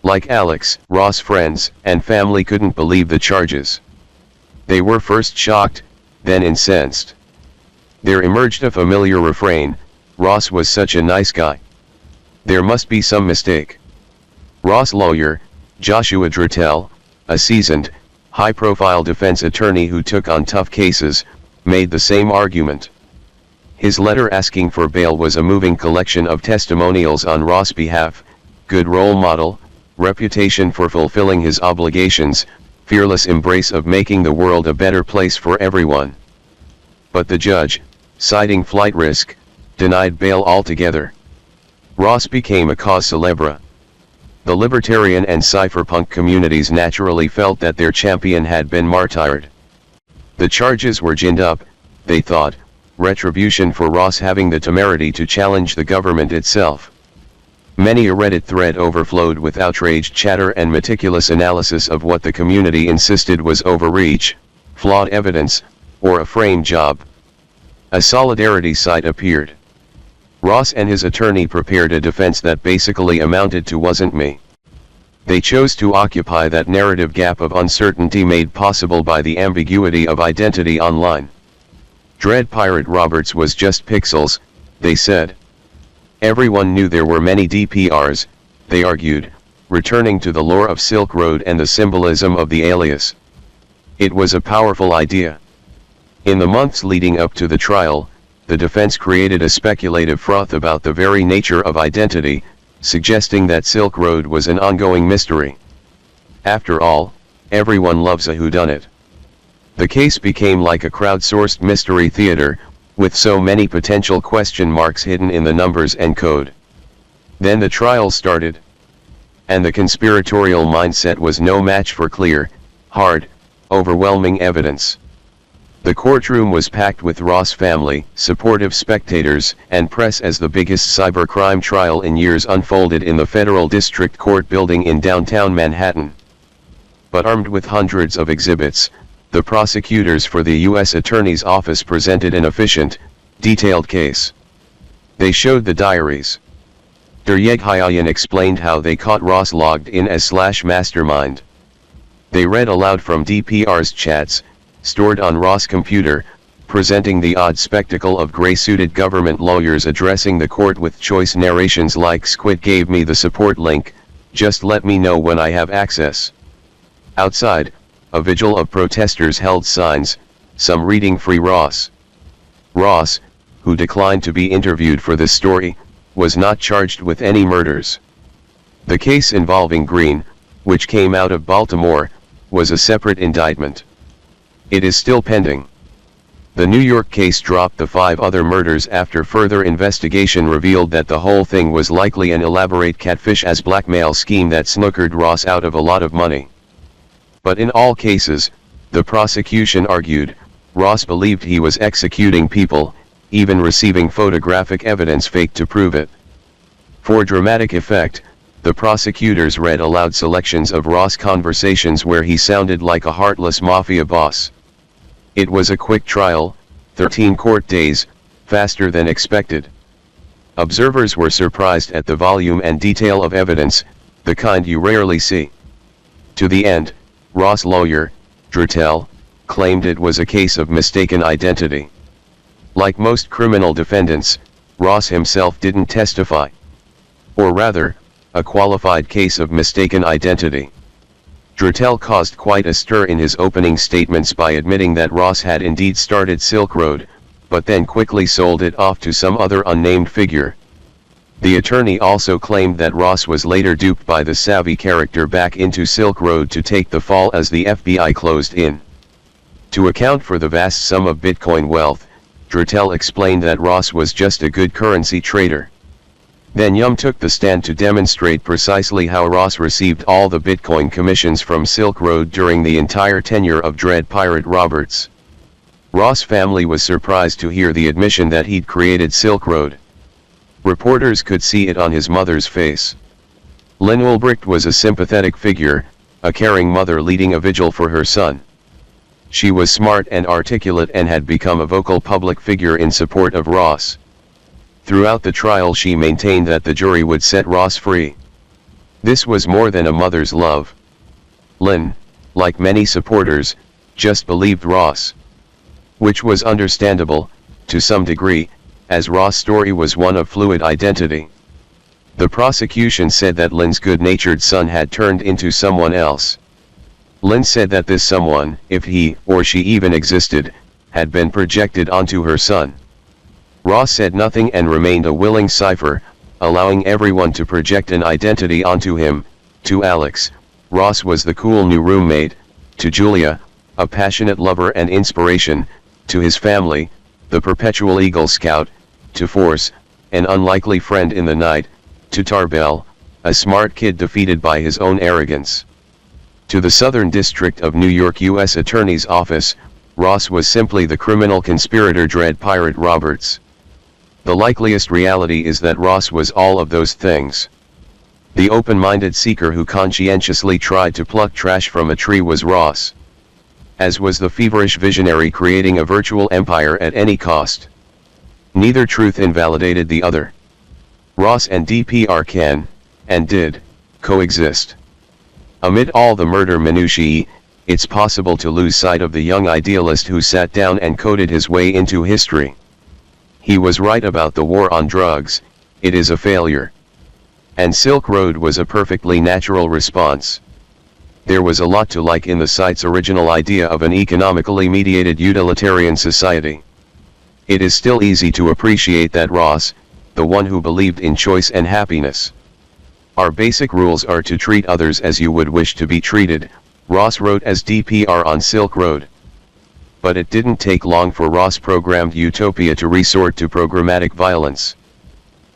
Like Alex, Ross' friends and family couldn't believe the charges. They were first shocked, then incensed. There emerged a familiar refrain: Ross was such a nice guy. There must be some mistake. Ross' lawyer, Joshua Drattel, a seasoned, high-profile defense attorney who took on tough cases, made the same argument. His letter asking for bail was a moving collection of testimonials on Ross' behalf: good role model, reputation for fulfilling his obligations, fearless embrace of making the world a better place for everyone. But the judge, citing flight risk, denied bail altogether. Ross became a cause célèbre. The libertarian and cypherpunk communities naturally felt that their champion had been martyred. The charges were ginned up, they thought, retribution for Ross having the temerity to challenge the government itself. Many a Reddit thread overflowed with outraged chatter and meticulous analysis of what the community insisted was overreach, flawed evidence, or a frame job. A solidarity site appeared. Ross and his attorney prepared a defense that basically amounted to "wasn't me." They chose to occupy that narrative gap of uncertainty made possible by the ambiguity of identity online. Dread Pirate Roberts was just pixels, they said. Everyone knew there were many DPRs, they argued, returning to the lore of Silk Road and the symbolism of the alias. It was a powerful idea. In the months leading up to the trial, the defense created a speculative froth about the very nature of identity, suggesting that Silk Road was an ongoing mystery. After all, everyone loves a whodunit. The case became like a crowdsourced mystery theater, with so many potential question marks hidden in the numbers and code. Then the trial started. And the conspiratorial mindset was no match for clear, hard, overwhelming evidence. The courtroom was packed with Ross family, supportive spectators, and press as the biggest cybercrime trial in years unfolded in the Federal District Court building in downtown Manhattan. But armed with hundreds of exhibits, the prosecutors for the U.S. Attorney's Office presented an efficient, detailed case. They showed the diaries. Deryeghayan explained how they caught Ross logged in as /mastermind. They read aloud from DPR's chats, stored on Ross' computer, presenting the odd spectacle of gray-suited government lawyers addressing the court with choice narrations like "Squid gave me the support link, just let me know when I have access." Outside, a vigil of protesters held signs, some reading "Free Ross." Ross, who declined to be interviewed for this story, was not charged with any murders. The case involving Green, which came out of Baltimore, was a separate indictment. It is still pending. The New York case dropped the 5 other murders after further investigation revealed that the whole thing was likely an elaborate catfish as blackmail scheme that snookered Ross out of a lot of money. But in all cases, the prosecution argued, Ross believed he was executing people, even receiving photographic evidence faked to prove it. For dramatic effect, the prosecutors read aloud selections of Ross' conversations where he sounded like a heartless mafia boss. It was a quick trial, 13 court days, faster than expected. Observers were surprised at the volume and detail of evidence, the kind you rarely see. To the end, Ross' lawyer, Drittel, claimed it was a case of mistaken identity. Like most criminal defendants, Ross himself didn't testify. Or rather, a qualified case of mistaken identity. Drittel caused quite a stir in his opening statements by admitting that Ross had indeed started Silk Road, but then quickly sold it off to some other unnamed figure. The attorney also claimed that Ross was later duped by the savvy character back into Silk Road to take the fall as the FBI closed in. To account for the vast sum of Bitcoin wealth, Drittel explained that Ross was just a good currency trader. Then Yum took the stand to demonstrate precisely how Ross received all the Bitcoin commissions from Silk Road during the entire tenure of Dread Pirate Roberts. Ross' family was surprised to hear the admission that he'd created Silk Road. Reporters could see it on his mother's face. Lynn Ulbricht was a sympathetic figure, a caring mother leading a vigil for her son. She was smart and articulate and had become a vocal public figure in support of Ross. Throughout the trial she maintained that the jury would set Ross free. This was more than a mother's love. Lynn, like many supporters, just believed Ross. Which was understandable, to some degree, as Ross' story was one of fluid identity. The prosecution said that Lynn's good-natured son had turned into someone else. Lynn said that this someone, if he or she even existed, had been projected onto her son. Ross said nothing and remained a willing cipher, allowing everyone to project an identity onto him. To Alex, Ross was the cool new roommate; to Julia, a passionate lover and inspiration; to his family, the perpetual Eagle Scout; to Force, an unlikely friend in the night; to Tarbell, a smart kid defeated by his own arrogance. To the Southern District of New York U.S. Attorney's Office, Ross was simply the criminal conspirator Dread Pirate Roberts. The likeliest reality is that Ross was all of those things. The open-minded seeker who conscientiously tried to pluck trash from a tree was Ross. As was the feverish visionary creating a virtual empire at any cost. Neither truth invalidated the other. Ross and DPR can, and did, coexist. Amid all the murder minutiae, it's possible to lose sight of the young idealist who sat down and coded his way into history. He was right about the war on drugs; it is a failure. And Silk Road was a perfectly natural response. There was a lot to like in the site's original idea of an economically mediated utilitarian society. It is still easy to appreciate that Ross, the one who believed in choice and happiness. Our basic rules are to treat others as you would wish to be treated, Ross wrote as DPR on Silk Road. But it didn't take long for Ross' programmed utopia to resort to programmatic violence.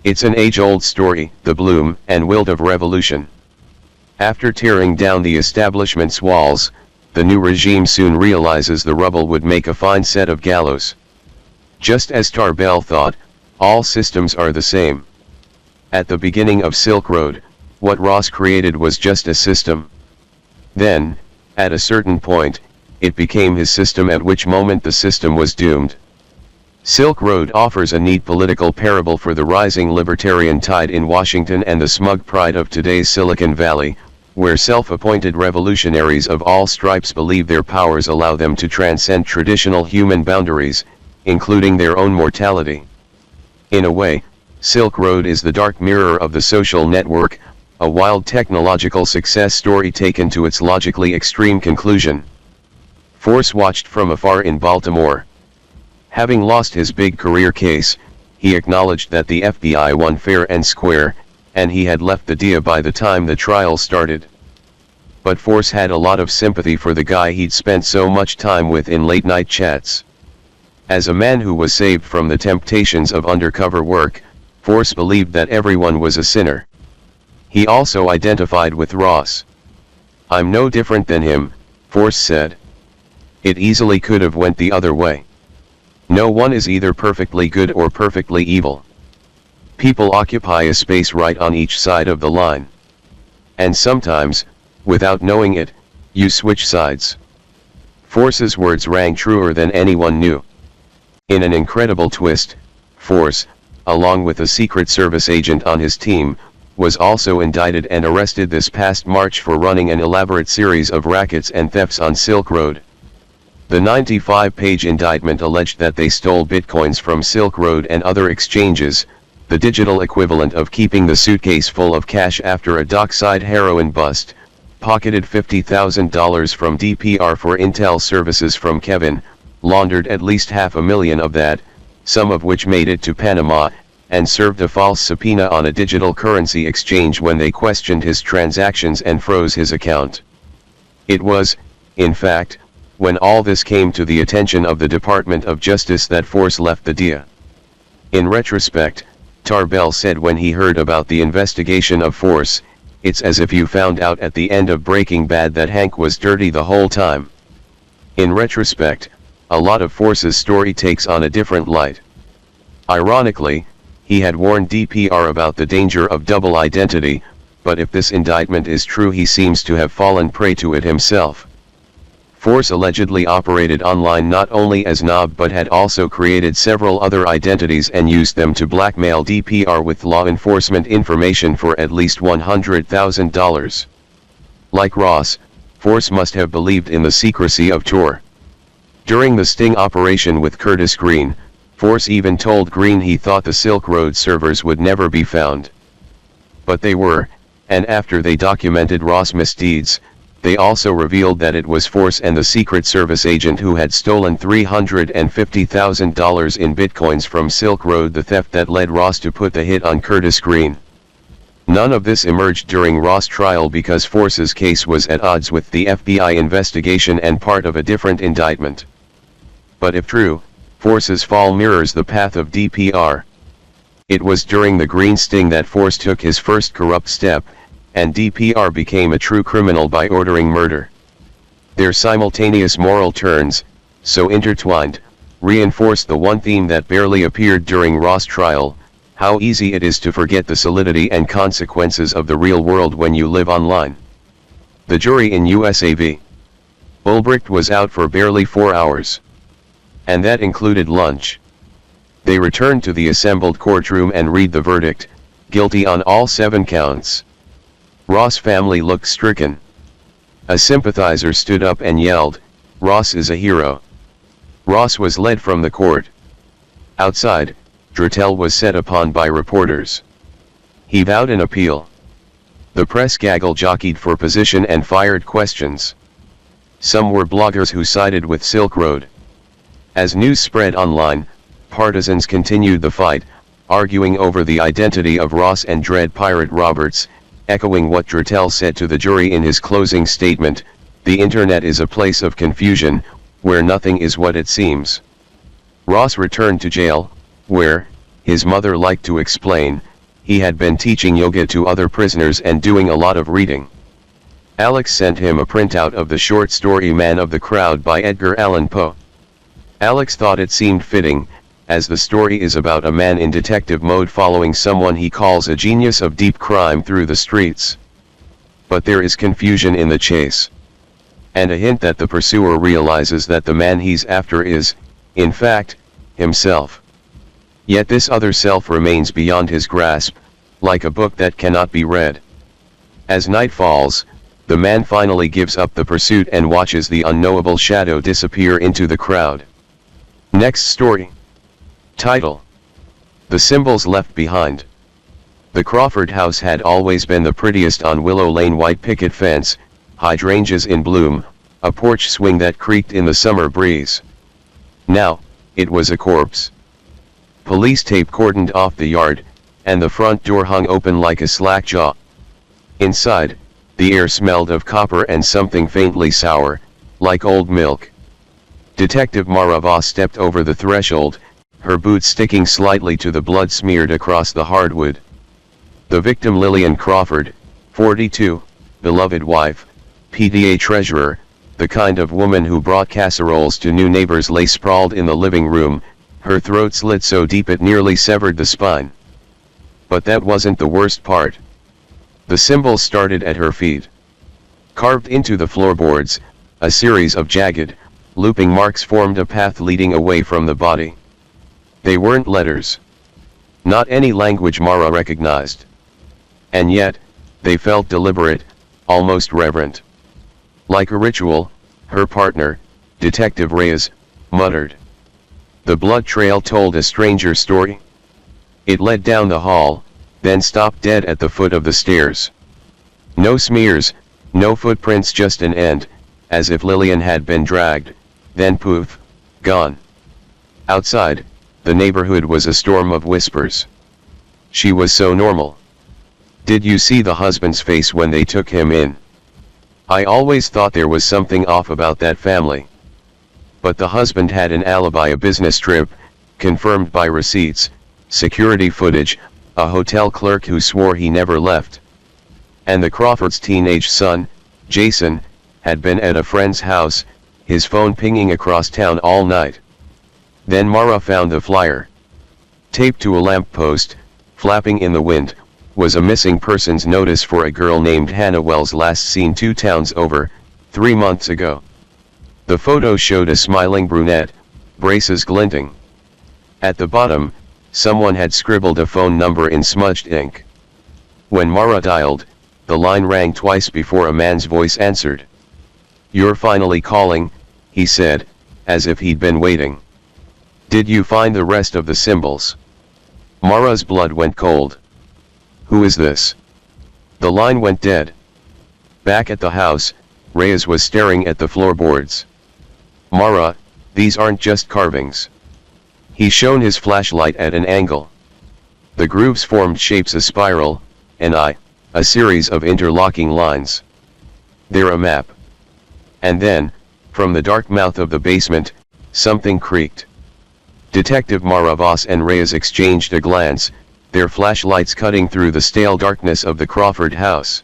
It's an age-old story, the bloom and wilt of revolution. After tearing down the establishment's walls, the new regime soon realizes the rubble would make a fine set of gallows. Just as Tarbell thought, all systems are the same. At the beginning of Silk Road, what Ross created was just a system. Then, at a certain point, it became his system, at which moment the system was doomed. Silk Road offers a neat political parable for the rising libertarian tide in Washington and the smug pride of today's Silicon Valley, where self-appointed revolutionaries of all stripes believe their powers allow them to transcend traditional human boundaries, including their own mortality. In a way, Silk Road is the dark mirror of the social network, a wild technological success story taken to its logically extreme conclusion. Force watched from afar in Baltimore. Having lost his big career case, he acknowledged that the FBI won fair and square, and he had left the DEA by the time the trial started. But Force had a lot of sympathy for the guy he'd spent so much time with in late-night chats. As a man who was saved from the temptations of undercover work, Force believed that everyone was a sinner. He also identified with Ross. "I'm no different than him," Force said. "It easily could have went the other way. No one is either perfectly good or perfectly evil. People occupy a space right on each side of the line. And sometimes, without knowing it, you switch sides." Force's words rang truer than anyone knew. In an incredible twist, Force, along with a Secret Service agent on his team, was also indicted and arrested this past March for running an elaborate series of rackets and thefts on Silk Road. The 95-page indictment alleged that they stole bitcoins from Silk Road and other exchanges, the digital equivalent of keeping the suitcase full of cash after a dockside heroin bust, pocketed $50,000 from DPR for intel services from Kevin, laundered at least $500,000 of that, some of which made it to Panama, and served a false subpoena on a digital currency exchange when they questioned his transactions and froze his account. It was, in fact, when all this came to the attention of the Department of Justice that Force left the DEA. In retrospect, Tarbell said when he heard about the investigation of Force, "It's as if you found out at the end of Breaking Bad that Hank was dirty the whole time." In retrospect, a lot of Force's story takes on a different light. Ironically, he had warned DPR about the danger of double identity, but if this indictment is true, he seems to have fallen prey to it himself. Force allegedly operated online not only as Knob but had also created several other identities and used them to blackmail DPR with law enforcement information for at least $100,000. Like Ross, Force must have believed in the secrecy of Tor. During the sting operation with Curtis Green, Force even told Green he thought the Silk Road servers would never be found. But they were, and after they documented Ross' misdeeds, they also revealed that it was Force and the Secret Service agent who had stolen $350,000 in bitcoins from Silk Road, the theft that led Ross to put the hit on Curtis Green. None of this emerged during Ross' trial because Force's case was at odds with the FBI investigation and part of a different indictment. But if true, Force's fall mirrors the path of DPR. It was during the Green sting that Force took his first corrupt step, and DPR became a true criminal by ordering murder. Their simultaneous moral turns, so intertwined, reinforced the one theme that barely appeared during Ross' trial: how easy it is to forget the solidity and consequences of the real world when you live online. The jury in USA v. Ulbricht was out for barely 4 hours. And that included lunch. They returned to the assembled courtroom and read the verdict: guilty on all 7 counts. Ross' family looked stricken. A sympathizer stood up and yelled, "Ross is a hero." Ross was led from the court. Outside, Drattel was set upon by reporters. He vowed an appeal. The press gaggle jockeyed for position and fired questions. Some were bloggers who sided with Silk Road. As news spread online, partisans continued the fight, arguing over the identity of Ross and Dread Pirate Roberts, echoing what Drattel said to the jury in his closing statement, "The internet is a place of confusion, where nothing is what it seems." Ross returned to jail, where, his mother liked to explain, he had been teaching yoga to other prisoners and doing a lot of reading. Alex sent him a printout of the short story Man of the Crowd by Edgar Allan Poe. Alex thought it seemed fitting, as the story is about a man in detective mode following someone he calls a genius of deep crime through the streets. But there is confusion in the chase. And a hint that the pursuer realizes that the man he's after is, in fact, himself. Yet this other self remains beyond his grasp, like a book that cannot be read. As night falls, the man finally gives up the pursuit and watches the unknowable shadow disappear into the crowd. Next story. Title: The Symbols Left Behind. The Crawford house had always been the prettiest on Willow Lane. White picket fence, hydrangeas in bloom, a porch swing that creaked in the summer breeze. Now, it was a corpse. Police tape cordoned off the yard, and the front door hung open like a slack jaw. Inside, the air smelled of copper and something faintly sour, like old milk. Detective Mara Voss stepped over the threshold, her boots sticking slightly to the blood smeared across the hardwood. The victim, Lillian Crawford, 42, beloved wife, PTA treasurer, the kind of woman who brought casseroles to new neighbors, lay sprawled in the living room, her throat slit so deep it nearly severed the spine. But that wasn't the worst part. The symbols started at her feet. Carved into the floorboards, a series of jagged, looping marks formed a path leading away from the body. They weren't letters. Not any language Mara recognized. And yet, they felt deliberate, almost reverent. Like a ritual, her partner, Detective Reyes, muttered. The blood trail told a stranger story. It led down the hall, then stopped dead at the foot of the stairs. No smears, no footprints, just an end, as if Lillian had been dragged, then poof, gone. Outside, the neighborhood was a storm of whispers. She was so normal. Did you see the husband's face when they took him in? I always thought there was something off about that family. But the husband had an alibi, a business trip, confirmed by receipts, security footage, a hotel clerk who swore he never left. And the Crawfords' teenage son, Jason, had been at a friend's house, his phone pinging across town all night. Then Mara found the flyer. Taped to a lamppost, flapping in the wind, was a missing persons notice for a girl named Hannah Wells, last seen 2 towns over, 3 months ago. The photo showed a smiling brunette, braces glinting. At the bottom, someone had scribbled a phone number in smudged ink. When Mara dialed, the line rang twice before a man's voice answered. "You're finally calling," he said, as if he'd been waiting. "Did you find the rest of the symbols?" Mara's blood went cold. "Who is this?" The line went dead. Back at the house, Reyes was staring at the floorboards. "Mara, these aren't just carvings." He shone his flashlight at an angle. The grooves formed shapes, a spiral, an eye, a series of interlocking lines. "They're a map." And then, from the dark mouth of the basement, something creaked. Detective Mara Voss and Reyes exchanged a glance, their flashlights cutting through the stale darkness of the Crawford house.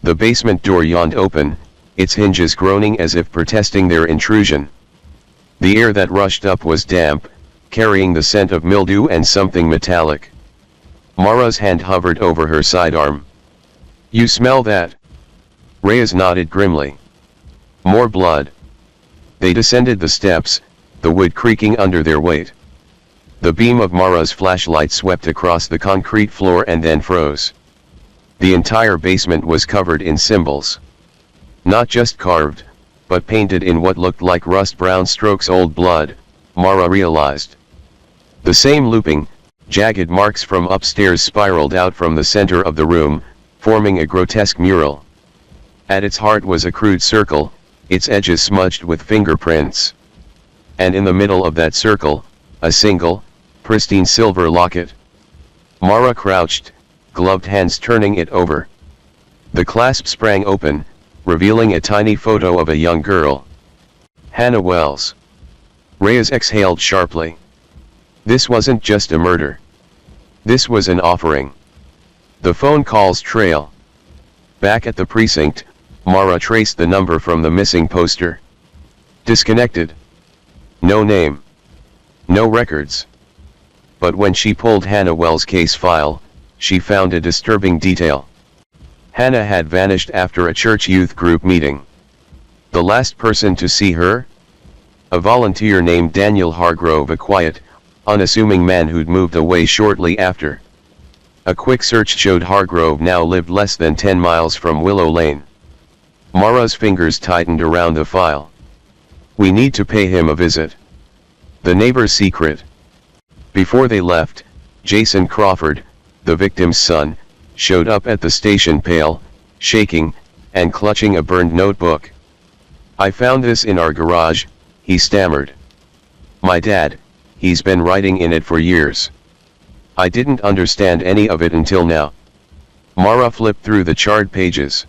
The basement door yawned open, its hinges groaning as if protesting their intrusion. The air that rushed up was damp, carrying the scent of mildew and something metallic. Mara's hand hovered over her sidearm. "You smell that?" Reyes nodded grimly. "More blood." They descended the steps, the wood creaking under their weight. The beam of Mara's flashlight swept across the concrete floor and then froze. The entire basement was covered in symbols. Not just carved, but painted in what looked like rust-brown strokes. Old blood, Mara realized. The same looping, jagged marks from upstairs spiraled out from the center of the room, forming a grotesque mural. At its heart was a crude circle, its edges smudged with fingerprints. And in the middle of that circle, a single, pristine silver locket. Mara crouched, gloved hands turning it over. The clasp sprang open, revealing a tiny photo of a young girl. Hannah Wells. Reyes exhaled sharply. This wasn't just a murder. This was an offering. The phone call's trail. Back at the precinct, Mara traced the number from the missing poster. Disconnected. No name. No records. But when she pulled Hannah Wells' case file, she found a disturbing detail. Hannah had vanished after a church youth group meeting. The last person to see her? A volunteer named Daniel Hargrove, a quiet, unassuming man who'd moved away shortly after. A quick search showed Hargrove now lived less than 10 miles from Willow Lane. Mara's fingers tightened around the file. We need to pay him a visit. The neighbor's secret. Before they left, Jason Crawford, the victim's son, showed up at the station, pale, shaking, and clutching a burned notebook. I found this in our garage, he stammered. My dad, he's been writing in it for years. I didn't understand any of it until now. Mara flipped through the charred pages.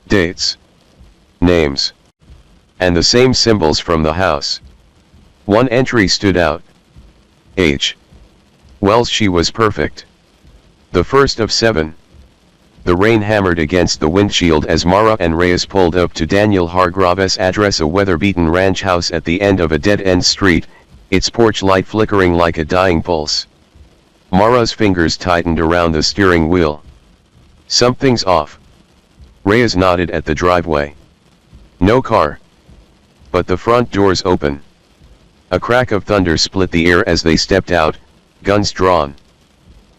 Dates. Names. And the same symbols from the house. One entry stood out. H. Wells. She was perfect. The first of 7. The rain hammered against the windshield as Mara and Reyes pulled up to Daniel Hargrove's address, a weather-beaten ranch house at the end of a dead-end street, its porch light flickering like a dying pulse. Mara's fingers tightened around the steering wheel. Something's off. Reyes nodded at the driveway. No car. But the front door's open. A crack of thunder split the air as they stepped out, guns drawn.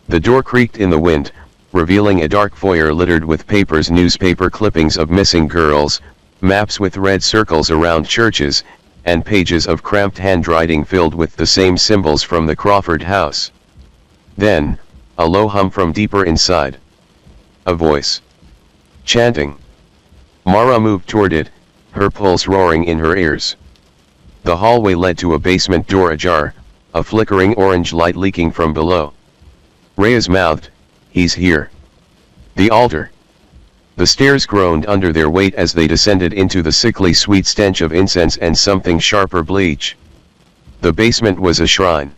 The door creaked in the wind, revealing a dark foyer littered with papers, newspaper clippings of missing girls, maps with red circles around churches, and pages of cramped handwriting filled with the same symbols from the Crawford house. Then, a low hum from deeper inside. A voice. Chanting. Mara moved toward it, her pulse roaring in her ears. The hallway led to a basement door ajar, a flickering orange light leaking from below. Reyes mouthed, "He's here." The altar. The stairs groaned under their weight as they descended into the sickly sweet stench of incense and something sharper, bleach. The basement was a shrine.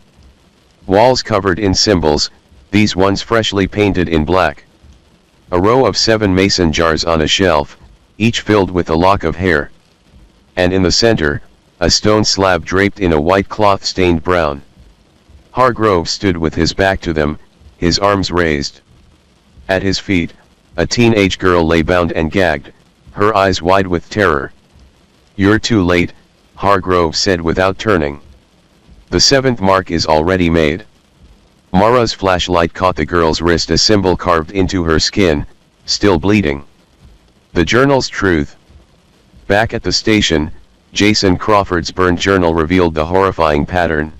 Walls covered in symbols, these ones freshly painted in black. A row of 7 mason jars on a shelf, each filled with a lock of hair. And in the center, a stone slab draped in a white cloth stained brown. Hargrove stood with his back to them, his arms raised. At his feet, a teenage girl lay bound and gagged, her eyes wide with terror. You're too late, Hargrove said without turning. The 7th mark is already made. Mara's flashlight caught the girl's wrist, a symbol carved into her skin, still bleeding. The journal's truth. Back at the station, Jason Crawford's burned journal revealed the horrifying pattern.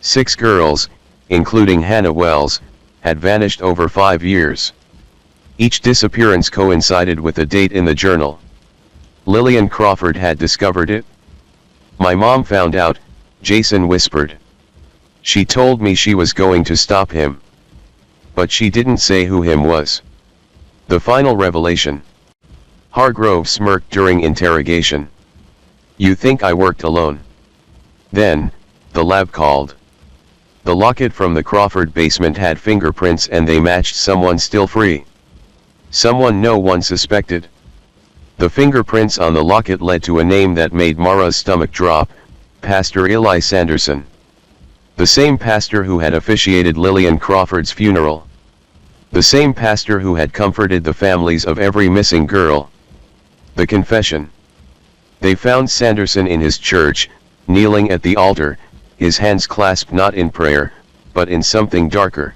6 girls, including Hannah Wells, had vanished over 5 years. Each disappearance coincided with a date in the journal. Lillian Crawford had discovered it. My mom found out, Jason whispered. She told me she was going to stop him. But she didn't say who him was. The final revelation. Hargrove smirked during interrogation. You think I worked alone? Then, the lab called. The locket from the Crawford basement had fingerprints and they matched someone still free. Someone no one suspected. The fingerprints on the locket led to a name that made Mara's stomach drop, Pastor Eli Sanderson. The same pastor who had officiated Lillian Crawford's funeral. The same pastor who had comforted the families of every missing girl. The confession. They found Sanderson in his church, kneeling at the altar, his hands clasped not in prayer, but in something darker.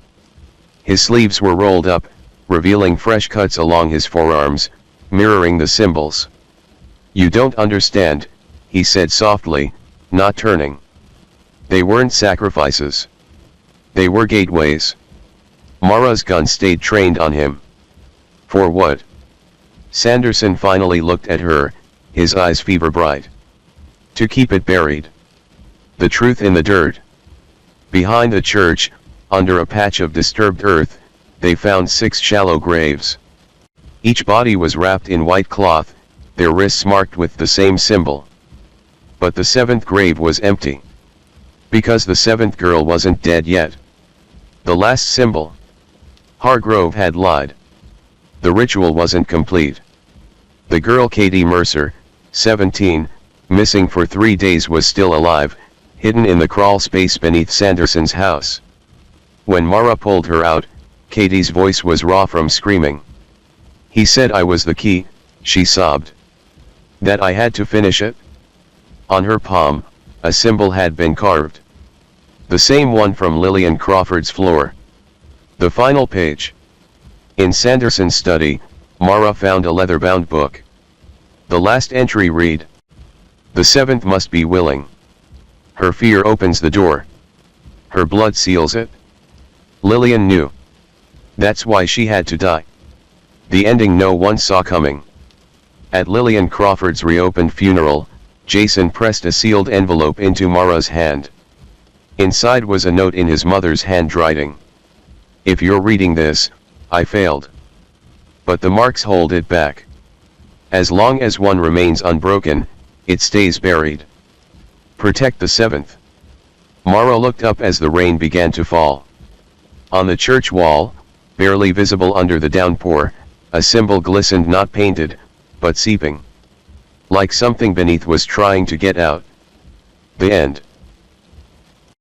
His sleeves were rolled up, revealing fresh cuts along his forearms, mirroring the symbols. You don't understand, he said softly, not turning. They weren't sacrifices. They were gateways. Mara's gun stayed trained on him. For what? Sanderson finally looked at her, his eyes fever bright. To keep it buried. The truth in the dirt. Behind the church, under a patch of disturbed earth, they found 6 shallow graves. Each body was wrapped in white cloth, their wrists marked with the same symbol. But the 7th grave was empty. Because the 7th girl wasn't dead yet. The last symbol. Hargrove had lied. The ritual wasn't complete. The girl Katie Mercer, 17, missing for 3 days, was still alive, hidden in the crawl space beneath Sanderson's house. When Mara pulled her out, Katie's voice was raw from screaming. "He said I was the key," she sobbed. "That I had to finish it?" On her palm, a symbol had been carved. The same one from Lillian Crawford's floor. The final page. In Sanderson's study, Mara found a leather-bound book. The last entry read, "The 7th must be willing. Her fear opens the door. Her blood seals it." Lillian knew. That's why she had to die. The ending no one saw coming. At Lillian Crawford's reopened funeral, Jason pressed a sealed envelope into Mara's hand. Inside was a note in his mother's handwriting. "If you're reading this, I failed. But the marks hold it back. As long as one remains unbroken, it stays buried. Protect the 7th. Mara looked up as the rain began to fall. On the church wall, barely visible under the downpour, a symbol glistened, not painted, but seeping. Like something beneath was trying to get out. The end.